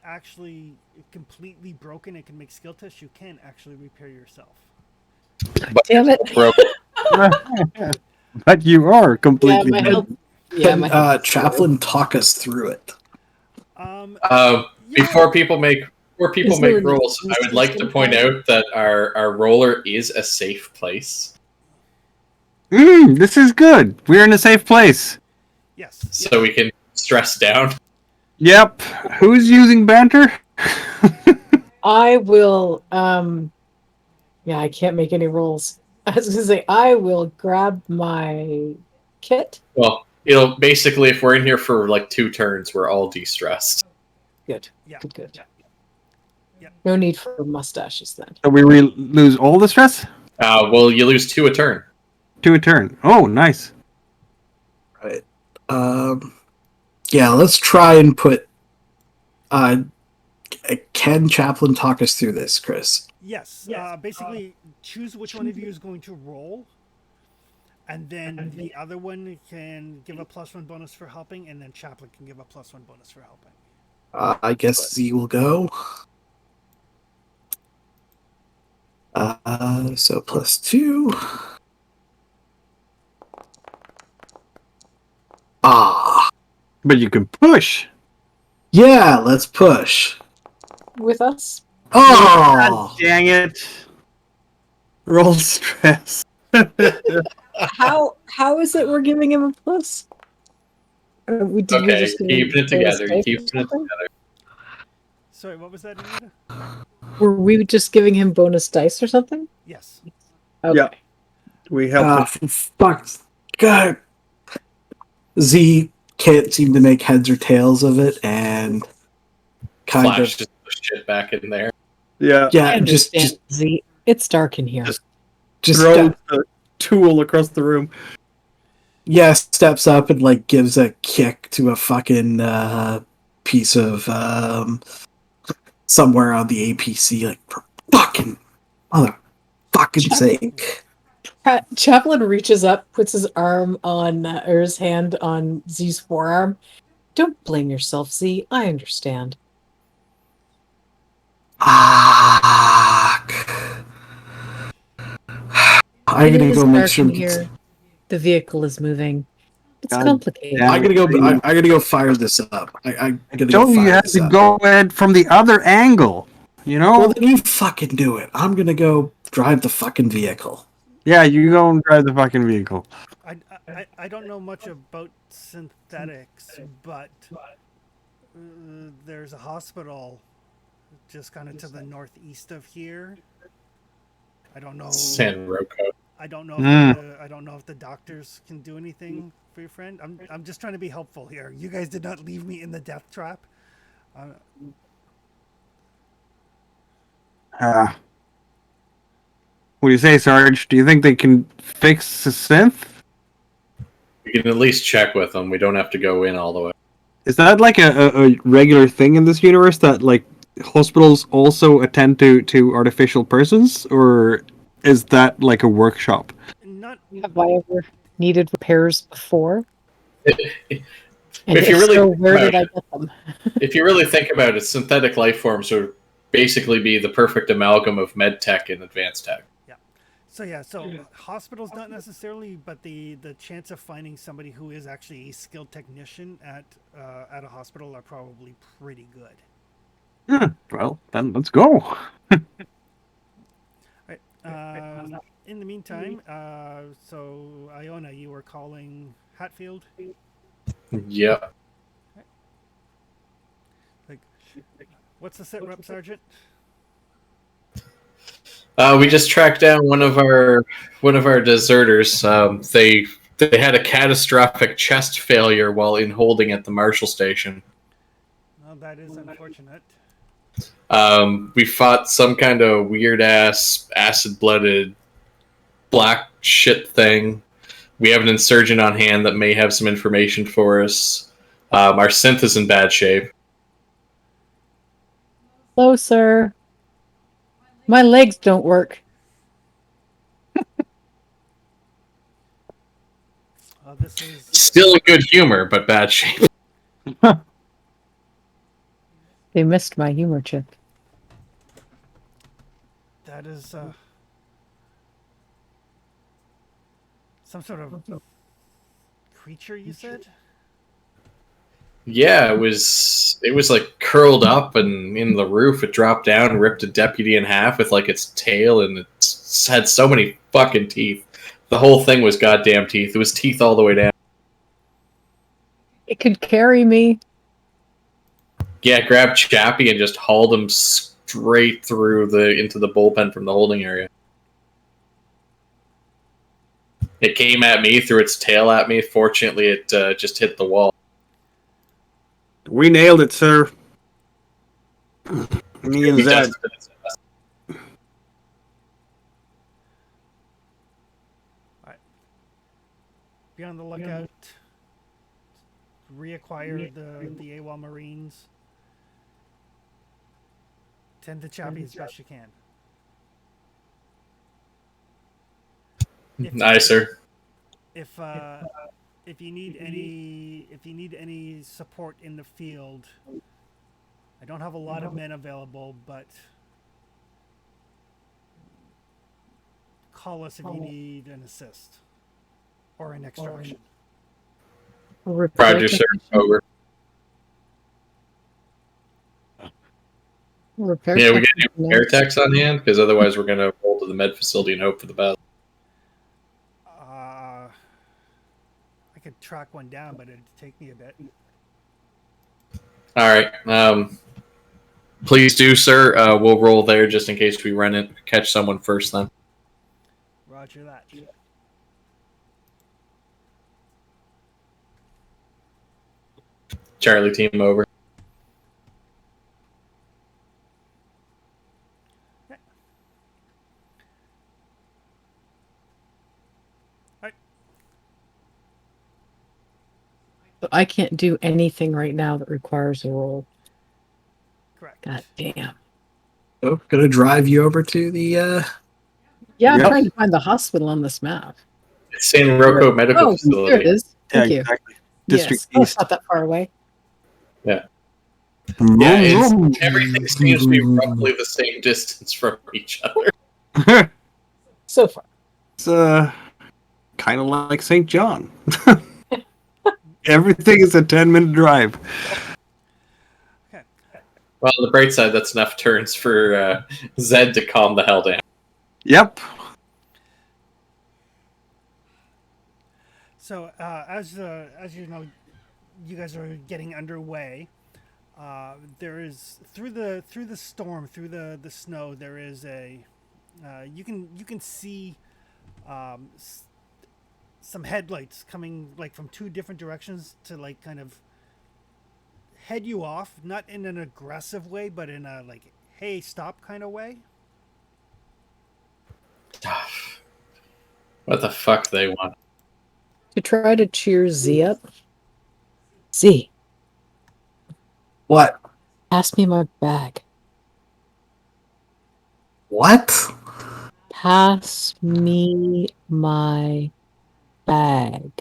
actually completely broken and can make skill tests, you can actually repair yourself. But Damn it. broke. But you are completely. my health. Can Chaplain talk us through it? Before people make Is there an rolls, I would like to point out that our roller is a safe place. This is good. We're in a safe place. Yes. So we can stress down. Yep. Who's using banter? I will. Yeah, I can't make any rolls. I was gonna say I will grab my kit. Well, it'll basically, if we're in here for like 2 turns, we're all de-stressed. Good. Yeah. Good. Yeah. No need for mustaches then. So we lose all the stress? Well, you lose 2 a turn. 2 a turn. Oh, nice. Right. Yeah, let's try and put. Can Chaplain talk us through this, Chris? Yes. Basically, choose which one of you is going to roll, and then the other one can give a +1 bonus for helping, and then Chaplain can give a +1 bonus for helping. I guess Z will go. So +2. But you can push. Yeah, let's push. With us? Oh, Dang it. Roll stress. How is it we're giving him a plus? Did we Okay, just keeping it together. play a Keeping it something? together. Sorry, what was that, Anita? Were we just giving him bonus dice or something? Yes. Okay. Yeah. We helped him. Fuck. God. Z can't seem to make heads or tails of it, and kind Flash of just push shit back in there. Yeah. I yeah, understand, Z. It's dark in here. just Throws the tool across the room. yeah, steps up and like gives a kick to a fucking piece of somewhere on the APC, like for fucking motherfucking sake. Chaplin reaches up, puts his arm on, or his hand on Z's forearm. Don't blame yourself, Z. I understand. Fuck. I'm It gonna is go make dark sure. in here. The vehicle is moving. It's God complicated. damn. I'm gonna go. I'm gonna go fire this up. I'm gonna go Told you you fire had this to up. go ahead from the other angle. You know? Well, then you fucking do it. I'm gonna go drive the fucking vehicle. Yeah, you go and drive the fucking vehicle. I don't know much about synthetics, but there's a hospital just kind of to the northeast of here. I don't know. San Rocco. I don't know. I don't know if the doctors can do anything for your friend. I'm just trying to be helpful here. You guys did not leave me in the death trap. What do you say, Sarge? Do you think they can fix the synth? We can at least check with them. We don't have to go in all the way. Is that like a regular thing in this universe that like hospitals also attend to artificial persons, or is that like a workshop? Not Have I ever needed repairs before? And If you if really so, think where about did I it- get them? If you really think about it, synthetic life forms would basically be the perfect amalgam of med tech and advanced tech. so hospitals not necessarily, but the chance of finding somebody who is actually a skilled technician at a hospital are probably pretty good. Well, then let's go. Right. In the meantime, so Iona, you were calling Hatfield. Yeah. Like, what's the sit rep, Sergeant? We just tracked down one of our deserters. They had a catastrophic chest failure while in holding at the Marshall station. Well, that is unfortunate. We fought some kind of weird ass acid blooded black shit thing. We have an insurgent on hand that may have some information for us. Our synth is in bad shape. Hello, sir. My legs don't work. This is Still in good humor, but bad shape. They missed my humor chip. that is some sort of creature. You said. Yeah, it was like curled up and in the roof. It dropped down and ripped a deputy in half with like its tail, and it had so many fucking teeth. The whole thing was goddamn teeth. It was teeth all the way down. It could carry me. Yeah, grabbed Chappie and just hauled him straight through into the bullpen from the holding area. It came at me, threw its tail at me. Fortunately, it just hit the wall. We nailed it, sir. Me and He Zed. just did its best. Be on the lookout. Reacquire the AWOL Marines. Tend to Chappie as best you can. Aye, sir. If you need any support in the field, I don't have a lot of men available, but call us if you need an assist or an extraction. Roger, sir. Over. Repair Yeah, we get technician new air next. techs on hand because otherwise we're gonna roll to the med facility and hope for the best. I could track one down, but it'd take me a bit. All right. Please do, sir. We'll roll there just in case we catch someone first. Then Roger that. Charlie team over. But I can't do anything right now that requires a roll. Correct. God damn. So, gonna drive you over to the. Yeah, I'm Yep. trying to find the hospital on this map. It's San Rocco Medical Oh, Facility. there it is. Thank you. exactly. District Yes. Oh, it's East. not that far away. Yeah, Vroom, everything seems to be roughly the same distance from each other. vroom. So far. It's kind of like St. John. Everything is a 10-minute drive. Okay. Well, on the bright side, that's enough turns for Zed to calm the hell down. Yep. So as you know, you guys are getting underway. There is through the storm, through the snow. There is a you can see some headlights coming like from two different directions to like kind of head you off, not in an aggressive way, but in a like, hey, stop kind of way. What the fuck they want? To try to cheer Z up. Z, What? pass me my bag. What? Pass me my bag.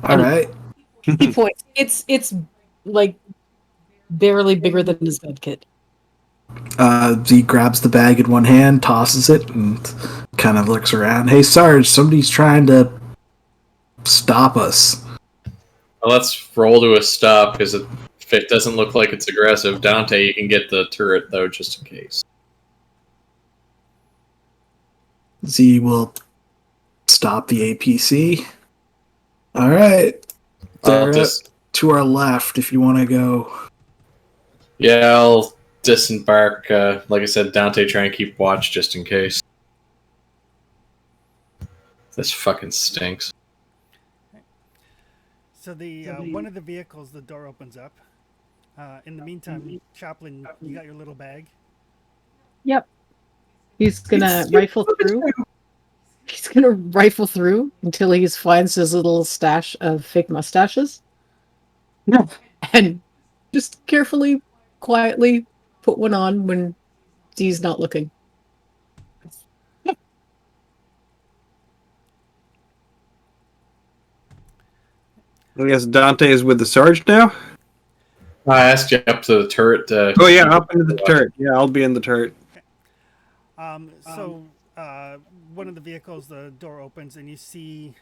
All right. He points. It's like barely bigger than his med kit. Z grabs the bag in one hand, tosses it, and kind of looks around. Hey, Sarge, somebody's trying to stop us. Well, let's roll to a stop because if it doesn't look like it's aggressive, Dante, you can get the turret though, just in case. Z will stop the APC. All right. I'll They're just to our left if you want to go. I'll disembark. Like I said, Dante, try and keep watch just in case. This fucking stinks. So the one of the vehicles, the door opens up. In the meantime, Chaplain, you got your little bag. Yep. He's gonna rifle through. He's gonna rifle through until he finds his little stash of fake mustaches. Yeah. And just carefully, quietly put one on when D's not looking. I guess Dante is with the Sarge now? I asked you up to the turret. Oh, yeah, up into the turret. Yeah, I'll be in the turret. So one of the vehicles, the door opens, and you see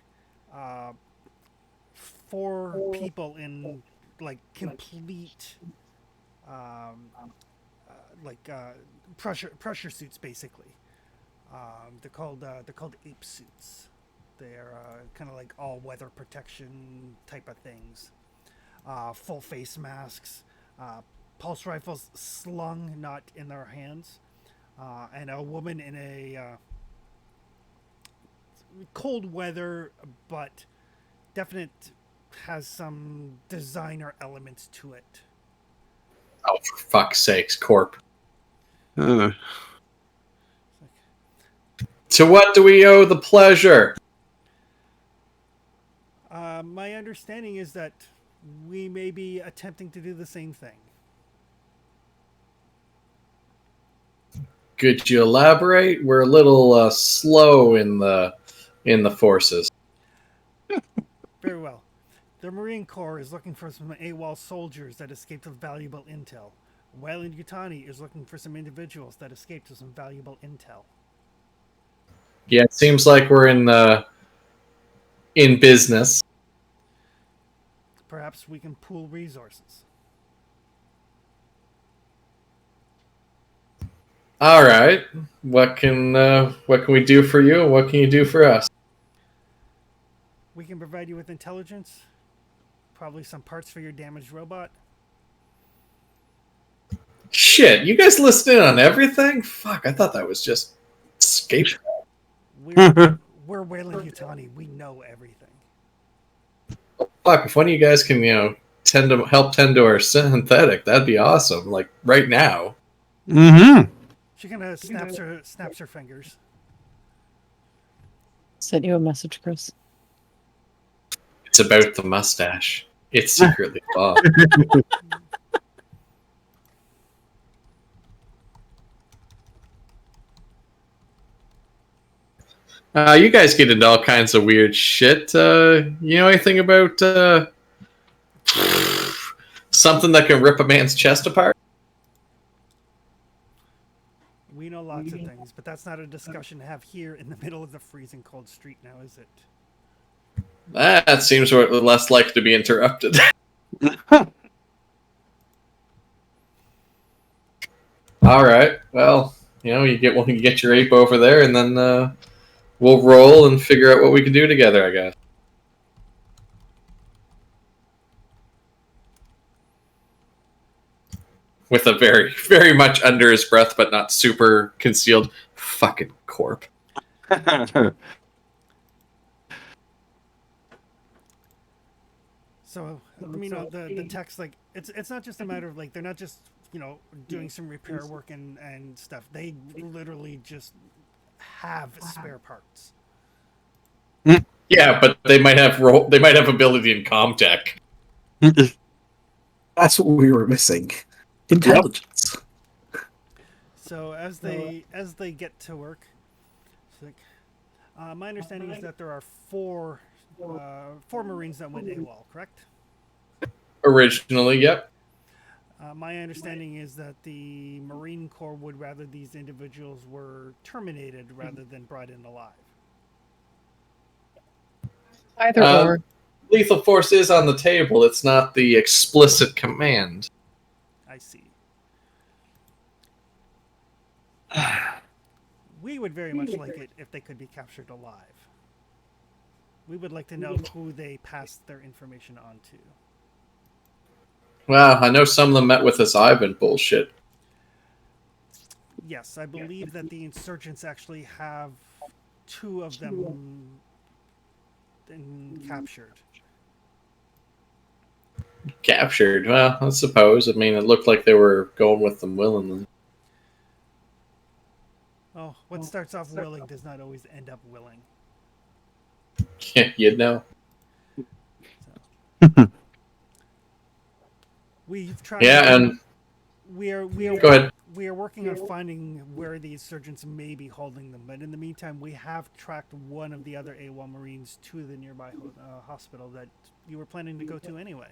4 people in like complete pressure suits, basically. They're called ape suits. They're kind of like all weather protection type of things. Full face masks, pulse rifles slung, not in their hands, and a woman in a cold weather, but definite has some designer elements to it. Oh, for fuck's sakes, Corp. Uh, To what do we owe the pleasure? My understanding is that we may be attempting to do the same thing. Could you elaborate? We're a little slow in the forces. Very well. The Marine Corps is looking for some AWOL soldiers that escaped with valuable intel. Wayland Yutani is looking for some individuals that escaped with some valuable intel. Yeah, it seems like we're in business. Perhaps we can pool resources. All right. What can we do for you, and what can you do for us? We can provide you with intelligence, probably some parts for your damaged robot. Shit, you guys listen in on everything? Fuck, I thought that was just escape. We're Wayland Yutani. We know everything. Fuck, if one of you guys can, help tend to our synthetic, that'd be awesome. Like right now. Mm-hmm. She kind of snaps her fingers. Sent you a message, Chris. It's about the mustache. It's secretly Bob. You guys get into all kinds of weird shit. You know anything about something that can rip a man's chest apart? We know lots of things, but that's not a discussion to have here in the middle of the freezing cold street now, is it? That seems less likely to be interrupted. All right. Well, you get your ape over there, and then we'll roll and figure out what we can do together, I guess. With a very, very much under his breath, but not super concealed fucking corp. So, the text, like, it's not just a matter of, like, they're not just, doing some repair work and stuff. They literally just have spare parts. Yeah, but they might have ability in Comtech. That's what we were missing. Intelligence. So as they get to work, it's like, my understanding is that there are four Marines that went AWOL, correct? Originally, yep. My understanding is that the Marine Corps would rather these individuals were terminated rather than brought in alive. Either or. Lethal force is on the table. It's not the explicit command. I see. We would very much like it if they could be captured alive. We would like to know who they passed their information on to. Well, I know some of them met with this Ivan bullshit. Yes, I believe that the insurgents actually have two of them captured. Captured? Well, I suppose. I mean, it looked like they were going with them willingly. Oh, what starts off willing does not always end up willing. Yeah, you'd know. We've tried. Yeah, and we are go ahead. We are working on finding where the insurgents may be holding them, but in the meantime, we have tracked one of the other AWOL Marines to the nearby hospital that you were planning to go to anyway.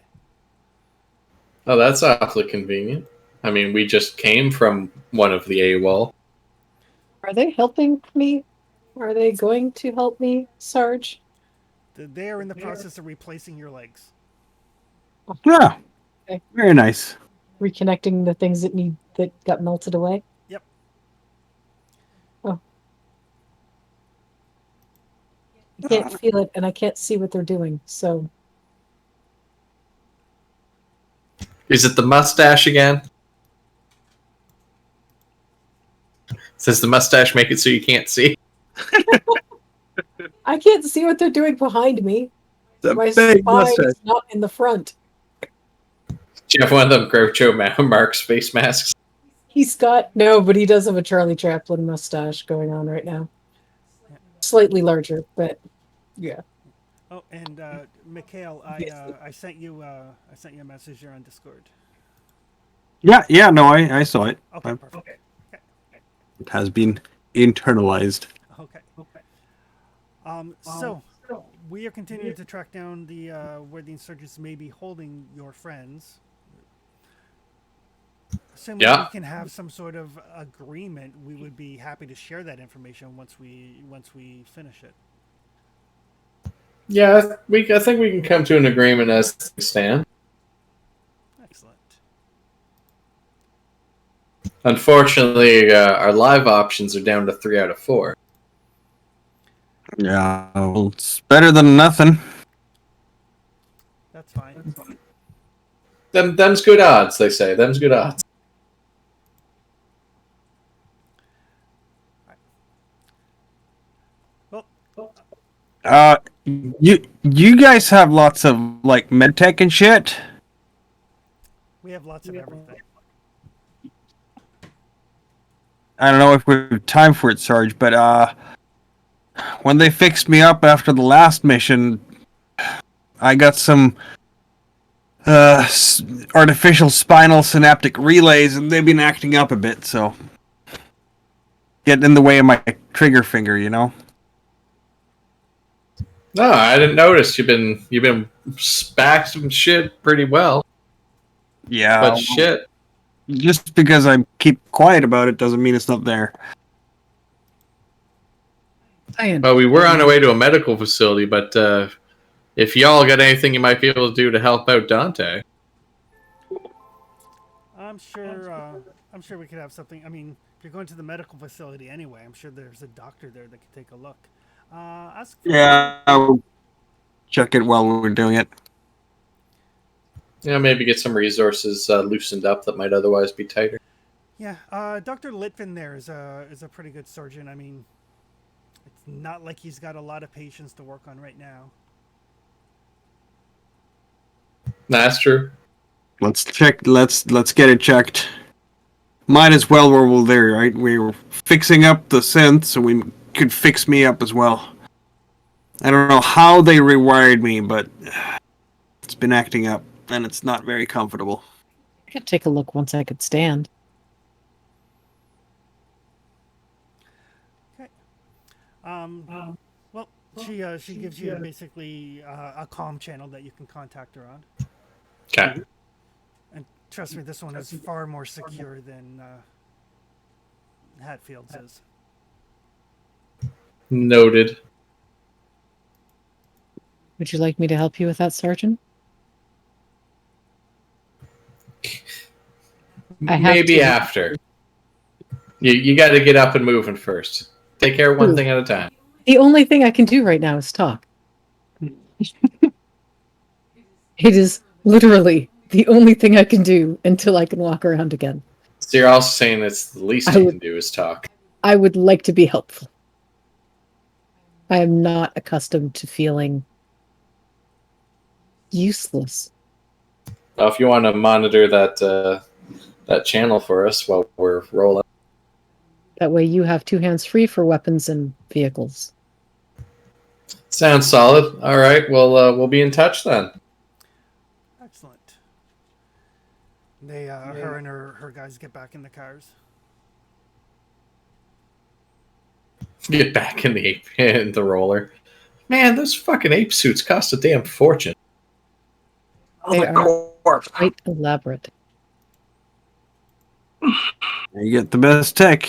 Oh, that's awfully convenient. I mean, we just came from one of the AWOL. Are they helping me? Are they going to help me, Sarge? They are in the process of replacing your legs. Yeah. Okay. Very nice. Reconnecting the things that got melted away? Yep. Oh. I can't feel it, and I can't see what they're doing, so... Is it the mustache again? Does the mustache make it so you can't see? I can't see what they're doing behind me. My spine is not in the front. Do you have one of them Groucho Marx face masks? He's got... No, but he does have a Charlie Chaplin mustache going on right now. Slightly larger, but yeah. Oh, and Mikhail, I sent you a message here on Discord. Yeah, no, I saw it. Okay, perfect. Okay. It has been internalized. Okay. So we are continuing to track down the where the insurgents may be holding your friends. Assuming we can have some sort of agreement, we would be happy to share that information once we finish it. Yeah, I think we can come to an agreement as things stand. Excellent. Unfortunately, our live options are down to 3 out of 4. Yeah, well, it's better than nothing. That's fine. Them's good odds, they say. Them's good odds. You guys have lots of like medtech and shit. We have lots of everything. I don't know if we have time for it, Sarge, but when they fixed me up after the last mission, I got some artificial spinal synaptic relays, and they've been acting up a bit, so getting in the way of my trigger finger, you know. No, I didn't notice. You've been spacked some shit pretty well, Yeah, but well, shit. just because I keep quiet about it doesn't mean it's not there. Well, we were on our way to a medical facility, but if y'all got anything you might be able to do to help out Dante, I'm sure. I'm sure we could have something. I mean, if you're going to the medical facility anyway, I'm sure there's a doctor there that could take a look. Ask for. Yeah, I'll check it while we're doing it. maybe get some resources loosened up that might otherwise be tighter. Yeah, Dr. Litvin there is a pretty good surgeon. I mean, it's not like he's got a lot of patients to work on right now. That's true. Let's check. Let's get it checked. Might as well while we're there, right? We're fixing up the synth, so we could fix me up as well. I don't know how they rewired me, but it's been acting up, and it's not very comfortable. I could take a look once I could stand. Okay. Well, she gives you basically a comm channel that you can contact her on. Okay. And trust me, this one is far more secure than Hatfield's is. Noted. Would you like me to help you with that, Sergeant? I have Maybe to. after. You got to get up and moving first. Take care of one thing at a time. The only thing I can do right now is talk. It is literally the only thing I can do until I can walk around again. So you're also saying it's the least you can do is talk. I would like to be helpful. I am not accustomed to feeling useless. Well, if you want to monitor that channel for us while we're rolling. That way you have two hands free for weapons and vehicles. Sounds solid. All right. Well, we'll be in touch then. Excellent. They, her and her guys get back in the cars. Get back in the roller. Man, those fucking ape suits cost a damn fortune. They are quite elaborate. You get the best tech.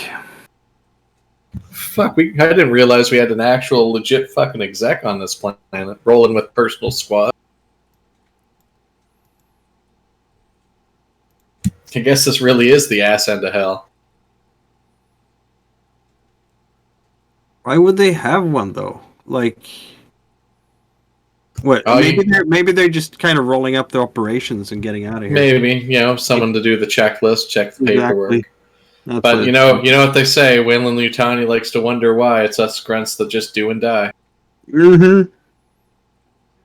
Fuck, I didn't realize we had an actual legit fucking exec on this planet, rolling with personal squad. I guess this really is the ass end of hell. Why would they have one though? Like, what? Oh, maybe they're just kind of rolling up the operations and getting out of here. Maybe, someone to do the checklist, check the paperwork. Exactly. That's But what you know what they say, Wayland Lutani likes to wonder why it's us grunts that just do and die. Mm-hmm.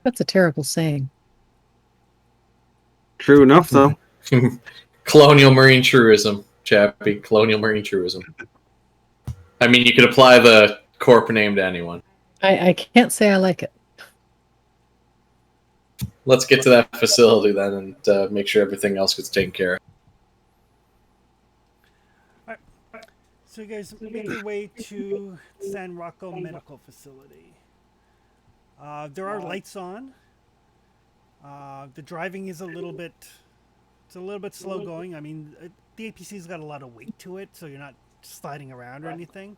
That's a terrible saying. True enough, though. Colonial Marine truism, Chappie. Colonial Marine truism. I mean, you could apply the corp name to anyone. I can't say I like it. Let's get to that facility then and make sure everything else gets taken care of. So you guys make your way to San Rocco Medical Facility. There are lights on. The driving is a little bit slow going. I mean, the APC's got a lot of weight to it, so you're not sliding around or anything.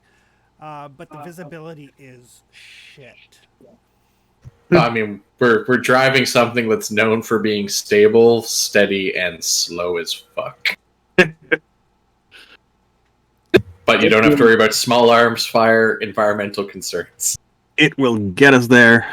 But the visibility is shit. I mean, we're driving something that's known for being stable, steady, and slow as fuck. But you don't have to worry about small arms fire, environmental concerns. It will get us there.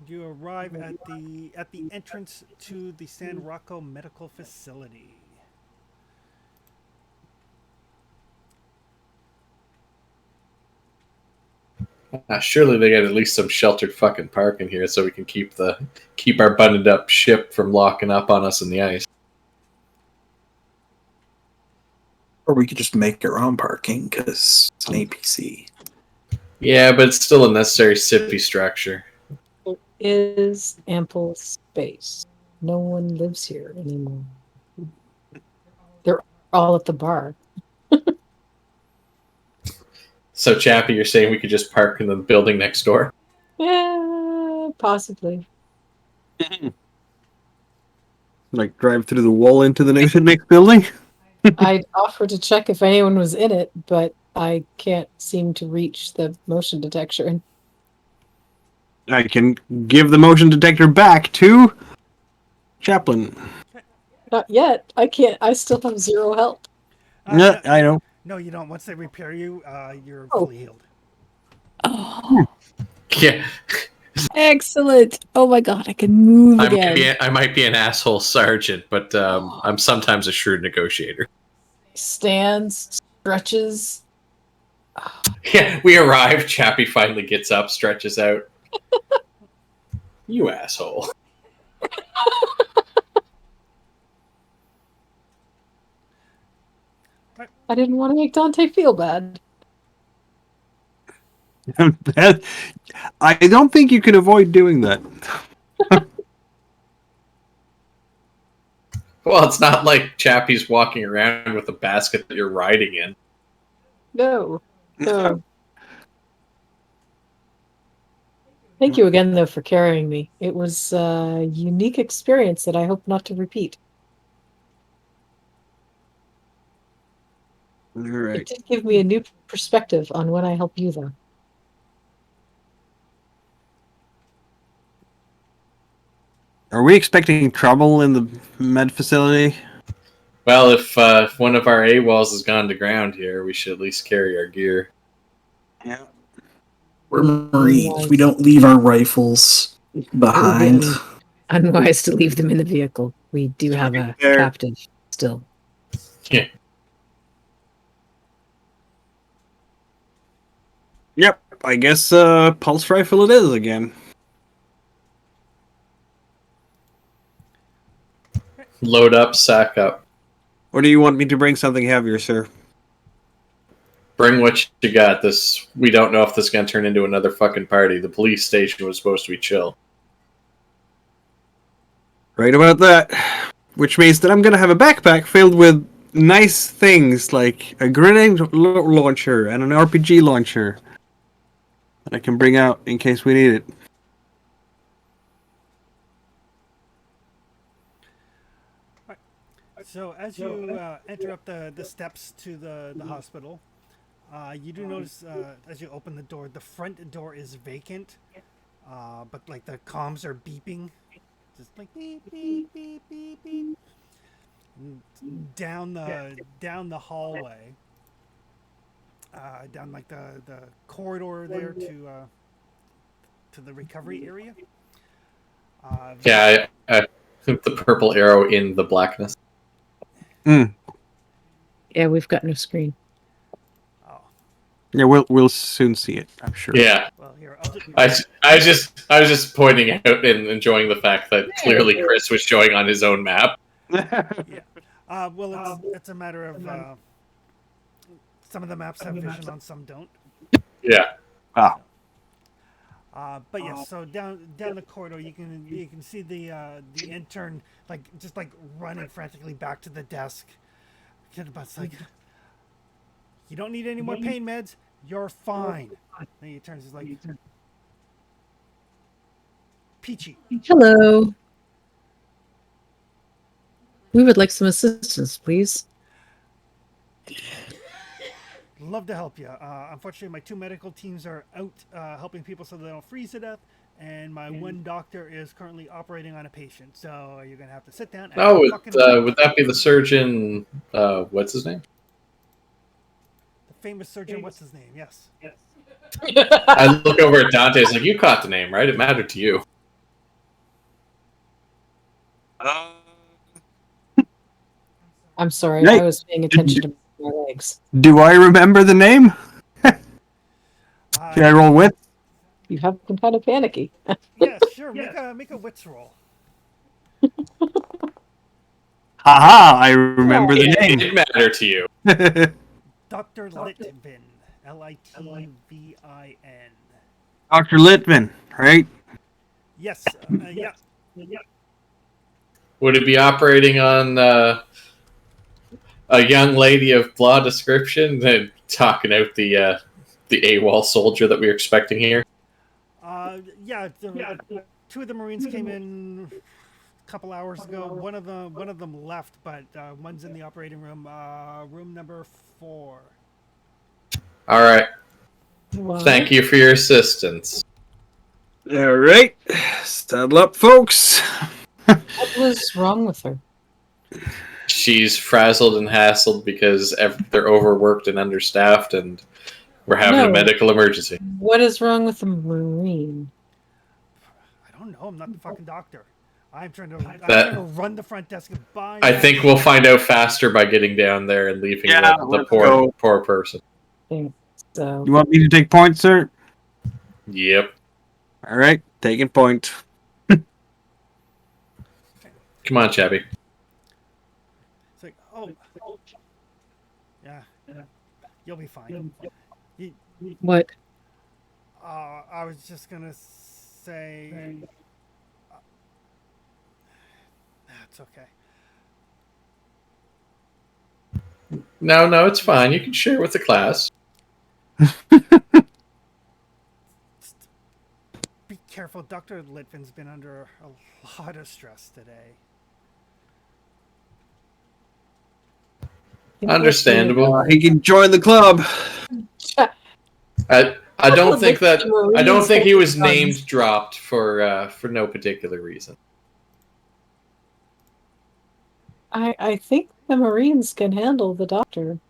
You arrive at the entrance to the San Rocco Medical Facility. Surely they got at least some sheltered fucking parking here, so we can keep our buttoned up ship from locking up on us in the ice. Or we could just make our own parking because it's an APC. Yeah, but it's still a necessary city structure. There is ample space. No one lives here anymore. They're all at the bar. So, Chappie, you're saying we could just park in the building next door? Yeah, possibly. Like drive through the wall into the next building. I'd offer to check if anyone was in it, but I can't seem to reach the motion detector. I can give the motion detector back to Chaplain. Not yet. I can't. I still have 0 health. Yeah, I know. No, you don't. Once they repair you, you're Oh. fully healed. Oh, Yeah, excellent! Oh my god, I can move again. I might be an asshole sergeant, but I'm sometimes a shrewd negotiator. Stands, stretches. Yeah, we arrive. Chappie finally gets up, stretches out. You asshole. I didn't want to make Dante feel bad. I don't think you can avoid doing that. Well, it's not like Chappie's walking around with a basket that you're riding in. No. No. Thank you again, though, for carrying me. It was a unique experience that I hope not to repeat. All It right. did give me a new perspective on when I help you, though. Are we expecting trouble in the med facility? Well, if one of our AWOLs has gone to ground here, we should at least carry our gear. Yeah. We're Marines. We don't leave our rifles behind. Unwise to leave them in the vehicle. We do have a There. captive still. Yeah. Yep. I guess pulse rifle it is again. Load up, sack up. Or do you want me to bring something heavier, sir? Bring what you got. This we don't know if this is gonna turn into another fucking party. The police station was supposed to be chill. Right about that. Which means that I'm gonna have a backpack filled with nice things like a grenade launcher and an RPG launcher that I can bring out in case we need it. So as you enter up the steps to the hospital, you do notice as you open the door, the front door is vacant, but like the comms are beeping, just like beep beep beep beep beep, down the hallway, down like the corridor there to the recovery area. Yeah, I put the purple arrow in the blackness. Yeah, we've got no screen. Oh, Yeah, we'll soon see it, I'm sure. Yeah, well here I was just pointing out and enjoying the fact that clearly Chris was showing on his own map. yeah. Well, it's a matter of some of the maps have vision on, some don't. Yeah. Ah. But yes, so down the corridor, you can see the intern just running frantically back to the desk. But it's like, you don't need any more pain meds. You're fine. Then he turns, he's like, Peachy. Hello. We would like some assistance, please. Love to help you. Unfortunately, my 2 medical teams are out helping people so they don't freeze to death, and my 1 doctor is currently operating on a patient. So you're gonna have to sit down. And Would that be the surgeon? What's his name? the famous surgeon? What's his name? Yes. I look over at Dante. It's like, you caught the name, right? It mattered to you. I'm sorry, Right. I was paying attention to my legs. Do I remember the name? Should I roll with? You have been kind of panicky. Yeah, sure. Make a wits roll. Haha, I remember the It name. did matter to you. Dr. Litvin. Litvin. Dr. Litvin, right? Yes. Yeah. Would it be operating on a young lady of blah description and talking out the AWOL soldier that we were expecting here? Yeah. Two of the Marines came in a couple hours ago. One of them left, but one's in the operating room. Room number 4. All right. Wow. Thank you for your assistance. All right. Saddle up, folks. What was wrong with her? She's frazzled and hassled because they're overworked and understaffed, and we're having a No. medical emergency. What is wrong with the Marine? I don't know. I'm not the fucking doctor. I'm trying to run the front desk and buy. I think we'll find out faster by getting down there and leaving Yeah, the let's go. poor person. So You want me to take point, sir? Yep. All right, taking point. Come on, Chappie. It's like, oh, yeah, you'll be fine. what? I was just gonna say, that's okay. No, it's fine. You can share with the class. Be careful. Dr. Litvin's been under a lot of stress today. Understandable. He can join the club. I don't think he was named dropped for no particular reason. I think the Marines can handle the doctor.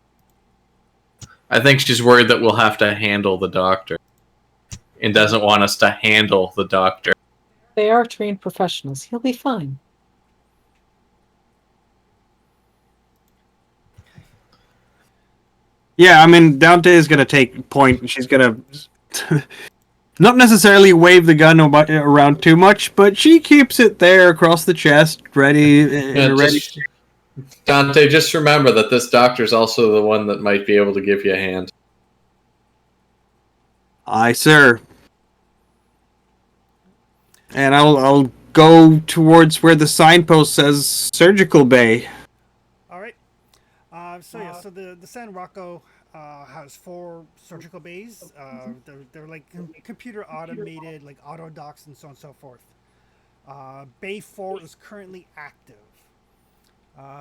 I think she's worried that we'll have to handle the doctor, and doesn't want us to handle the doctor. They are trained professionals. He'll be fine. Yeah, I mean, Dante is going to take point, and she's going to not necessarily wave the gun around too much, but she keeps it there across the chest, ready. Dante, just remember that this doctor's also the one that might be able to give you a hand. Aye, sir. And I'll go towards where the signpost says Surgical Bay. All right. So the San Rocco has 4 surgical bays. They're like computer automated, like auto docks and so on and so forth. Bay 4 is currently active,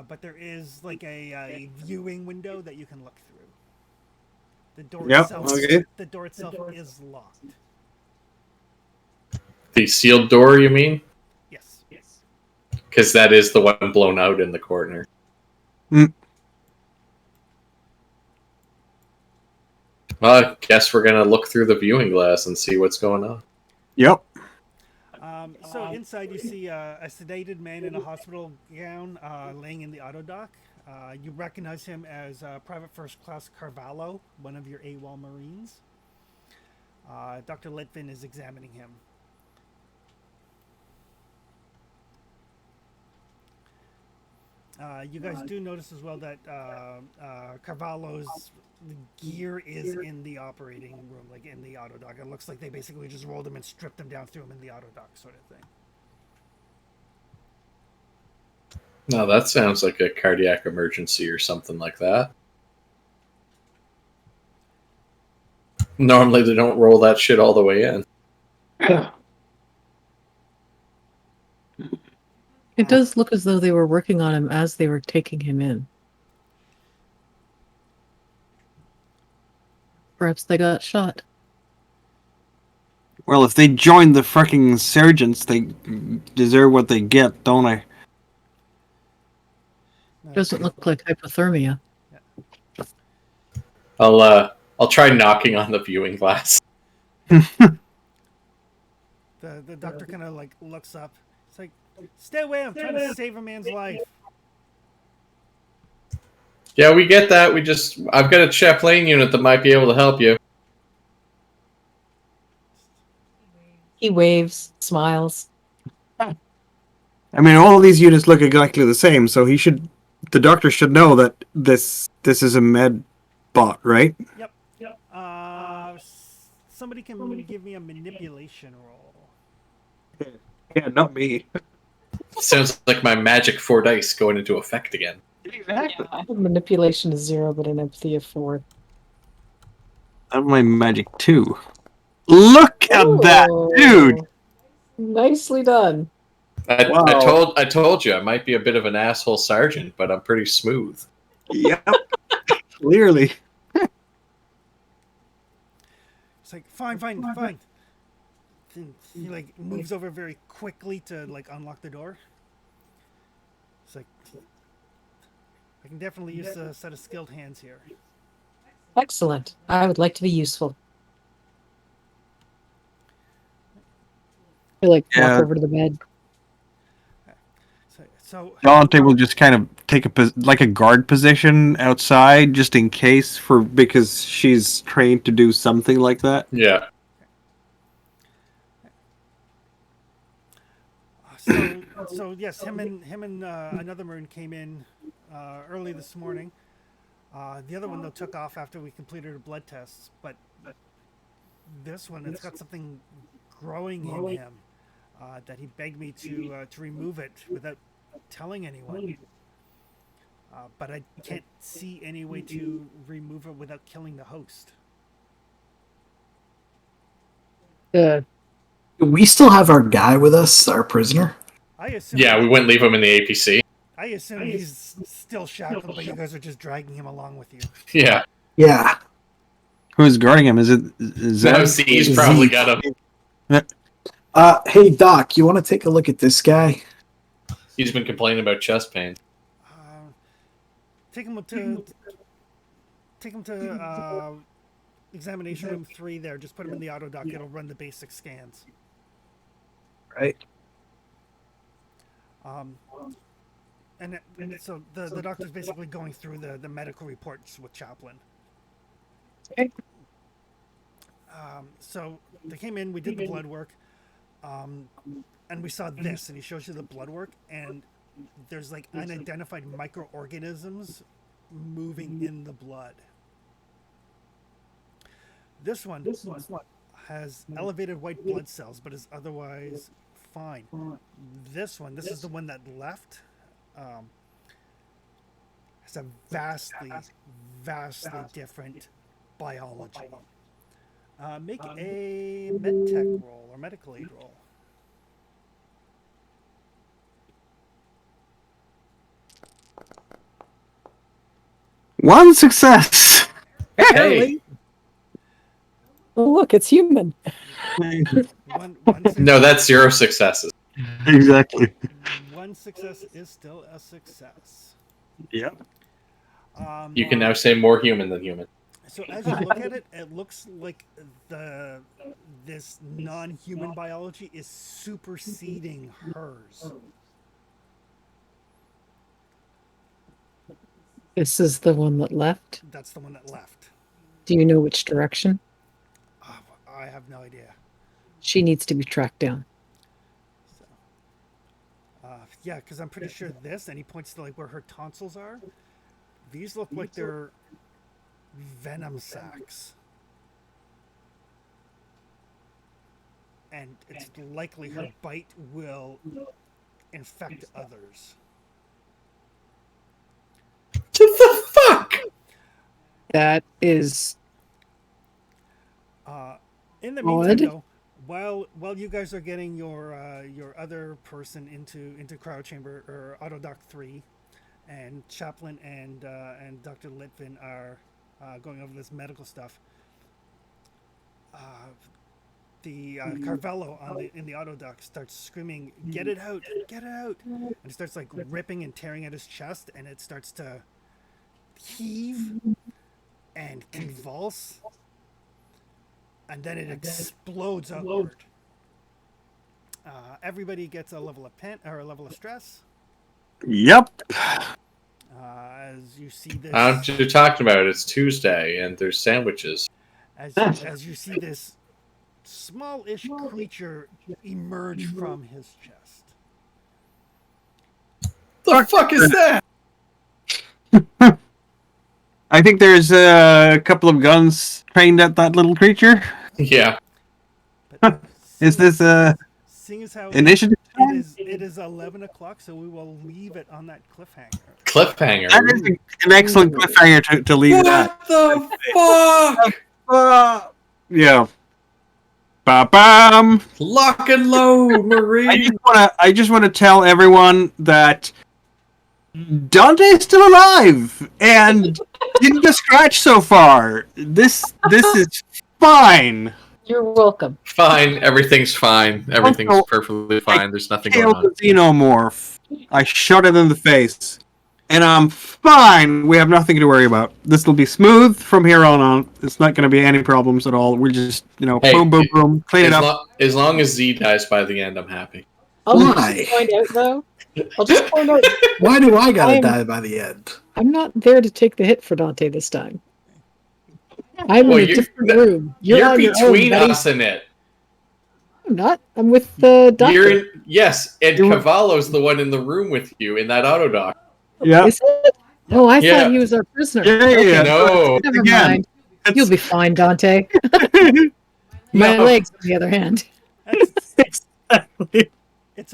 but there is like a viewing window that you can look through. The door itself is locked. The sealed door, you mean? Yes. Because that is the one blown out in the corner. Mm. Well, I guess we're gonna look through the viewing glass and see what's going on. Yep. So inside you see a sedated man in a hospital gown laying in the auto dock. You recognize him as Private First Class Carvalho, one of your AWOL Marines. Dr. Litvin is examining him. You guys do notice as well that Carvalho's gear is in the operating room, like in the auto dock. It looks like they basically just rolled him and stripped him down, threw him in the auto dock, sort of thing. No, that sounds like a cardiac emergency or something like that. Normally they don't roll that shit all the way in. It does look as though they were working on him as they were taking him in. Perhaps they got shot. Well, if they join the fricking surgeons, they deserve what they get, don't they? Doesn't look like hypothermia. I'll try knocking on the viewing glass. The doctor kind of like looks up. It's like, stay away! I'm trying to save a man's life. Yeah, we get that. I've got a Chaplain unit that might be able to help you. He waves, smiles. I mean, all of these units look exactly the same, so the doctor should know that this is a med bot, right? Yep. Somebody can give me a manipulation roll. Yeah, not me. Sounds like my magic 4 dice going into effect again. Exactly. I have manipulation of 0, but an empathy of 4. I'm my magic 2. Look at that, dude! Oh, nicely done. Wow. I told you I might be a bit of an asshole sergeant, but I'm pretty smooth. Yep. Clearly. It's like, fine. Then he like moves over very quickly to like unlock the door. It's like, I can definitely use a set of skilled hands here. Excellent. I would like to be useful. I like Yeah. walk over to the bed. So Dante will just kind of take a guard position outside, just in case, because she's trained to do something like that. Yeah. So yes, him and another Marine came in early this morning. The other one though took off after we completed her blood tests, but this one, it's got something growing in him that he begged me to remove it without telling anyone. But I can't see any way to remove it without killing the host. We still have our guy with us, our prisoner. I assume. Yeah, we wouldn't leave him in the APC. I assume he's still shackled, but you guys are just dragging him along with you. Yeah. Yeah. Who's guarding him? Is No, that Z's probably Zeke. got him. Hey Doc, you want to take a look at this guy? He's been complaining about chest pain. Take him to examination room 3 there. Just put him in the auto dock. It'll run the basic scans. Right. And so the doctor's basically going through the medical reports with Chaplain. Okay. So they came in, we did the blood work, and we saw this, and he shows you the blood work, and there's like unidentified microorganisms moving in the blood. This one has elevated white blood cells, but is otherwise fine. This is the one that left, has a vastly different biology. Make a medtech roll or medical aid roll. one success? Hey. Oh, look, it's human. One No, that's 0 successes. Exactly. One success is still a success. Yep. You can now say more human than human. So as you look at it, it looks like this non-human biology is superseding hers. This is the one that left. That's the one that left. Do you know which direction? I have no idea. She needs to be tracked down. So, yeah, because I'm pretty sure this, and he points to like where her tonsils are. These look like they're venom sacs. And it's likely her bite will infect others. What the fuck? That is In the meantime, odd. though, while you guys are getting your other person into cryo chamber or auto dock 3, and Chaplain and Dr. Litvin are going over this medical stuff, the Carvello in the auto dock starts screaming, "Get it out! Get it out!" And he starts like ripping and tearing at his chest, and it starts to heave and convulse, and then it explodes outward. Everybody gets a level of pen or a level of stress. Yep. As you see this, I don't know what you're talking about. It's Tuesday, and there's sandwiches. as you see this small-ish creature emerge from his chest. The fuck is that? I think there's a couple of guns trained at that little creature. Yeah. But Is this seeing as how initiative time? it is 11 o'clock, so we will leave it on that cliffhanger. Cliffhanger. That is an excellent cliffhanger to leave it at. What the fuck? Yeah. Ba-bam! Lock and load, Marine. I just wanna tell everyone that Dante's still alive and didn't get scratched so far. This is fine. You're welcome. Fine. Everything's fine. Everything's Also, perfectly fine. There's nothing going Killed on. the xenomorph. I shot it in the face. And I'm fine. We have nothing to worry about. This will be smooth from here on out. It's not going to be any problems at all. We're just, Hey, boom, boom, boom, clean it up. As long as Z dies by the end, I'm happy. I'll Why? just point out, though. I'll just point out, Why do I gotta I'm- die by the end? I'm not there to take the hit for Dante this time. I'm Well, in a you're- different room. You're on your own, between buddy. us and it. I'm not. I'm with Dante. You're in, yes, and You're- Cavallo's the one in the room with you in that auto dock. Yeah. Is it? Oh, I Yeah. thought he was our prisoner. Yeah, yeah, yeah. No. Never Again. mind. You'll be fine, Dante. My No. legs, on the other hand. It's, it's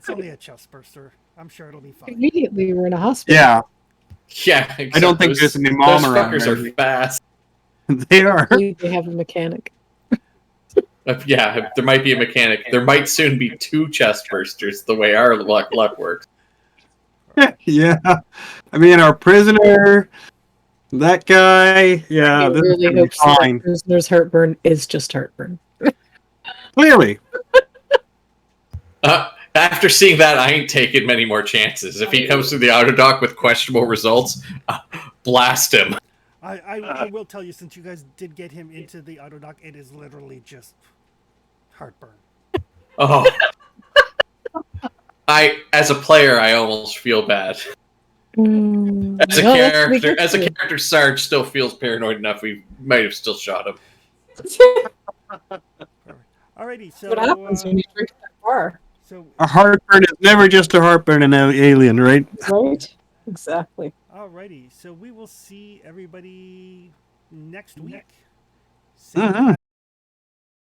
only a chest burster. I'm sure it'll be fine. Immediately, we're in a hospital. Yeah, Yeah, I don't think there's any mom those around fuckers there. are fast. they are. They have a mechanic. Yeah, there might be a mechanic. There might soon be 2 chest bursters, the way our luck works. Yeah. I mean, our prisoner, that guy. Yeah, I this is really gonna be hope so. The fine. prisoner's heartburn is just heartburn. Clearly. After seeing that, I ain't taking many more chances. If he comes through the auto dock with questionable results, blast him. I will tell you, since you guys did get him into the auto dock, it is literally just heartburn. Oh. As a player, I almost feel bad. As a character, Sarge still feels paranoid enough. We might have still shot him. Alrighty, so What happens when you drink that bar? so A heartburn is never just a heartburn in an alien, right? Right? Exactly. alrighty, so we will see everybody next week. Mhm.